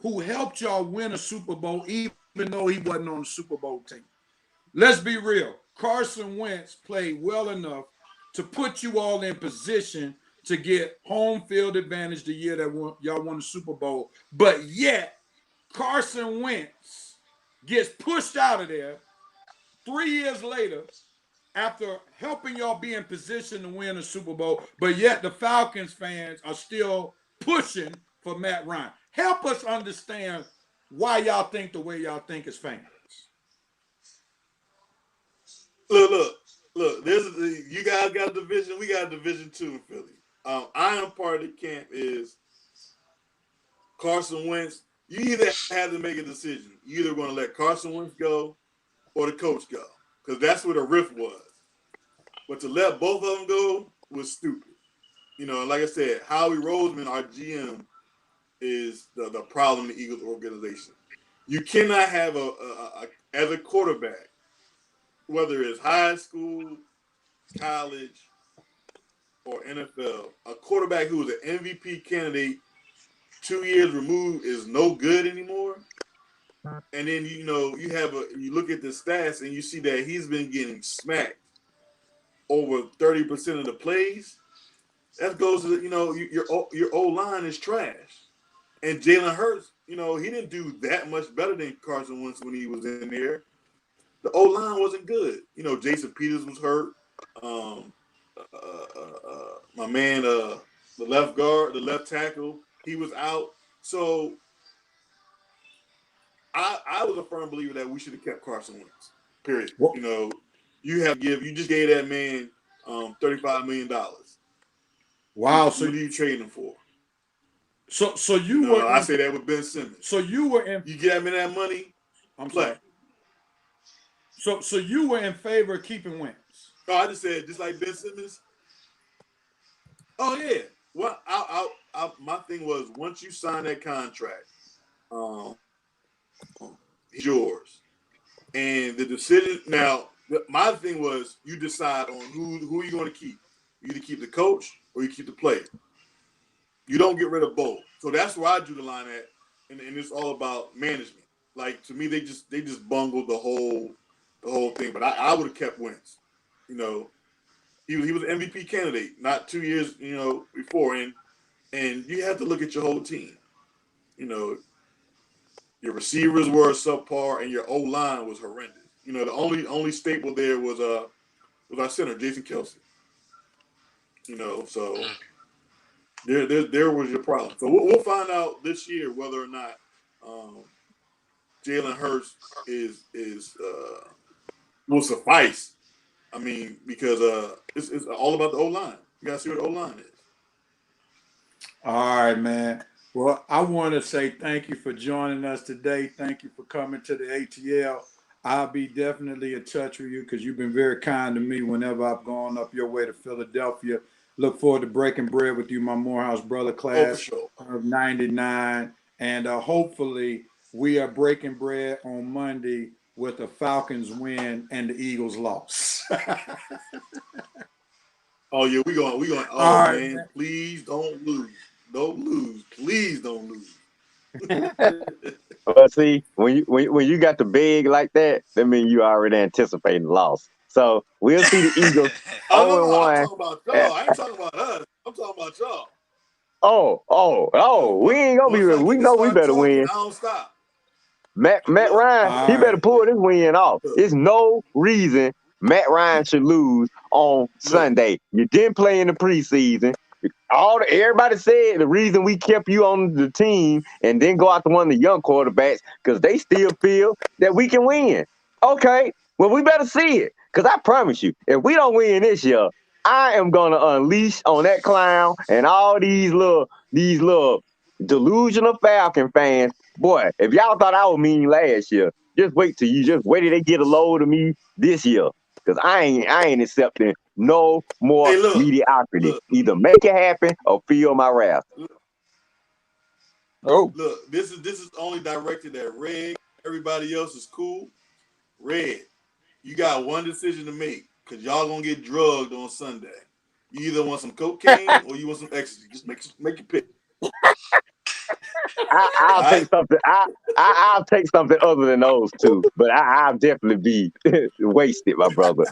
who helped y'all win a Super Bowl, even though he wasn't on the Super Bowl team. Let's be real. Carson Wentz played well enough to put you all in position to get home field advantage the year that y'all won the Super Bowl. But yet, Carson Wentz gets pushed out of there 3 years later after helping y'all be in position to win a Super Bowl. But yet, the Falcons fans are still pushing for Matt Ryan. Help us understand why y'all think the way y'all think as fans. Look. You guys got a division. We got a division 2 in Philly. I am part of the camp is Carson Wentz. You either have to make a decision. You're either going to let Carson Wentz go or the coach go, because that's what a riff was. But to let both of them go was stupid. You know, like I said, Howie Roseman, our GM, is the problem in the Eagles organization. You cannot have as a quarterback, whether it's high school, college, or NFL, a quarterback who is an MVP candidate 2 years removed is no good anymore. And then you look at the stats and you see that he's been getting smacked over 30% of the plays. That goes to your O-line is trash. And Jalen Hurts, he didn't do that much better than Carson Wentz when he was in there. The O-line wasn't good. Jason Peters was hurt. My man, the left guard, the left tackle, he was out. So I was a firm believer that we should have kept Carson Wentz. Period. What? You just gave that man $35 million. Wow. What are you trading him for? So you were. I say that with Ben Simmons. So you were in. You get him that money. I'm play. Sorry. So you were in favor of keeping Wentz. No, I just said just like Ben Simmons. Oh yeah. Well, my thing was once you sign that contract, it's yours, and the decision. Now, my thing was you decide on who you're going to keep. You either keep the coach or you keep the player. You don't get rid of both. So that's where I drew the line at, and it's all about management. Like to me, they just bungled the whole thing. But I would have kept Wentz. He was an MVP candidate not 2 years before, and you have to look at your whole team. Your receivers were subpar, and your O line was horrendous. The only staple there was our center, Jason Kelsey. So. There was your problem. So we'll find out this year whether or not Jalen Hurts will suffice. I mean, because it's all about the O-line. You got to see what the O-line is. All right, man. Well, I want to say thank you for joining us today. Thank you for coming to the ATL. I'll be definitely in touch with you because you've been very kind to me whenever I've gone up your way to Philadelphia. Look forward to breaking bread with you, my Morehouse brother class of 99. And hopefully we are breaking bread on Monday with the Falcons win and the Eagles loss. Oh, yeah, we going. Oh, right, man, please don't lose. Don't lose. Please don't lose. Well, see, when you got the big like that means you already anticipating loss. So we'll see the Eagles 0-1. I'm talking about y'all. I ain't talking about us. I'm talking about y'all. Oh, we ain't gonna be. We know we better win. I don't stop. Matt Ryan, he better pull this win off. There's no reason Matt Ryan should lose on Sunday. You didn't play in the preseason. Everybody said the reason we kept you on the team and then go after one of the young quarterbacks because they still feel that we can win. Okay, well we better see it. Because I promise you, if we don't win this year, I am gonna unleash on that clown and all these little delusional Falcon fans. Boy, if y'all thought I was mean last year, just wait till they get a load of me this year. Because I ain't accepting no more Hey, mediocrity. look, Either make it happen or feel my wrath. Oh, look. This is only directed at Red. Everybody else is cool. Red, you got one decision to make because y'all gonna get drugged on Sunday. You either want some cocaine or you want some ecstasy. Just make your pick. I'll take something. I'll take something other than those two, but I'll definitely be wasted, my brother.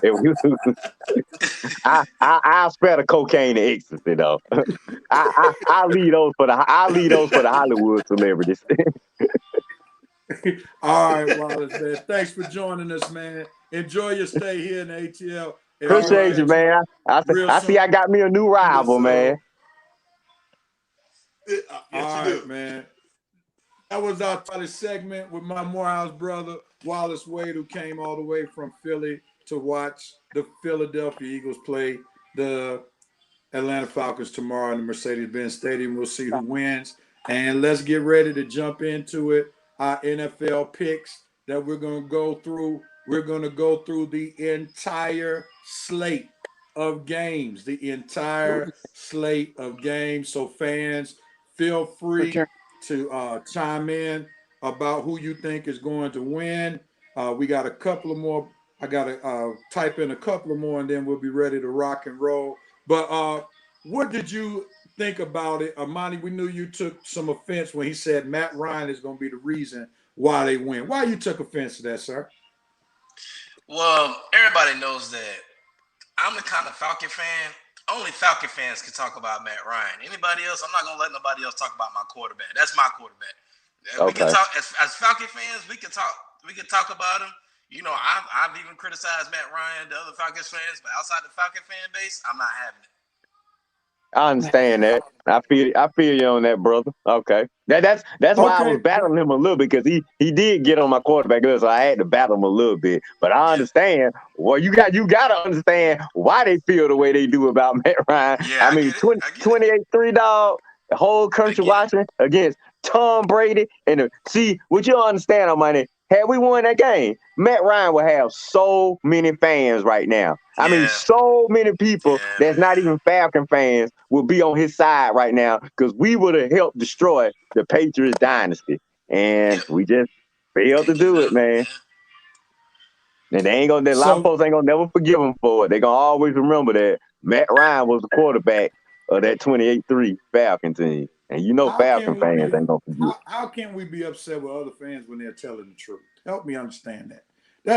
I'll spare the cocaine and ecstasy though. I'll leave those for the Hollywood celebrities. All right, Wallace, man. Thanks for joining us, man. Enjoy your stay here in the ATL. And Appreciate you, man. I see I got me a new rival, man. Yes, all right, man. That was our final segment with my Morehouse brother, Wallace Wade, who came all the way from Philly to watch the Philadelphia Eagles play the Atlanta Falcons tomorrow in the Mercedes-Benz Stadium. We'll see who wins. And let's get ready to jump into it. Our NFL picks that we're going to go through. We're going to go through the entire slate of games. So fans, feel free to chime in about who you think is going to win. We got a couple of more. I got to type in a couple of more, and then we'll be ready to rock and roll. But what did you think about it? Armani, we knew you took some offense when he said Matt Ryan is going to be the reason why they win. Why you took offense to that, sir? Well, everybody knows that I'm the kind of Falcon fan. Only Falcon fans can talk about Matt Ryan. Anybody else, I'm not going to let nobody else talk about my quarterback. That's my quarterback. Okay. We can talk as Falcon fans. We can talk about him. You know, I've even criticized Matt Ryan, the other Falcons fans, but outside the Falcon fan base, I'm not having it. I understand that. I feel you on that, brother. Okay. That's why I was battling him a little bit, because he did get on my quarterback, so I had to battle him a little bit. But I understand. Well, you got to understand why they feel the way they do about Matt Ryan. Yeah, I mean, 28-3, dog. The whole country watching against Tom Brady. And see, what you understand, Armani, had we won that game, Matt Ryan would have so many fans right now. I mean, so many people that's not even Falcon fans will be on his side right now, because we would have helped destroy the Patriots dynasty. And we just failed to do it, man. And a lot of folks ain't gonna never forgive him for it. They're gonna always remember that Matt Ryan was the quarterback of that 28-3 Falcon team. And you know Falcon fans ain't gonna forget. How can we be upset with other fans when they're telling the truth? Help me understand that.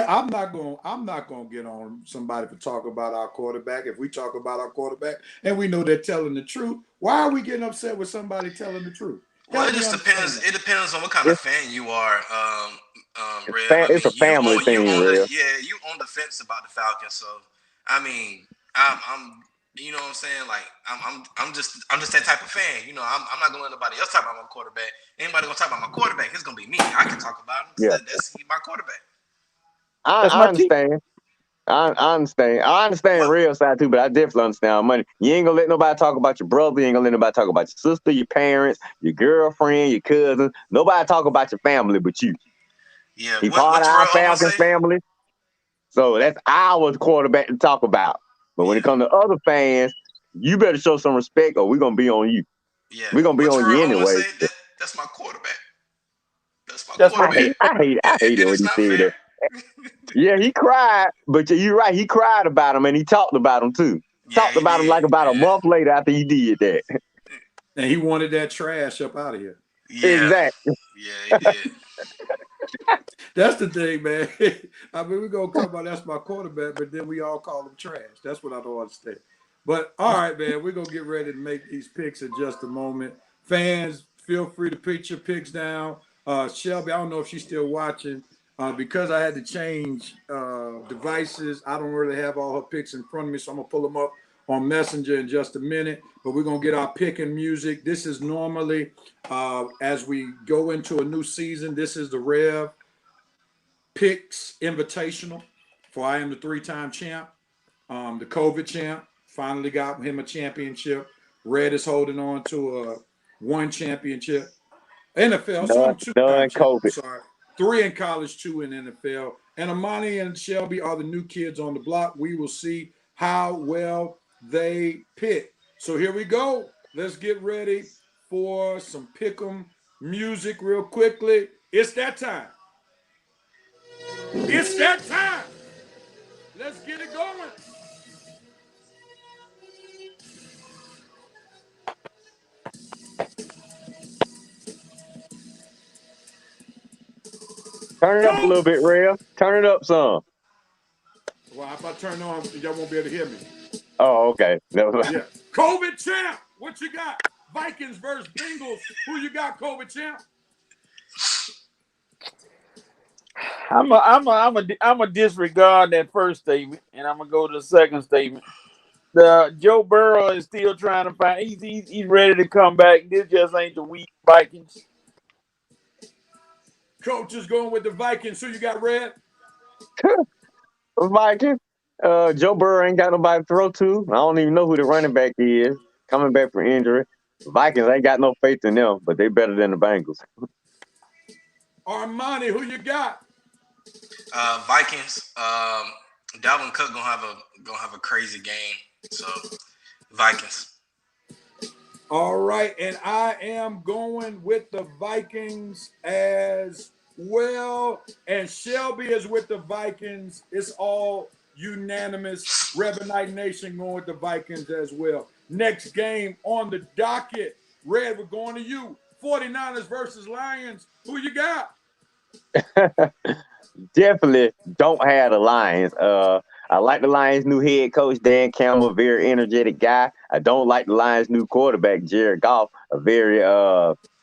I'm not gonna get on somebody for talk about our quarterback. If we talk about our quarterback and we know they're telling the truth, why are we getting upset with somebody telling the truth? Well, it just depends. It depends on what kind of fan you are, Rev. It's a family thing, Rev. You on the fence about the Falcons, so I mean, I'm you know what I'm saying? Like I'm just that type of fan. You know, I'm not gonna let nobody else talk about my quarterback. Anybody gonna talk about my quarterback, it's gonna be me. I can talk about him. Yeah. That's my quarterback. I understand. I understand. I understand the real side too, but I definitely understand money. You ain't gonna let nobody talk about your brother. You ain't gonna let nobody talk about your sister, your parents, your girlfriend, your cousin. Nobody talk about your family but you. Yeah, he part of our Falcons family. So that's our quarterback to talk about. But when it comes to other fans, you better show some respect or we're gonna be on you. Yeah, we're gonna be on you anyway. That's my quarterback. That's my quarterback. I hate it when you say that. Yeah, he cried, but you're right. He cried about him and he talked about him too. Talked about him like about a month later after he did that. And he wanted that trash up out of here. Yeah. Exactly. Yeah, he did. That's the thing, man. I mean, we're going to talk about that's my quarterback, but then we all call him trash. That's what I don't understand. But all right, man, we're going to get ready to make these picks in just a moment. Fans, feel free to put your picks down. Shelby, I don't know if she's still watching. Because I had to change devices, I don't really have all her picks in front of me, so I'm going to pull them up on Messenger in just a minute. But we're going to get our pick and music. This is normally, as we go into a new season, this is the Rev Picks Invitational. for I am the 3-time champ, the COVID champ. Finally got him a championship. Red is holding on to a 1 championship. NFL, so I'm 2-time champ. I'm sorry. 3 in college, 2 in NFL. And Armani and Shelby are the new kids on the block. We will see how well they pick. So here we go. Let's get ready for some pick'em music real quickly. It's that time. It's that time. Let's get it going. Turn it up a little bit, Rev. Turn it up some. Well, if I turn on, y'all won't be able to hear me. Oh, okay. Yeah. COVID champ, what you got? Vikings versus Bengals. Who you got, COVID champ? I'm a disregard that first statement, and I'm gonna go to the second statement. The Joe Burrow is still trying to find. He's ready to come back. This just ain't the weak Vikings. Coach is going with the Vikings. Who you got, Red? Vikings. Joe Burrow ain't got nobody to throw to. I don't even know who the running back is coming back from injury. Vikings ain't got no faith in them, but they better than the Bengals. Armani, who you got? Vikings. Dalvin Cook gonna have a crazy game. So Vikings. All right, and I am going with the Vikings as well. And Shelby is with the Vikings. It's all unanimous. Revenite Nation going with the Vikings as well. Next game on the docket. Red, we're going to you. 49ers versus Lions. Who you got? Definitely don't have the Lions. I like the Lions' new head coach, Dan Campbell, a very energetic guy. I don't like the Lions' new quarterback, Jared Goff, a very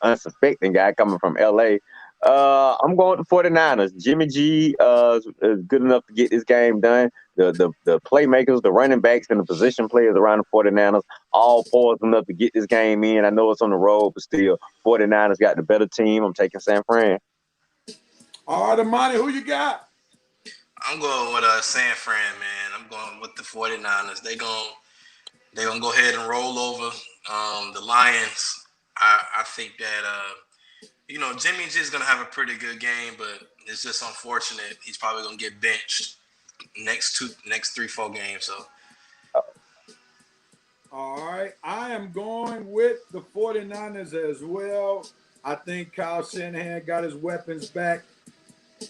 unsuspecting guy coming from LA. I'm going to 49ers. Jimmy G is good enough to get this game done. The playmakers, the running backs, and the position players around the 49ers all forced enough to get this game in. I know it's on the road, but still, 49ers got the better team. I'm taking San Fran. All right, Armani, who you got? I'm going with San Fran, man. I'm going with the 49ers. They're gonna go ahead and roll over the Lions. I think that Jimmy G is gonna have a pretty good game, but it's just unfortunate. He's probably gonna get benched next 3-4 games. So all right, I am going with the 49ers as well. I think Kyle Shanahan got his weapons back.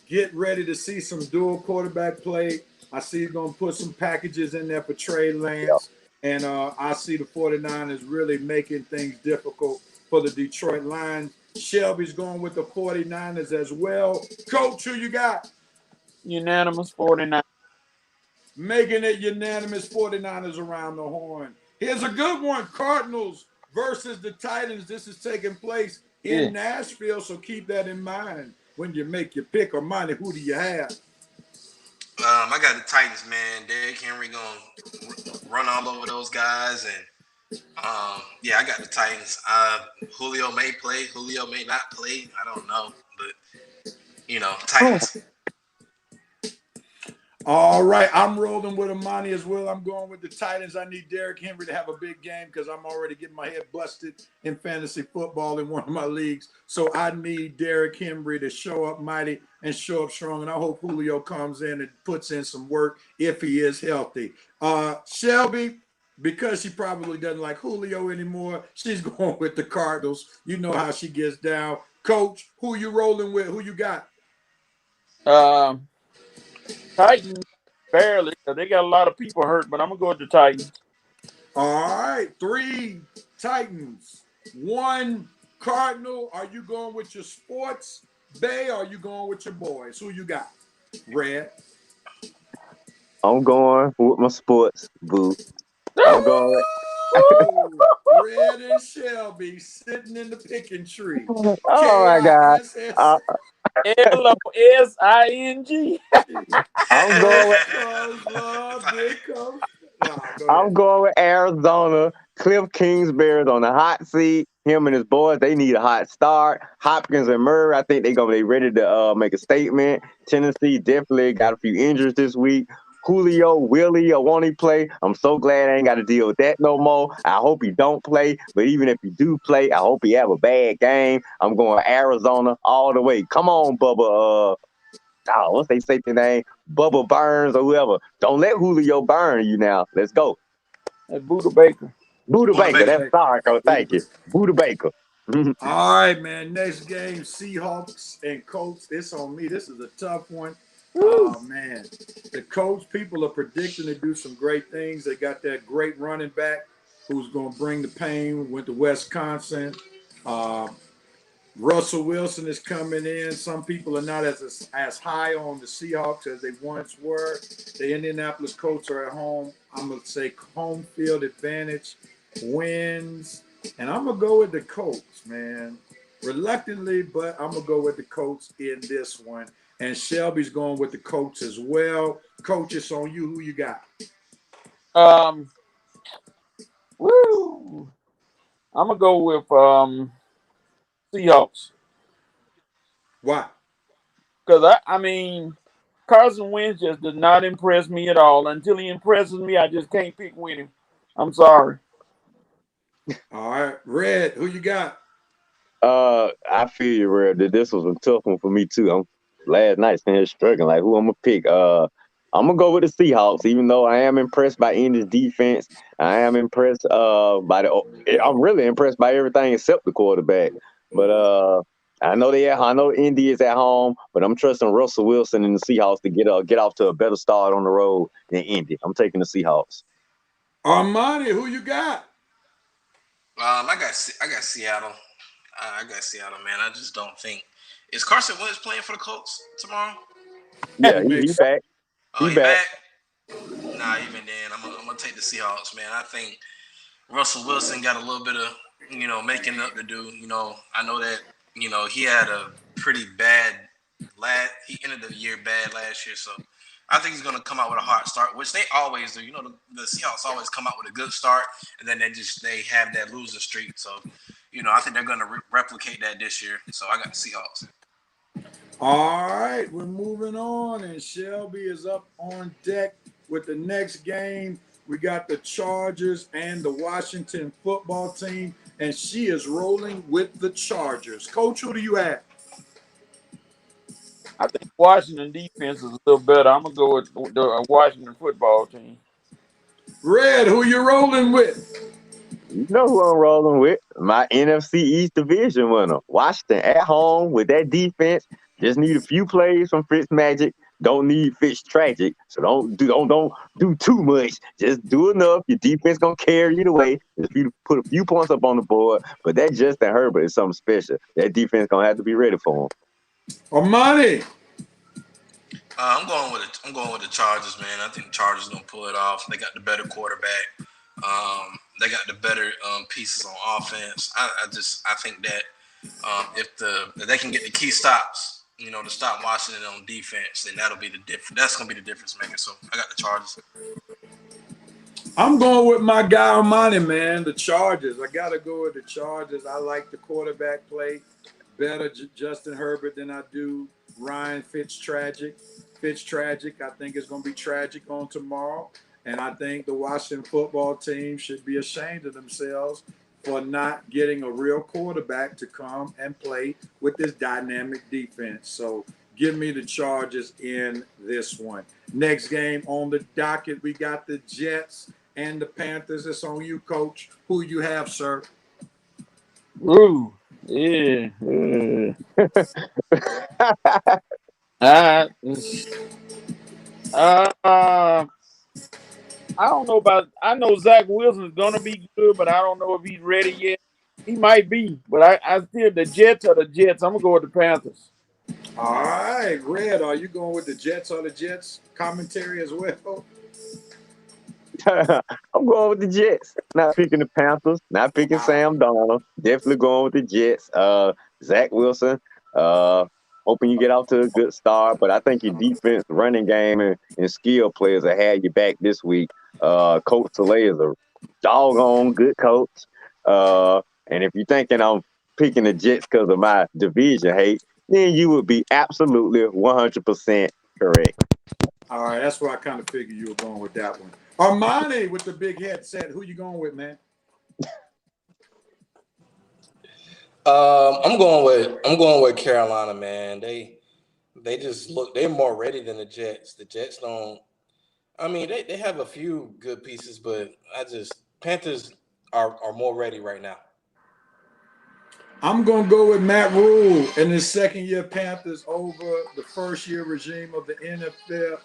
Get ready to see some dual quarterback play. I see he's going to put some packages in there for Trey Lance. And I see the 49ers really making things difficult for the Detroit Lions. Shelby's going with the 49ers as well. Coach, who you got? Unanimous 49ers. Making it unanimous 49ers around the horn. Here's a good one. Cardinals versus the Titans. This is taking place in Nashville, so keep that in mind when you make your pick. Armani, who do you have? I got the Titans, man. Derrick Henry gonna run all over those guys, and I got the Titans. Julio may play, Julio may not play. I don't know, but Titans. All right, I'm rolling with Armani as well. I'm going with the Titans. I need Derrick Henry to have a big game because I'm already getting my head busted in fantasy football in one of my leagues. So I need Derrick Henry to show up mighty and show up strong. And I hope Julio comes in and puts in some work if he is healthy. Shelby, because she probably doesn't like Julio anymore, she's going with the Cardinals. You know how she gets down. Coach, who you rolling with? Who you got? Titans, barely. They got a lot of people hurt, but I'm going to go with the Titans. All right, 3 Titans, 1 Cardinal. Are you going with your sports, Bay, or are you going with your boys? Who you got? Red? I'm going with my sports, boo. I'm going Red and Shelby sitting in the picking tree. Oh, my God. LOSING. I'm going with Arizona. Cliff Kingsbury's on the hot seat. him and his boys, they need a hot start. Hopkins and Murray, I think they ready to make a statement. Tennessee definitely got a few injuries this week. Julio, Willie, or won't he play? I'm so glad I ain't got to deal with that no more. I hope he don't play, but even if he do play, I hope he have a bad game. I'm going Arizona all the way. Come on, Bubba. What's they safety name? Bubba Burns or whoever. Don't let Julio burn you now. Let's go. That's Buda Baker. Buda Buda Baker. Baker. That's sorry, coach. Thank you. Buda Baker. All right, man. Next game, Seahawks and Colts. It's on me. This is a tough one. Oh, man. The Colts people are predicting to do some great things. They got that great running back who's going to bring the pain. Went to Wisconsin. Russell Wilson is coming in. Some people are not as high on the Seahawks as they once were. The Indianapolis Colts are at home. I'm going to say home field advantage wins. And I'm going to go with the Colts, man. Reluctantly, but I'm going to go with the Colts in this one. And Shelby's going with the Colts as well. Coach, it's on you. Who you got? I'm going to go with Seahawks. Why? Because, I mean, Carson Wentz just does not impress me at all. Until he impresses me, I just can't pick winning. I'm sorry. All right. Red, who you got? I feel you, Rev. This was a tough one for me too. Last night sitting here struggling, like who I'm gonna pick. I'm gonna go with the Seahawks, even though I am impressed by Indy's defense. I am impressed I'm really impressed by everything except the quarterback. But I know Indy is at home, but I'm trusting Russell Wilson and the Seahawks to get off to a better start on the road than Indy. I'm taking the Seahawks. Armani, who you got? I got Seattle. I got Seattle, man. I just don't think. Is Carson Wentz playing for the Colts tomorrow? Yeah, he's back. Oh, he back? Nah, even then, I'm gonna take the Seahawks, man. I think Russell Wilson got a little bit of making up to do. I know that he had a pretty bad he ended the year bad last year, so I think he's going to come out with a hot start, which they always do. The Seahawks always come out with a good start, and then they have that losing streak. So, I think they're going to replicate that this year. So I got the Seahawks. All right, we're moving on, and Shelby is up on deck with the next game. We got the Chargers and the Washington football team, and she is rolling with the Chargers. Coach, who do you have? I think Washington defense is a little better. I'm going to go with the Washington football team. Red, who you rolling with? You know who I'm rolling with? My NFC East division winner. Washington at home with that defense. Just need a few plays from Fitzmagic. Don't need Fitztragic. So don't do too much. Just do enough. Your defense gonna carry you the way. If you put a few points up on the board, but that Justin Herbert is something special. That defense gonna have to be ready for him. Armani. I'm going with the Chargers, man. I think the Chargers gonna pull it off. They got the better quarterback. They got the better pieces on offense. I think that if they can get the key stops, to stop Washington on defense, then that'll be the difference. That's gonna be the difference maker. So I got the Chargers. I'm going with my guy Armani, man. The Chargers. I gotta go with the Chargers. I like the quarterback play better, Justin Herbert, than I do Ryan Fitztragic. I think it's gonna be tragic on tomorrow. And I think the Washington football team should be ashamed of themselves for not getting a real quarterback to come and play with this dynamic defense. So give me the Chargers in this one. Next game on the docket, we got the Jets and the Panthers. It's on you, Coach. Who you have, sir? Ooh, yeah. I don't know about. I know Zach Wilson's gonna be good, but I don't know if he's ready yet. He might be, but I still the Jets are the Jets. I'm gonna go with the Panthers. All right, Red. Are you going with the Jets or the Jets commentary as well? I'm going with the Jets. Not picking the Panthers. Not picking Sam Darnold. Definitely going with the Jets. Zach Wilson. Hoping you get off to a good start, but I think your defense, running game, and skill players will have you back this week. Coach Saleh is a doggone good coach. And if you're thinking I'm picking the Jets because of my division hate, then you would be absolutely 100% correct. All right, that's where I kind of figured you were going with that one. Armani with the big headset. Who you going with, man? I'm going with Carolina, man. They just look, they're more ready than the Jets. The Jets don't. I mean, they have a few good pieces, but Panthers are more ready right now. I'm going to go with Matt Rule and his second-year Panthers over the first-year regime of the NFL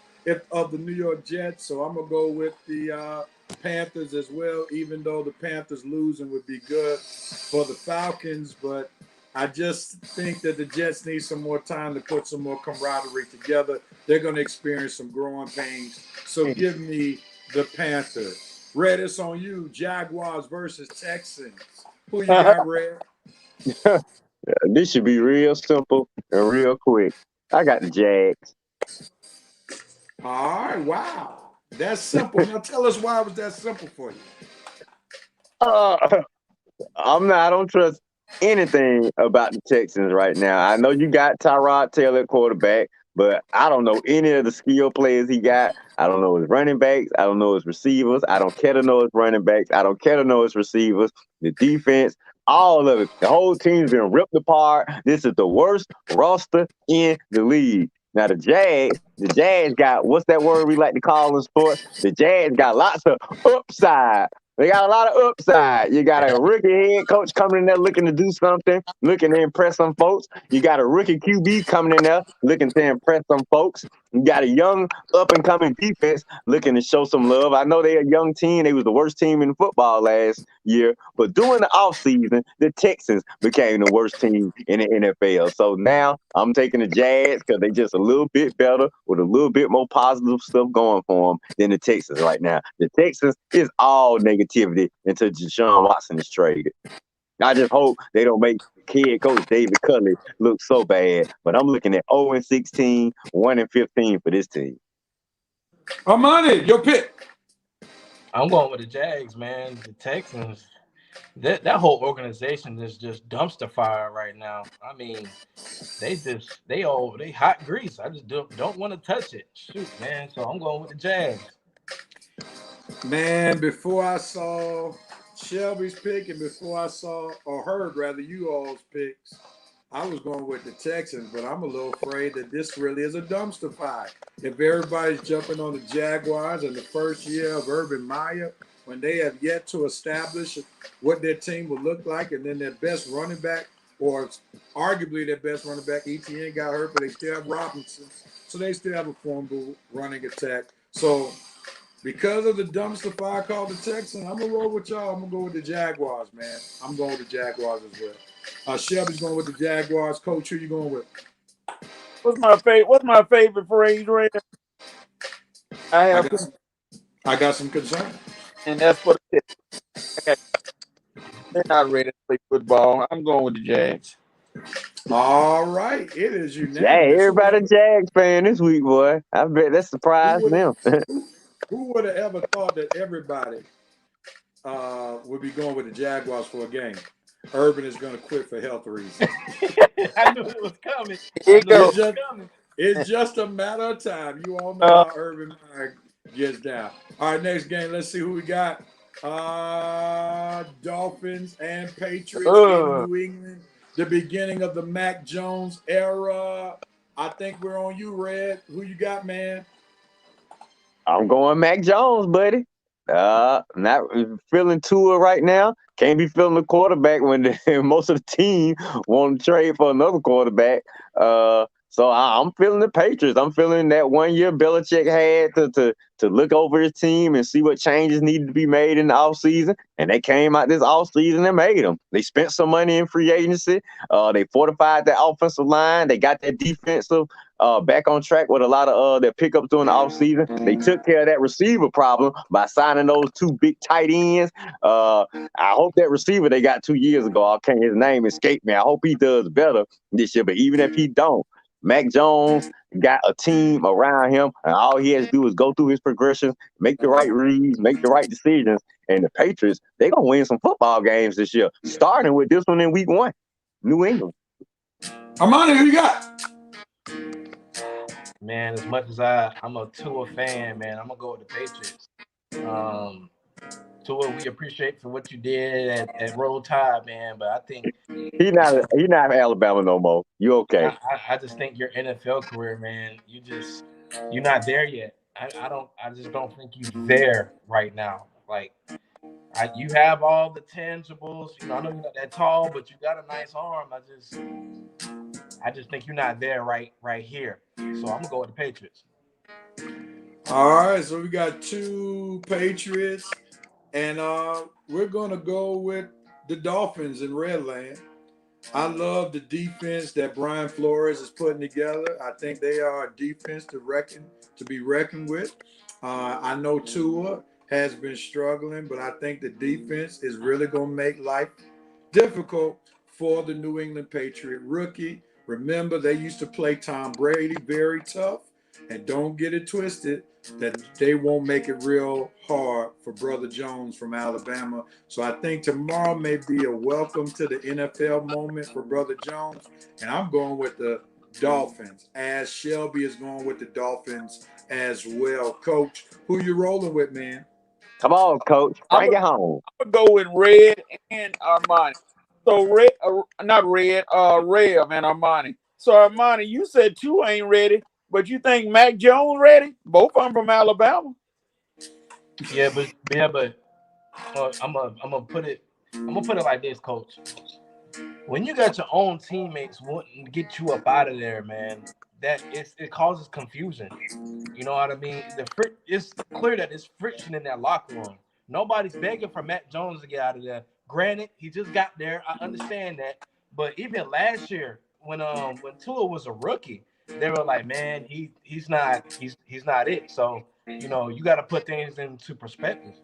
of the New York Jets. So I'm going to go with the Panthers as well, even though the Panthers losing would be good for the Falcons. But I just think that the Jets need some more time to put some more camaraderie together. They're going to experience some growing pains. So give me the Panthers. Red, it's on you. Jaguars versus Texans. Who you got, Red? This should be real simple and real quick. I got the Jags. All right, wow. That's simple. Now tell us why it was that simple for you. I don't trust anything about the Texans right now. I know you got Tyrod Taylor at quarterback, but I don't know any of the skill players he got. I don't know his running backs. I don't know his receivers. I don't care to know his running backs. I don't care to know his receivers. The defense, all of it. The whole team's been ripped apart. This is the worst roster in the league. Now the Jags got, what's that word we like to call in sports? The Jags got lots of upside. They got a lot of upside. You got a rookie head coach coming in there looking to do something, looking to impress some folks. You got a rookie QB coming in there looking to impress some folks. You got a young up-and-coming defense looking to show some love. I know they're a young team. They was the worst team in football last year. But during the offseason, the Texans became the worst team in the NFL. So now I'm taking the Jags because they're just a little bit better with a little bit more positive stuff going for them than the Texans right now. The Texans is all negativity until Deshaun Watson is traded. I just hope they don't make head coach David Culley look so bad. But I'm looking at 0-16, 1-15 for this team. Armani, your pick. I'm going with the Jags, man. The Texans, that whole organization is just dumpster fire right now. I mean, they hot grease. I just don't want to touch it. Shoot, man. So I'm going with the Jags. Man, before I saw Shelby's pick and before I saw or heard rather you all's picks, I was going with the Texans, but I'm a little afraid that this really is a dumpster fire. If everybody's jumping on the Jaguars in the first year of Urban Meyer, when they have yet to establish what their team will look like, and then their best running back, or arguably their best running back, ETN got hurt, but they still have Robinson. So they still have a formidable running attack. So because of the dumpster fire called the Texans, I'm going to roll with y'all. I'm going to go with the Jaguars, man. I'm going with the Jaguars as well. Shelby's going with the Jaguars. Coach, who you going with? What's my favorite phrase, Ray? I got some concern. And that's what it is. They're not ready to play football. I'm going with the Jags. All right. It is unanimous. Hey, everybody a Jags fan this week, boy. I bet that surprised them. Who would have ever thought that everybody would be going with the Jaguars for a game? Urban is going to quit for health reasons. I knew it was coming. It's just a matter of time. You all know how Urban gets down. All right, next game. Let's see who we got. Dolphins and Patriots in New England. The beginning of the Mac Jones era. I think we're on you, Red. Who you got, man? I'm going Mac Jones, buddy. Not feeling Tua right now. Can't be feeling the quarterback when most of the team want to trade for another quarterback. So I'm feeling the Patriots. I'm feeling that 1 year Belichick had to look over his team and see what changes needed to be made in the offseason. And they came out this offseason and made them. They spent some money in free agency. They fortified their offensive line. They got their defensive back on track with a lot of their pickups during the offseason. They took care of that receiver problem by signing those two big tight ends. I hope that receiver they got 2 years ago, his name escaped me. I hope he does better this year. But even if he don't, Mac Jones got a team around him, and all he has to do is go through his progressions, make the right reads, make the right decisions, And the Patriots, they're going to win some football games this year, starting with this one in week 1, New England. Armani, who you got? Man, as much as I'm a Tua fan, man, I'm going to go with the Patriots. Tua, we appreciate for what you did at Roll Tide, man, but I think He not Alabama no more. You okay? I just think your NFL career, man, you're not there yet. I just don't think you're there right now. Like, you have all the tangibles. You know, I know you're not that tall, but you got a nice arm. I just think you're not there right here. So I'm gonna go with the Patriots. All right, so we got 2 Patriots, and we're gonna go with the Dolphins in Redland. I love the defense that Brian Flores is putting together. I think they are a defense to be reckoned with. I know Tua has been struggling, but I think the defense is really going to make life difficult for the New England Patriot rookie. Remember, they used to play Tom Brady very tough, and don't get it twisted that they won't make it real hard for Brother Jones from Alabama. So I think tomorrow may be a welcome to the NFL moment for Brother Jones, and I'm going with the Dolphins, as Shelby is going with the Dolphins as well. Coach, who you rolling with, man? Come on, Coach. Bring it home. I'm going to go with Red and Armani. So Rev and Armani. So Armani, you said Tua ain't ready, but you think Mac Jones ready? Both of them from Alabama. Yeah, but I'm gonna put it like this, Coach. When you got your own teammates wanting to get you up out of there, man, it causes confusion. You know what I mean? It's clear that there's friction in that locker room. Nobody's begging for Matt Jones to get out of there. Granted, he just got there. I understand that. But even last year, when Tua was a rookie, they were like, man, he's not it. So, you know, you got to put things into perspective.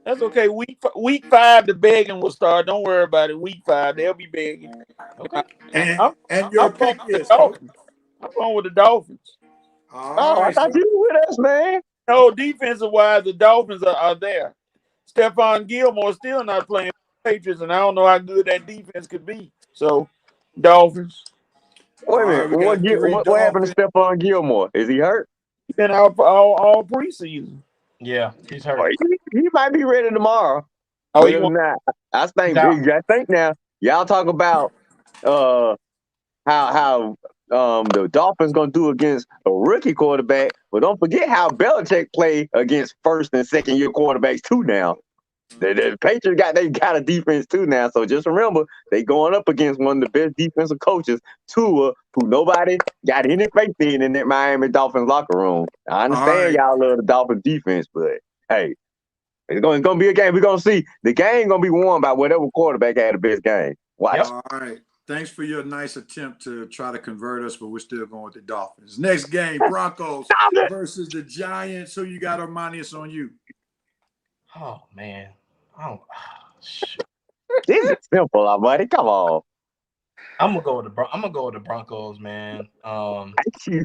That's okay. Week 5, the begging will start. Don't worry about it. Week 5, they'll be begging. Okay. And your pick is, Coach? I'm going with the Dolphins. All right, I thought you were with us, man. No, defensive wise, the Dolphins are there. Stephon Gilmore still not playing for the Patriots, and I don't know how good that defense could be. So, Dolphins. Wait a minute. What happened to Stephon Gilmore? Is he hurt? He's been out all preseason. Yeah, he's hurt. Oh, he might be ready tomorrow. Oh, he not. I think now y'all talk about how the Dolphins gonna do against a rookie quarterback, but don't forget how Belichick play against first and second year quarterbacks too. Now the Patriots got a defense too now, so just remember they going up against one of the best defensive coaches, Tua, who nobody got any faith in that Miami Dolphins locker room. I understand y'all love the Dolphins defense, but hey, it's gonna be a game. We're gonna see the game gonna be won by whatever quarterback had the best game. Watch. All right. Thanks for your nice attempt to try to convert us, but we're still going with the Dolphins. Next game, Broncos versus the Giants. Who you got, Armani? It's on you. Oh, man. This is simple, Armani. Come on. I'm gonna go with the Broncos, man. Thank you.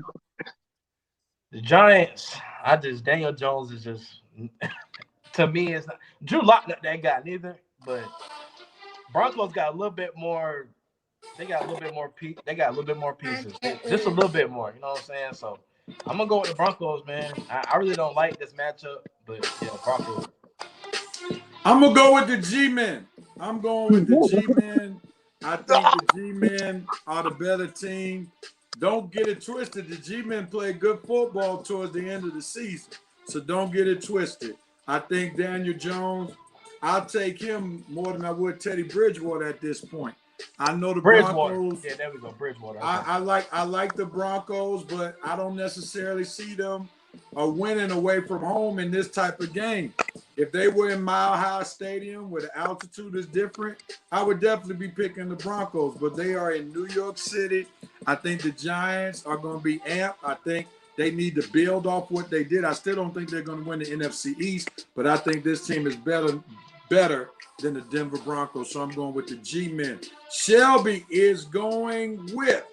The Giants, Daniel Jones is just to me, it's not Drew Lock not that guy neither, but Broncos got a little bit more. They got a little bit more pieces. Just a little bit more, you know what I'm saying? So I'm gonna go with the Broncos, man. I really don't like this matchup, but yeah, Broncos. I'm gonna go with the G-Men. I'm going with the G-Men. I think the G-Men are the better team. Don't get it twisted. The G-Men play good football towards the end of the season, so don't get it twisted. I think Daniel Jones, I'll take him more than I would Teddy Bridgewater at this point. I know the Broncos. Yeah, there we go, Bridgewater. I like the Broncos, but I don't necessarily see them winning away from home in this type of game. If they were in Mile High Stadium where the altitude is different, I would definitely be picking the Broncos. But they are in New York City. I think the Giants are going to be amped. I think they need to build off what they did. I still don't think they're going to win the NFC East, but I think this team is better than the Denver Broncos. So I'm going with the G-Men. Shelby is going with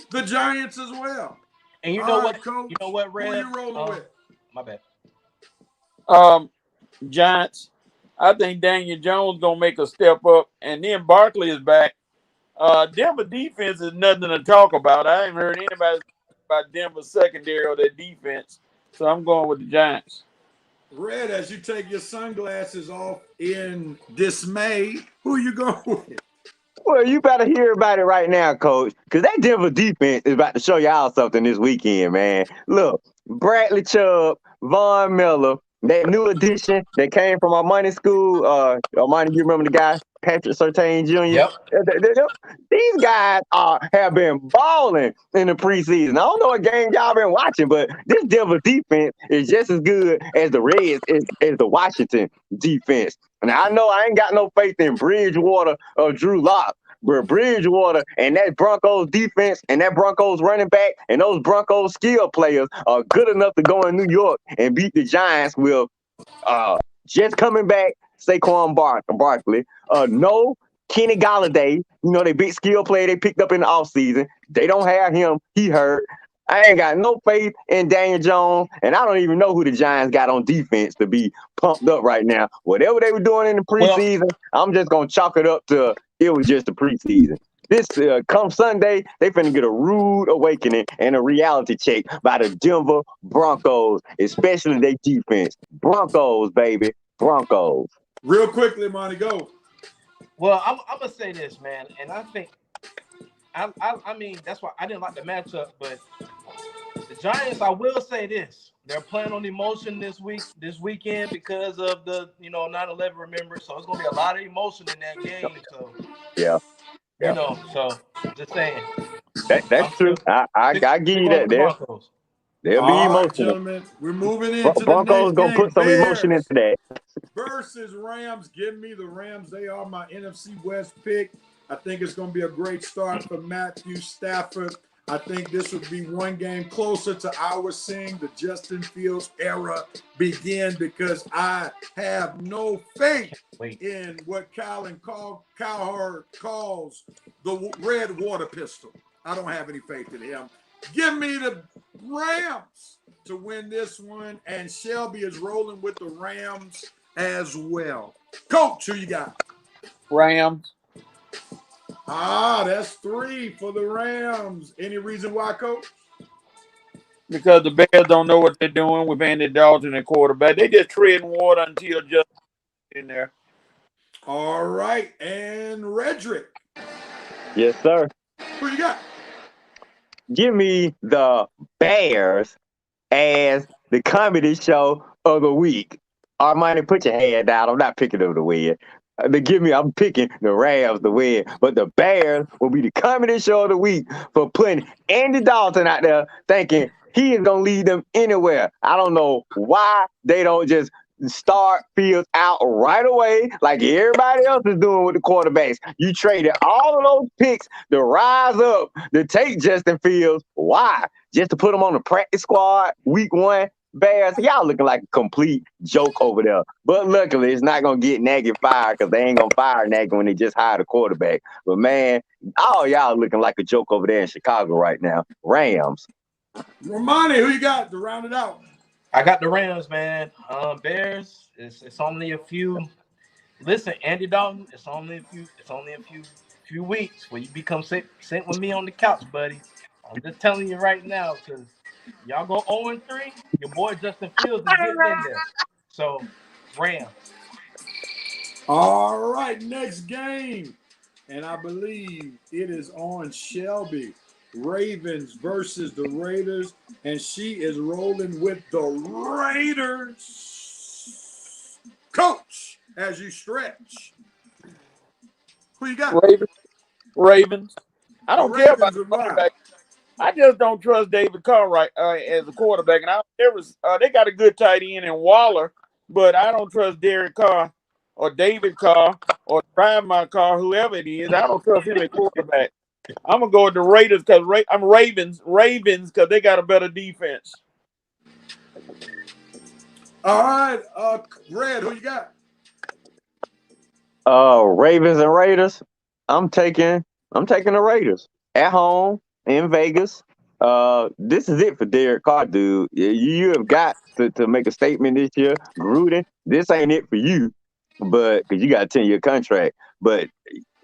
the Giants as well. And you know what, Rev? Who are you rolling with? My bad. Giants. I think Daniel Jones gonna make a step up, and then Barkley is back. Denver defense is nothing to talk about. I haven't heard anybody about Denver's secondary or their defense, so I'm going with the Giants. Red, as you take your sunglasses off in dismay, who you going with? Well, you better hear about it right now, Coach, because that Denver defense is about to show y'all something this weekend, man. Look, Bradley Chubb, Von Miller, that new addition that came from Armani school. Armani, you remember the guy, Patrick Surtain Jr.? Yep. These guys have been balling in the preseason. I don't know what game y'all been watching, but this Denver defense is just as good as the Reds, as the Washington defense. And I know I ain't got no faith in Bridgewater or Drew Lock, but Bridgewater and that Broncos defense and that Broncos running back and those Broncos skill players are good enough to go in New York and beat the Giants with just coming back Saquon Barkley. No Kenny Galladay, they big skill player they picked up in the offseason. They don't have him. He hurt. I ain't got no faith in Daniel Jones, and I don't even know who the Giants got on defense to be pumped up right now. Whatever they were doing in the preseason, I'm just going to chalk it up to it was just the preseason. This come Sunday, they finna get a rude awakening and a reality check by the Denver Broncos, especially their defense. Broncos, baby. Broncos. Real quickly, Monty, go. Well, I'm gonna say this, man, and I think I mean that's why I didn't like the matchup, but the Giants, I will say this: they're playing on emotion this weekend because of the 9/11 remembrance. So it's gonna be a lot of emotion in that game. So yeah. So just saying. That's true. I give you that there. There'll be emotion. Right, gentlemen, we're moving into Broncos the next gonna game. put some emotion into that. Versus Rams. Give me the Rams. They are my NFC West pick. I think it's going to be a great start for Matthew Stafford. I think this would be one game closer to our seeing the Justin Fields era begin, because I have no faith in what Colin Cowherd calls the red water pistol. I don't have any faith in him. Give me the Rams to win this one, and Shelby is rolling with the Rams as well. Coach, who you got? Rams. That's 3 for the Rams. Any reason why, Coach? Because the Bears don't know what they're doing with Andy Dalton at quarterback. They just treading water until just in there. All right, and Redrick. Yes, sir. Who you got? Give me the Bears as the comedy show of the week. Armani, put your hand down. I'm not picking them to win. I'm picking the Rams to win. But the Bears will be the comedy show of the week for putting Andy Dalton out there thinking he is going to lead them anywhere. I don't know why they don't just start Fields out right away like everybody else is doing with the quarterbacks. You traded all of those picks to rise up to take Justin Fields. Why? Just to put him on the practice squad week 1? Bears, y'all looking like a complete joke over there. But luckily, it's not going to get Nagy fired, because they ain't going to fire Nagy when they just hired a quarterback. But, man, all y'all looking like a joke over there in Chicago right now. Rams. Romani, who you got to round it out? I got the Rams, man. Bears, it's only a few. Listen, Andy Dalton, it's only a few weeks where you become sit with me on the couch, buddy. I'm just telling you right now, because y'all go 0-3, your boy Justin Fields is getting in there. So, Rams. All right, next game. And I believe it is on Shelby. Ravens versus the Raiders. And she is rolling with the Raiders. Coach, as you stretch. Who you got? Ravens. I don't care about the quarterback. quarterback. I just don't trust David Carr as a quarterback. And they got a good tight end in Waller, but I don't trust Derek Carr or David Carr or Ryan Carr, whoever it is. I don't trust him at quarterback. I'm going to go with the Raiders because I'm Ravens because they got a better defense. All right, Red, who you got? Ravens and Raiders. I'm taking the Raiders at home in Vegas. This is it for Derek Carr, dude. You have got to make a statement this year. Gruden, this ain't it for you, but because you got a 10-year contract. But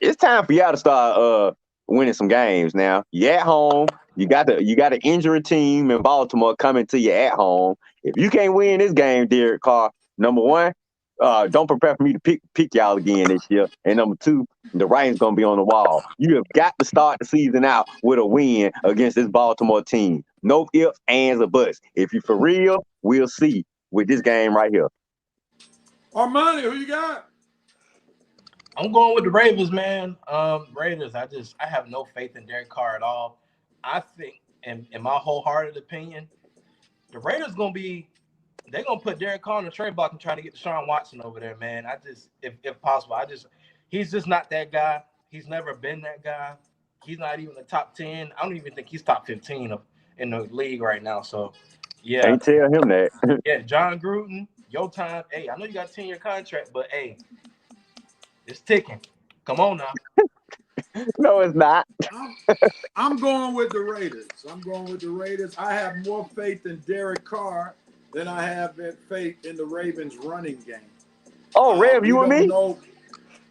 it's time for y'all to start winning some games now. You at home. You got an injury team in Baltimore coming to you at home. If you can't win this game, Derek Carr, number one, don't prepare for me to pick y'all again this year. And number two, the writing's gonna be on the wall. You have got to start the season out with a win against this Baltimore team. No ifs, ands, or buts. If you for real, we'll see with this game right here. Armani, who you got? I'm going with the Ravens, man. Raiders. I have no faith in Derek Carr at all. I think, in my wholehearted opinion, the Raiders they're gonna put Derek Carr on the trade block and try to get Deshaun Watson over there, man. If possible, he's just not that guy. He's never been that guy. He's not even the top 10. I don't even think he's top 15 in the league right now. So, yeah. Can't tell him that. Yeah, John Gruden, your time. Hey, I know you got a 10-year contract, but hey, it's ticking. Come on now. No, it's not. I'm going with the Raiders. I have more faith in Derek Carr than I have faith in the Ravens running game. Oh, Rev, you and me?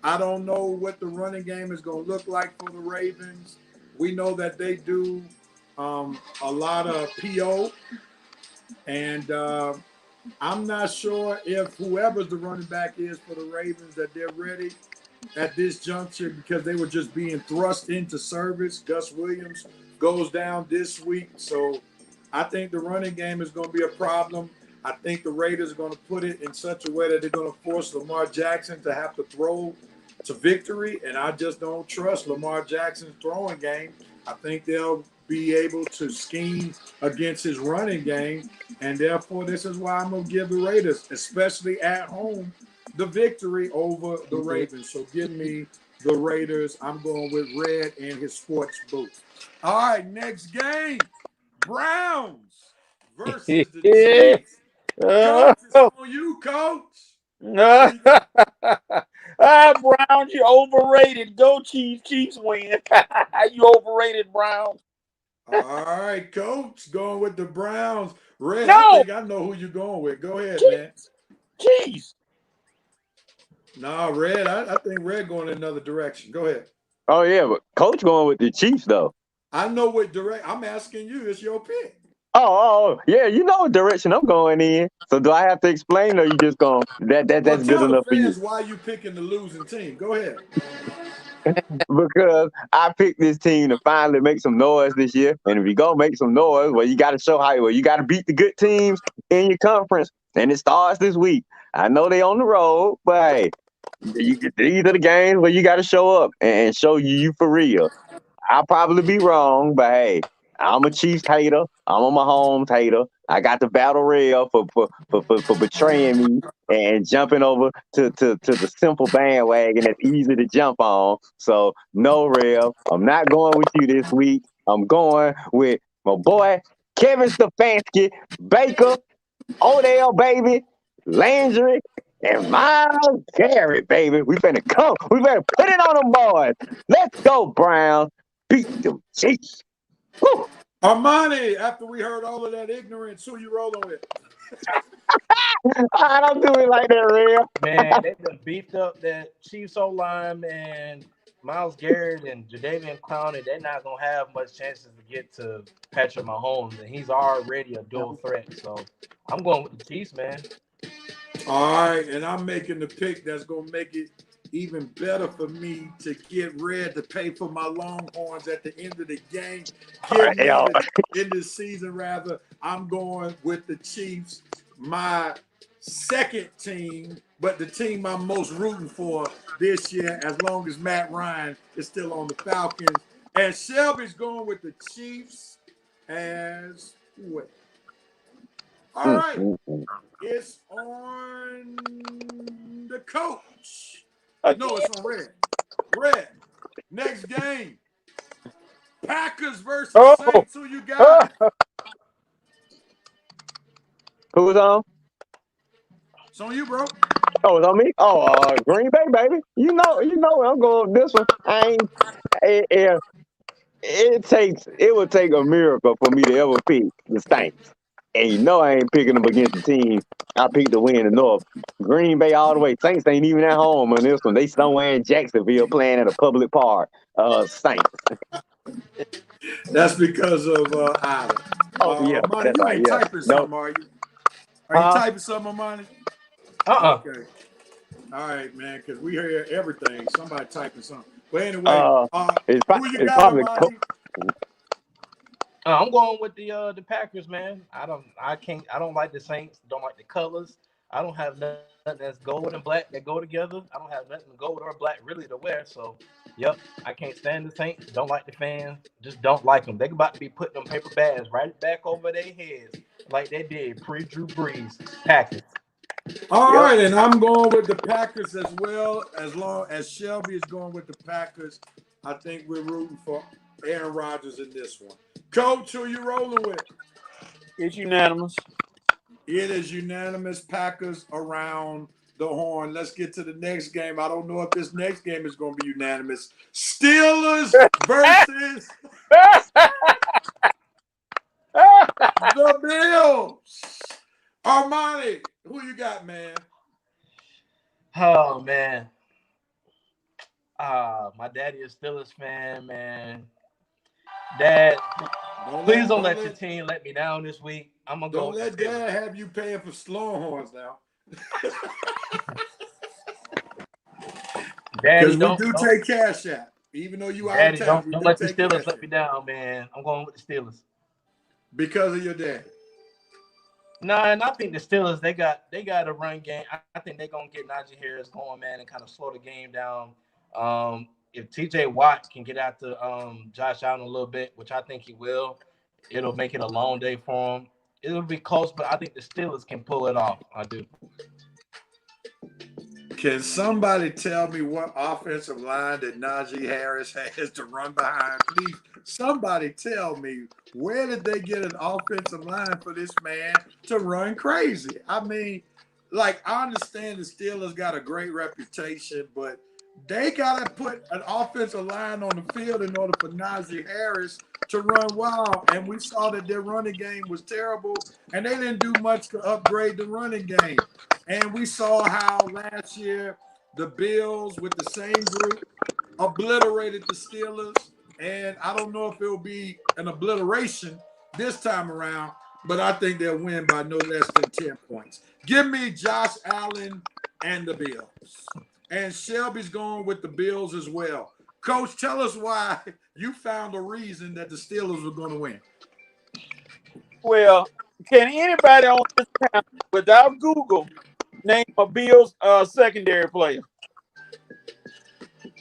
I don't know what the running game is going to look like for the Ravens. We know that they do a lot of PO, and I'm not sure if whoever's the running back is for the Ravens that they're ready at this juncture because they were just being thrust into service. Gus Williams goes down this week, so I think the running game is going to be a problem. I think the Raiders are going to put it in such a way that they're going to force Lamar Jackson to have to throw to victory, and I just don't trust Lamar Jackson's throwing game. I think they'll be able to scheme against his running game, and therefore this is why I'm going to give the Raiders, especially at home, the victory over the Ravens. So give me the Raiders. I'm going with Red and his sports booth. All right, next game, Browns versus the Chiefs. Coach, it's on you, Coach. Browns, you overrated. Go Chiefs. Chiefs win. You overrated, Browns. All right, Coach, going with the Browns. Red, No. I think I know who you're going with. Go ahead, man. Chiefs. Nah, Red, I think Red going in another direction. Go ahead. Oh, yeah, but Coach going with the Chiefs, though. I know what I'm asking you. It's your pick. Oh, yeah, you know what direction I'm going in. So do I have to explain, or you just going that's good enough for you? Why you picking the losing team? Go ahead. Because I picked this team to finally make some noise this year, and if you gonna make some noise, well, you got to show how. Well, you got to beat the good teams in your conference, and it starts this week. I know they on the road, but hey, these are the games where you got to show up and show you for real. I'll probably be wrong, but hey, I'm a Chiefs hater. I'm a Mahomes hater. I got the battle rail for betraying me and jumping over to the simple bandwagon that's easy to jump on. So no, Rev, I'm not going with you this week. I'm going with my boy Kevin Stefanski, Baker, Odell, baby, Landry, and Miles Garrett, baby. We better come. We better put it on them boys. Let's go, Browns. Beat them Chiefs. Woo. Armani, after we heard all of that ignorance, who you rolling with? I don't do it like that, Real. Man, they just beefed up that Chiefs O-line, and Miles Garrett and Jadeveon Clowney. They're not going to have much chances to get to Patrick Mahomes, and he's already a dual threat. So I'm going with the Chiefs, man. All right, and I'm making the pick that's going to make it even better for me to get Red to pay for my Longhorns at the end of the game. In the season, rather, I'm going with the Chiefs, my second team, but the team I'm most rooting for this year, as long as Matt Ryan is still on the Falcons. And Shelby's going with the Chiefs as well. All right, it's on the coach. No, it's on Red. Red. Next game. Packers versus Saints. Who you got? Who's on? It's on you, bro. Oh, it's on me? Oh, Green Bay, baby. You know where I'm going with this one. it would take a miracle for me to ever pick the Saints. And you know I ain't picking them against the team. I picked the win in the North. Green Bay all the way. Saints ain't even at home on this one. They somewhere in Jacksonville playing at a public park. Saints. That's because of Island. Oh yeah, Armani, that's you right. ain't Yeah. typing No. something, are you? Are you typing something, Armani? Okay. All right, man, because we hear everything. Somebody typing something. But anyway, who you It's got, probably Armani? I'm going with the Packers, man. I don't like the Saints. Don't like the colors. I don't have nothing that's gold and black that go together. I don't have nothing gold or black really to wear. So, yep, I can't stand the Saints. Don't like the fans. Just don't like them. They about to be putting them paper bags right back over their heads like they did pre-Drew Brees. Packers. All right, and I'm going with the Packers as well. As long as Shelby is going with the Packers, I think we're rooting for Aaron Rodgers in this one. Coach, who you rolling with? It's unanimous. It is unanimous. Packers around the horn. Let's get to the next game. I don't know if this next game is going to be unanimous. Steelers versus the Bills. Armani, who you got, man? Oh man. My daddy is still a fan, man. Dad, please don't let your team let me down this week. I'm gonna go. Don't let Dad have you paying for Longhorns now. Daddy, because we do take cash out, even though you out of town. Don't let the Steelers let me down, man. I'm going with the Steelers because of your dad. Nah, and I think the Steelers they got a run game. I think they're gonna get Najee Harris going, man, and kind of slow the game down. If TJ Watt can get out to Josh Allen a little bit, which I think he will, it'll make it a long day for him. It'll be close, but I think the Steelers can pull it off. I do. Can somebody tell me what offensive line that Najee Harris has to run behind? Please, somebody tell me, where did they get an offensive line for this man to run crazy? I mean, like, I understand the Steelers got a great reputation, but they got to put an offensive line on the field in order for Najee Harris to run wild. And we saw that their running game was terrible, and they didn't do much to upgrade the running game. And we saw how last year the Bills, with the same group, obliterated the Steelers. And I don't know if it'll be an obliteration this time around, but I think they'll win by no less than 10 points. Give me Josh Allen and the Bills. And Shelby's going with the Bills as well. Coach, tell us why you found a reason that the Steelers were going to win. Well, can anybody on this panel, without Google, name a Bills secondary player?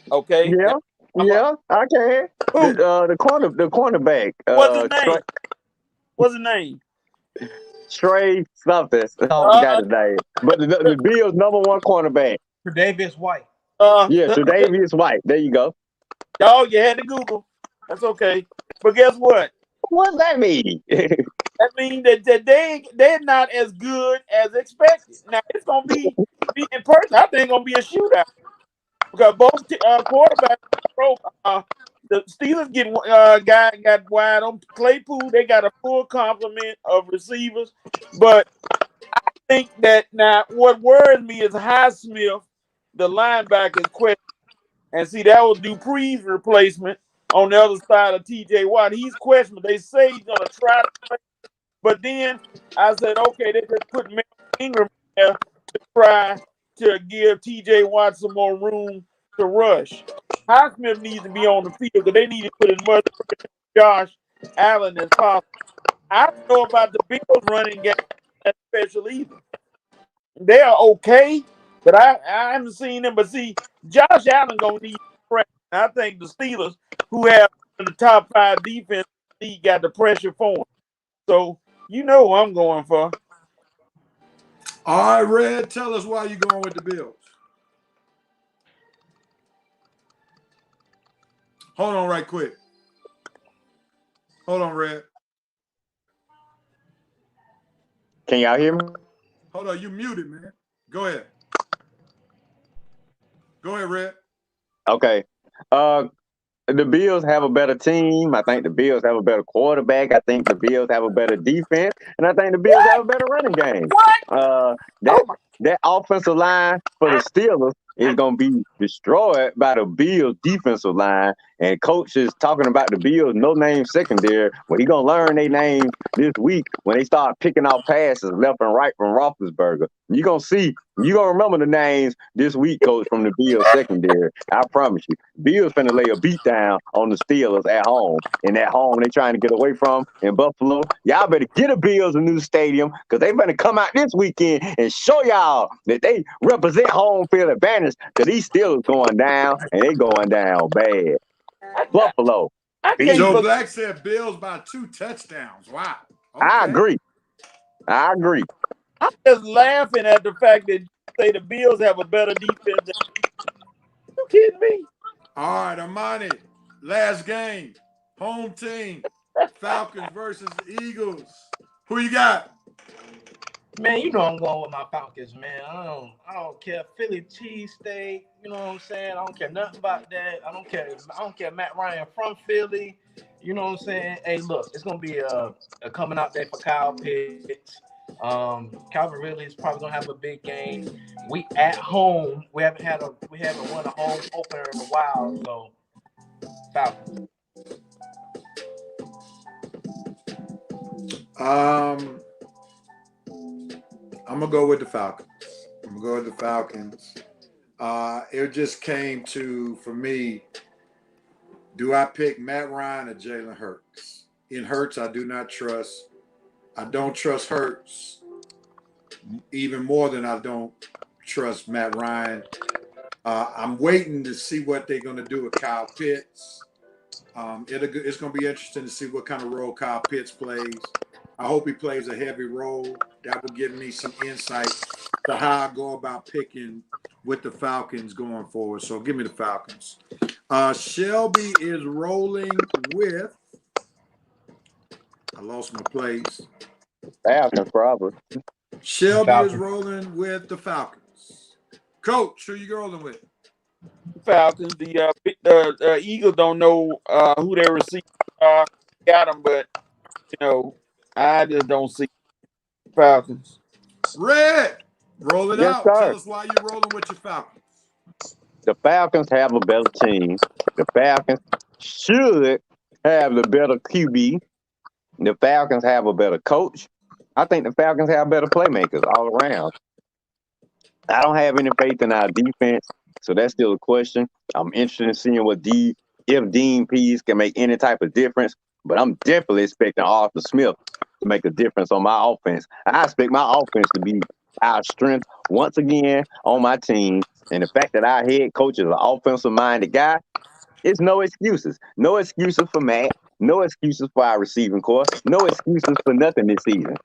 Okay. Yeah, I can. The cornerback. What's his name? What's his name? Trey something. I forgot his name. But the Bills' #1 cornerback. Tre'Davious White. Tre'Davious White. There you go. Oh, you had to Google. That's okay. But guess what? What does that mean? That means that they're not as good as expected. Now it's gonna be in person. I think it's gonna be a shootout because both quarterbacks. The Steelers got wide on Claypool. They got a full complement of receivers, but I think that now what worries me is Highsmith, the linebacker, is questionable. And see, that was Dupree's replacement on the other side of TJ Watt. He's questionable. They say he's gonna try to play. But then I said, okay, they just put Melvin Ingram there to try to give TJ Watt some more room to rush. Highsmith needs to be on the field because they need to put as much Josh Allen as possible. I don't know about the Bills running game special either. They are okay, but I haven't seen them. But see, Josh Allen gonna need pressure. I think the Steelers, who have the top 5 defense, got the pressure for them. So you know who I'm going for. All right, Red, tell us why you're going with the Bills. Hold on right quick. Hold on, Red. Can y'all hear me? Hold on, you muted, man. Go ahead. Go ahead, Red. Okay. the Bills have a better team. I think the Bills have a better quarterback. I think the Bills have a better defense, and I think the Bills have a better running game. What? That Oh my! that offensive line for the Steelers is going to be destroyed by the Bills defensive line. And coach is talking about the Bills no name secondary. Well, he gonna learn their names this week when they start picking off passes left and right from Roethlisberger. You gonna see. You gonna remember the names this week, coach, from the Bills secondary. I promise you. Bills finna lay a beat down on the Steelers at home. And at home they trying to get away from in Buffalo. Y'all better get the Bills a new stadium because they better come out this weekend and show y'all that they represent home field advantage because these Steelers going down and they going down bad. Buffalo. I Beat. can't Joe believe Black said Bills by 2 touchdowns. Wow. I Okay. agree. I agree. I'm just laughing at the fact that you say the Bills have a better defense. You kidding me? All right, Armani. Last game. Home team. Falcons versus Eagles. Who you got? Man, you know I'm going with my Falcons, man. I don't care. Philly cheesesteak, you know what I'm saying? I don't care nothing about that. I don't care Matt Ryan from Philly. You know what I'm saying? Hey, look, it's gonna be a coming out day for Kyle Pitts. Calvin Ridley is probably gonna have a big game. We at home. We haven't won a home opener in a while, so Falcons. I'm gonna go with the Falcons. It just came to, for me, do I pick Matt Ryan or Jalen Hurts? In Hurts, I do not trust. I don't trust Hurts even more than I don't trust Matt Ryan. I'm waiting to see what they're going to do with Kyle Pitts. It's going to be interesting to see what kind of role Kyle Pitts plays. I hope he plays a heavy role. That will give me some insight to how I go about picking with the Falcons going forward. So give me the Falcons. Shelby is rolling with. I lost my place. Falcons probably. Shelby Falcons. is rolling with the Falcons. Coach, who you rolling with? Falcons. The Eagles don't know who their receivers are. Got them, but I just don't see Falcons. Red, roll it Yes, out. sir. Tell us why you're rolling with your Falcons. The Falcons have a better team. The Falcons should have the better QB. The Falcons have a better coach. I think the Falcons have better playmakers all around. I don't have any faith in our defense, so that's still a question. I'm interested in seeing if Dean Pease can make any type of difference, but I'm definitely expecting Arthur Smith to make a difference on my offense. I expect my offense to be our strength once again on my team, and the fact that our head coach is an offensive-minded guy, it's no excuses. No excuses for Matt. No excuses for our receiving corps. No excuses for nothing this season.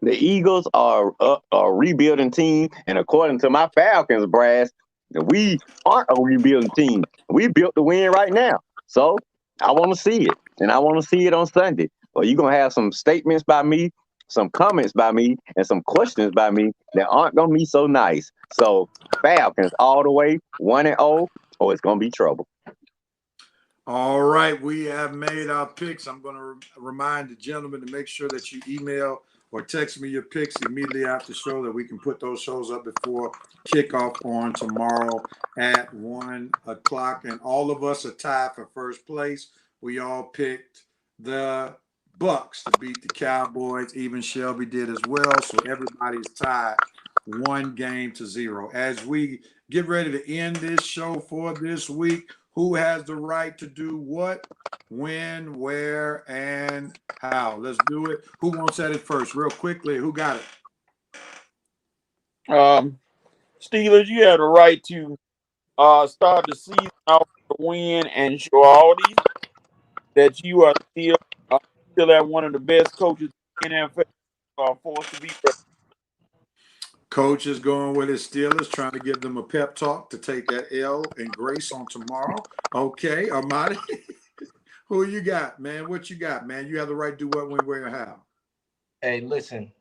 The Eagles are a rebuilding team, and according to my Falcons brass, we aren't a rebuilding team. We built the win right now. So I want to see it, and I want to see it on Sunday. Or you're going to have some statements by me, some comments by me, and some questions by me that aren't going to be so nice. So Falcons all the way, 1-0, or it's going to be trouble. All right, we have made our picks. I'm going to remind the gentlemen to make sure that you email or text me your picks immediately after the show that we can put those shows up before kickoff on tomorrow at 1 o'clock. And all of us are tied for first place. We all picked the Bucks to beat the Cowboys. Even Shelby did as well. So everybody's tied 1-0. As we get ready to end this show for this week, who has the right to do what, when, where, and how? Let's do it. Who wants at it first? Real quickly, who got it? Steelers, you have the right to start the season off with a win and show all these that you are still at one of the best coaches in the NFL, forced to be better. Coach is going with his Steelers, trying to give them a pep talk to take that L and grace on tomorrow. Okay, Armani, who you got, man? What you got, man? You have the right to do what, when, where, and how. Hey, listen,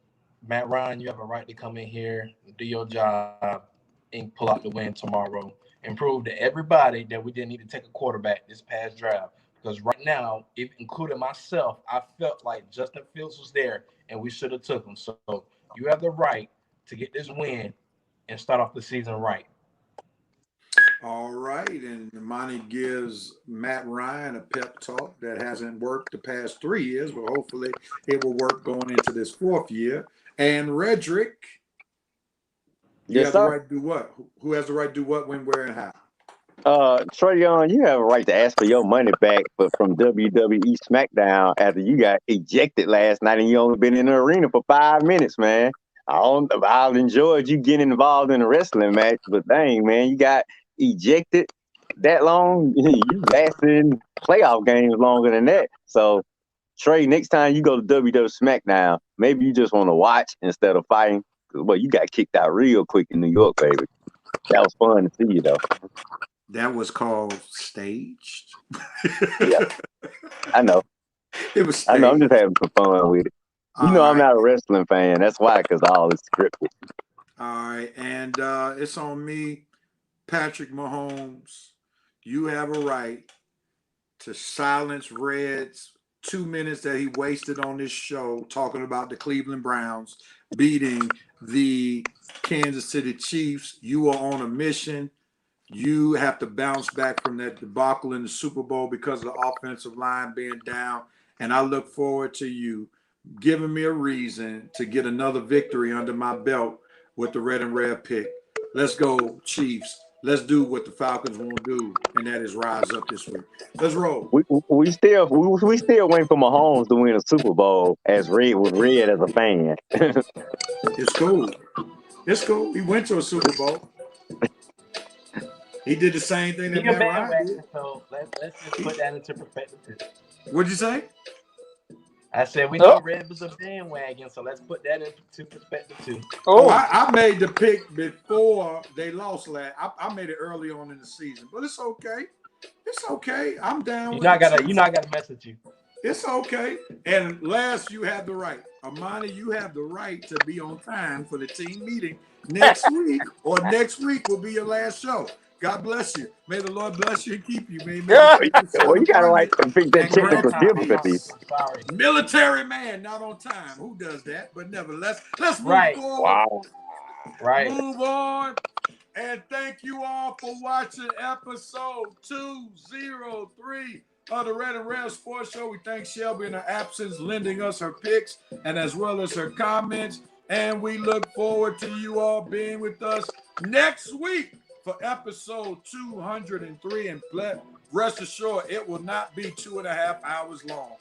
Matt Ryan, you have a right to come in here, do your job, and pull out the win tomorrow. and prove to everybody that we didn't need to take a quarterback this past draft. Because right now, including myself, I felt like Justin Fields was there and we should have took him. So you have the right to get this win and start off the season right. All right, and Armani gives Matt Ryan a pep talk that hasn't worked the past 3 years, but hopefully it will work going into this 4th year. And Redrick, you Yes, have sir. the right to do what? Who has the right to do what, when, where, and how? Trey Young, you have a right to ask for your money back, but from WWE SmackDown after you got ejected last night and you only been in the arena for 5 minutes, man. I'll enjoy you getting involved in a wrestling match, but dang, man, you got ejected that long. You lasted in playoff games longer than that. So, Trey, next time you go to WWE SmackDown, maybe you just want to watch instead of fighting. Well, you got kicked out real quick in New York, baby. That was fun to see you, though. That was called staged. Yeah, I know. It was staged. I know. I'm just having some fun with it. You know, I'm not a wrestling fan. That's why, because all is scripted. All right, and it's on me, Patrick Mahomes. You have a right to silence Red's 2 minutes that he wasted on this show talking about the Cleveland Browns beating the Kansas City Chiefs. You are on a mission. You have to bounce back from that debacle in the Super Bowl because of the offensive line being down. And I look forward to you giving me a reason to get another victory under my belt with the Red and Rev pick. Let's go, Chiefs. Let's do what the Falcons won't do, and that is rise up this week. Let's roll. We still waiting for Mahomes to win a Super Bowl as Red as a fan. It's cool. It's cool. He went to a Super Bowl. He did the same thing that Matt Ryan did. So let's just put that into perspective. What'd you say? I said we know Red was a bandwagon, so let's put that into perspective too. I made the pick before they lost last. I made it early on in the season, but it's okay. It's okay. I'm down. You're not gonna mess with you. It's okay. And last, you have the right. Armani, you have the right to be on time for the team meeting next week, or next week will be your last show. God bless you. May the Lord bless you and keep you. May well, you got to like to fix that technical difficulty. Military man, not on time. Who does that? But nevertheless, let's move forward. Wow. Right. Move on. And thank you all for watching episode 203 of the Red and Rev Sports Show. We thank Shelby in her absence, lending us her picks and as well as her comments. And we look forward to you all being with us next week for episode 203. And rest assured, it will not be 2.5 hours long.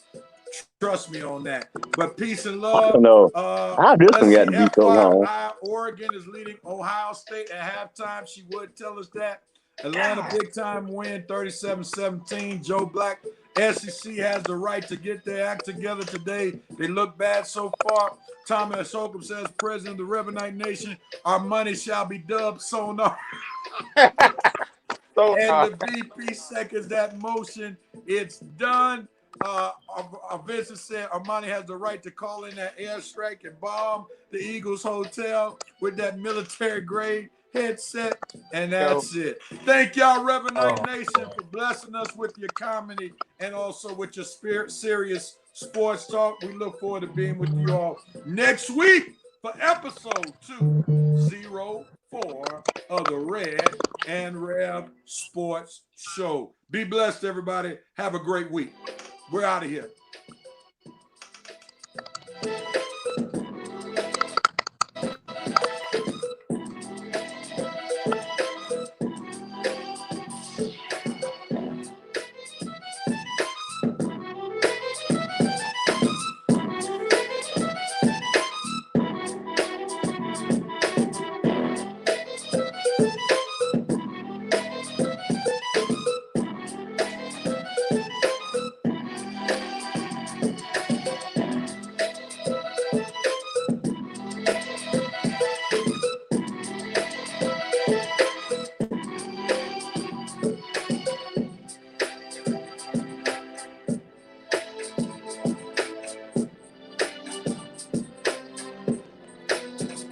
Trust me on that. But peace and love. I don't know. How this one got to be so long? Oregon is leading Ohio State at halftime. She would tell us that. Atlanta big time win 37-17. Joe Black, SEC has the right to get their act together today. They look bad so far. Thomas Holcomb says, President of the Revenite Nation, our money shall be dubbed sonar. And the VP seconds that motion. It's done. Vincent said Armani has the right to call in that airstrike and bomb the Eagles Hotel with that military grade headset, and that's it. Thank y'all, Revenite Nation, for blessing us with your comedy and also with your serious sports talk. We look forward to being with you all next week for episode 204 of the Red and Rev Sports Show. Be blessed, everybody. Have a great week. We're out of here.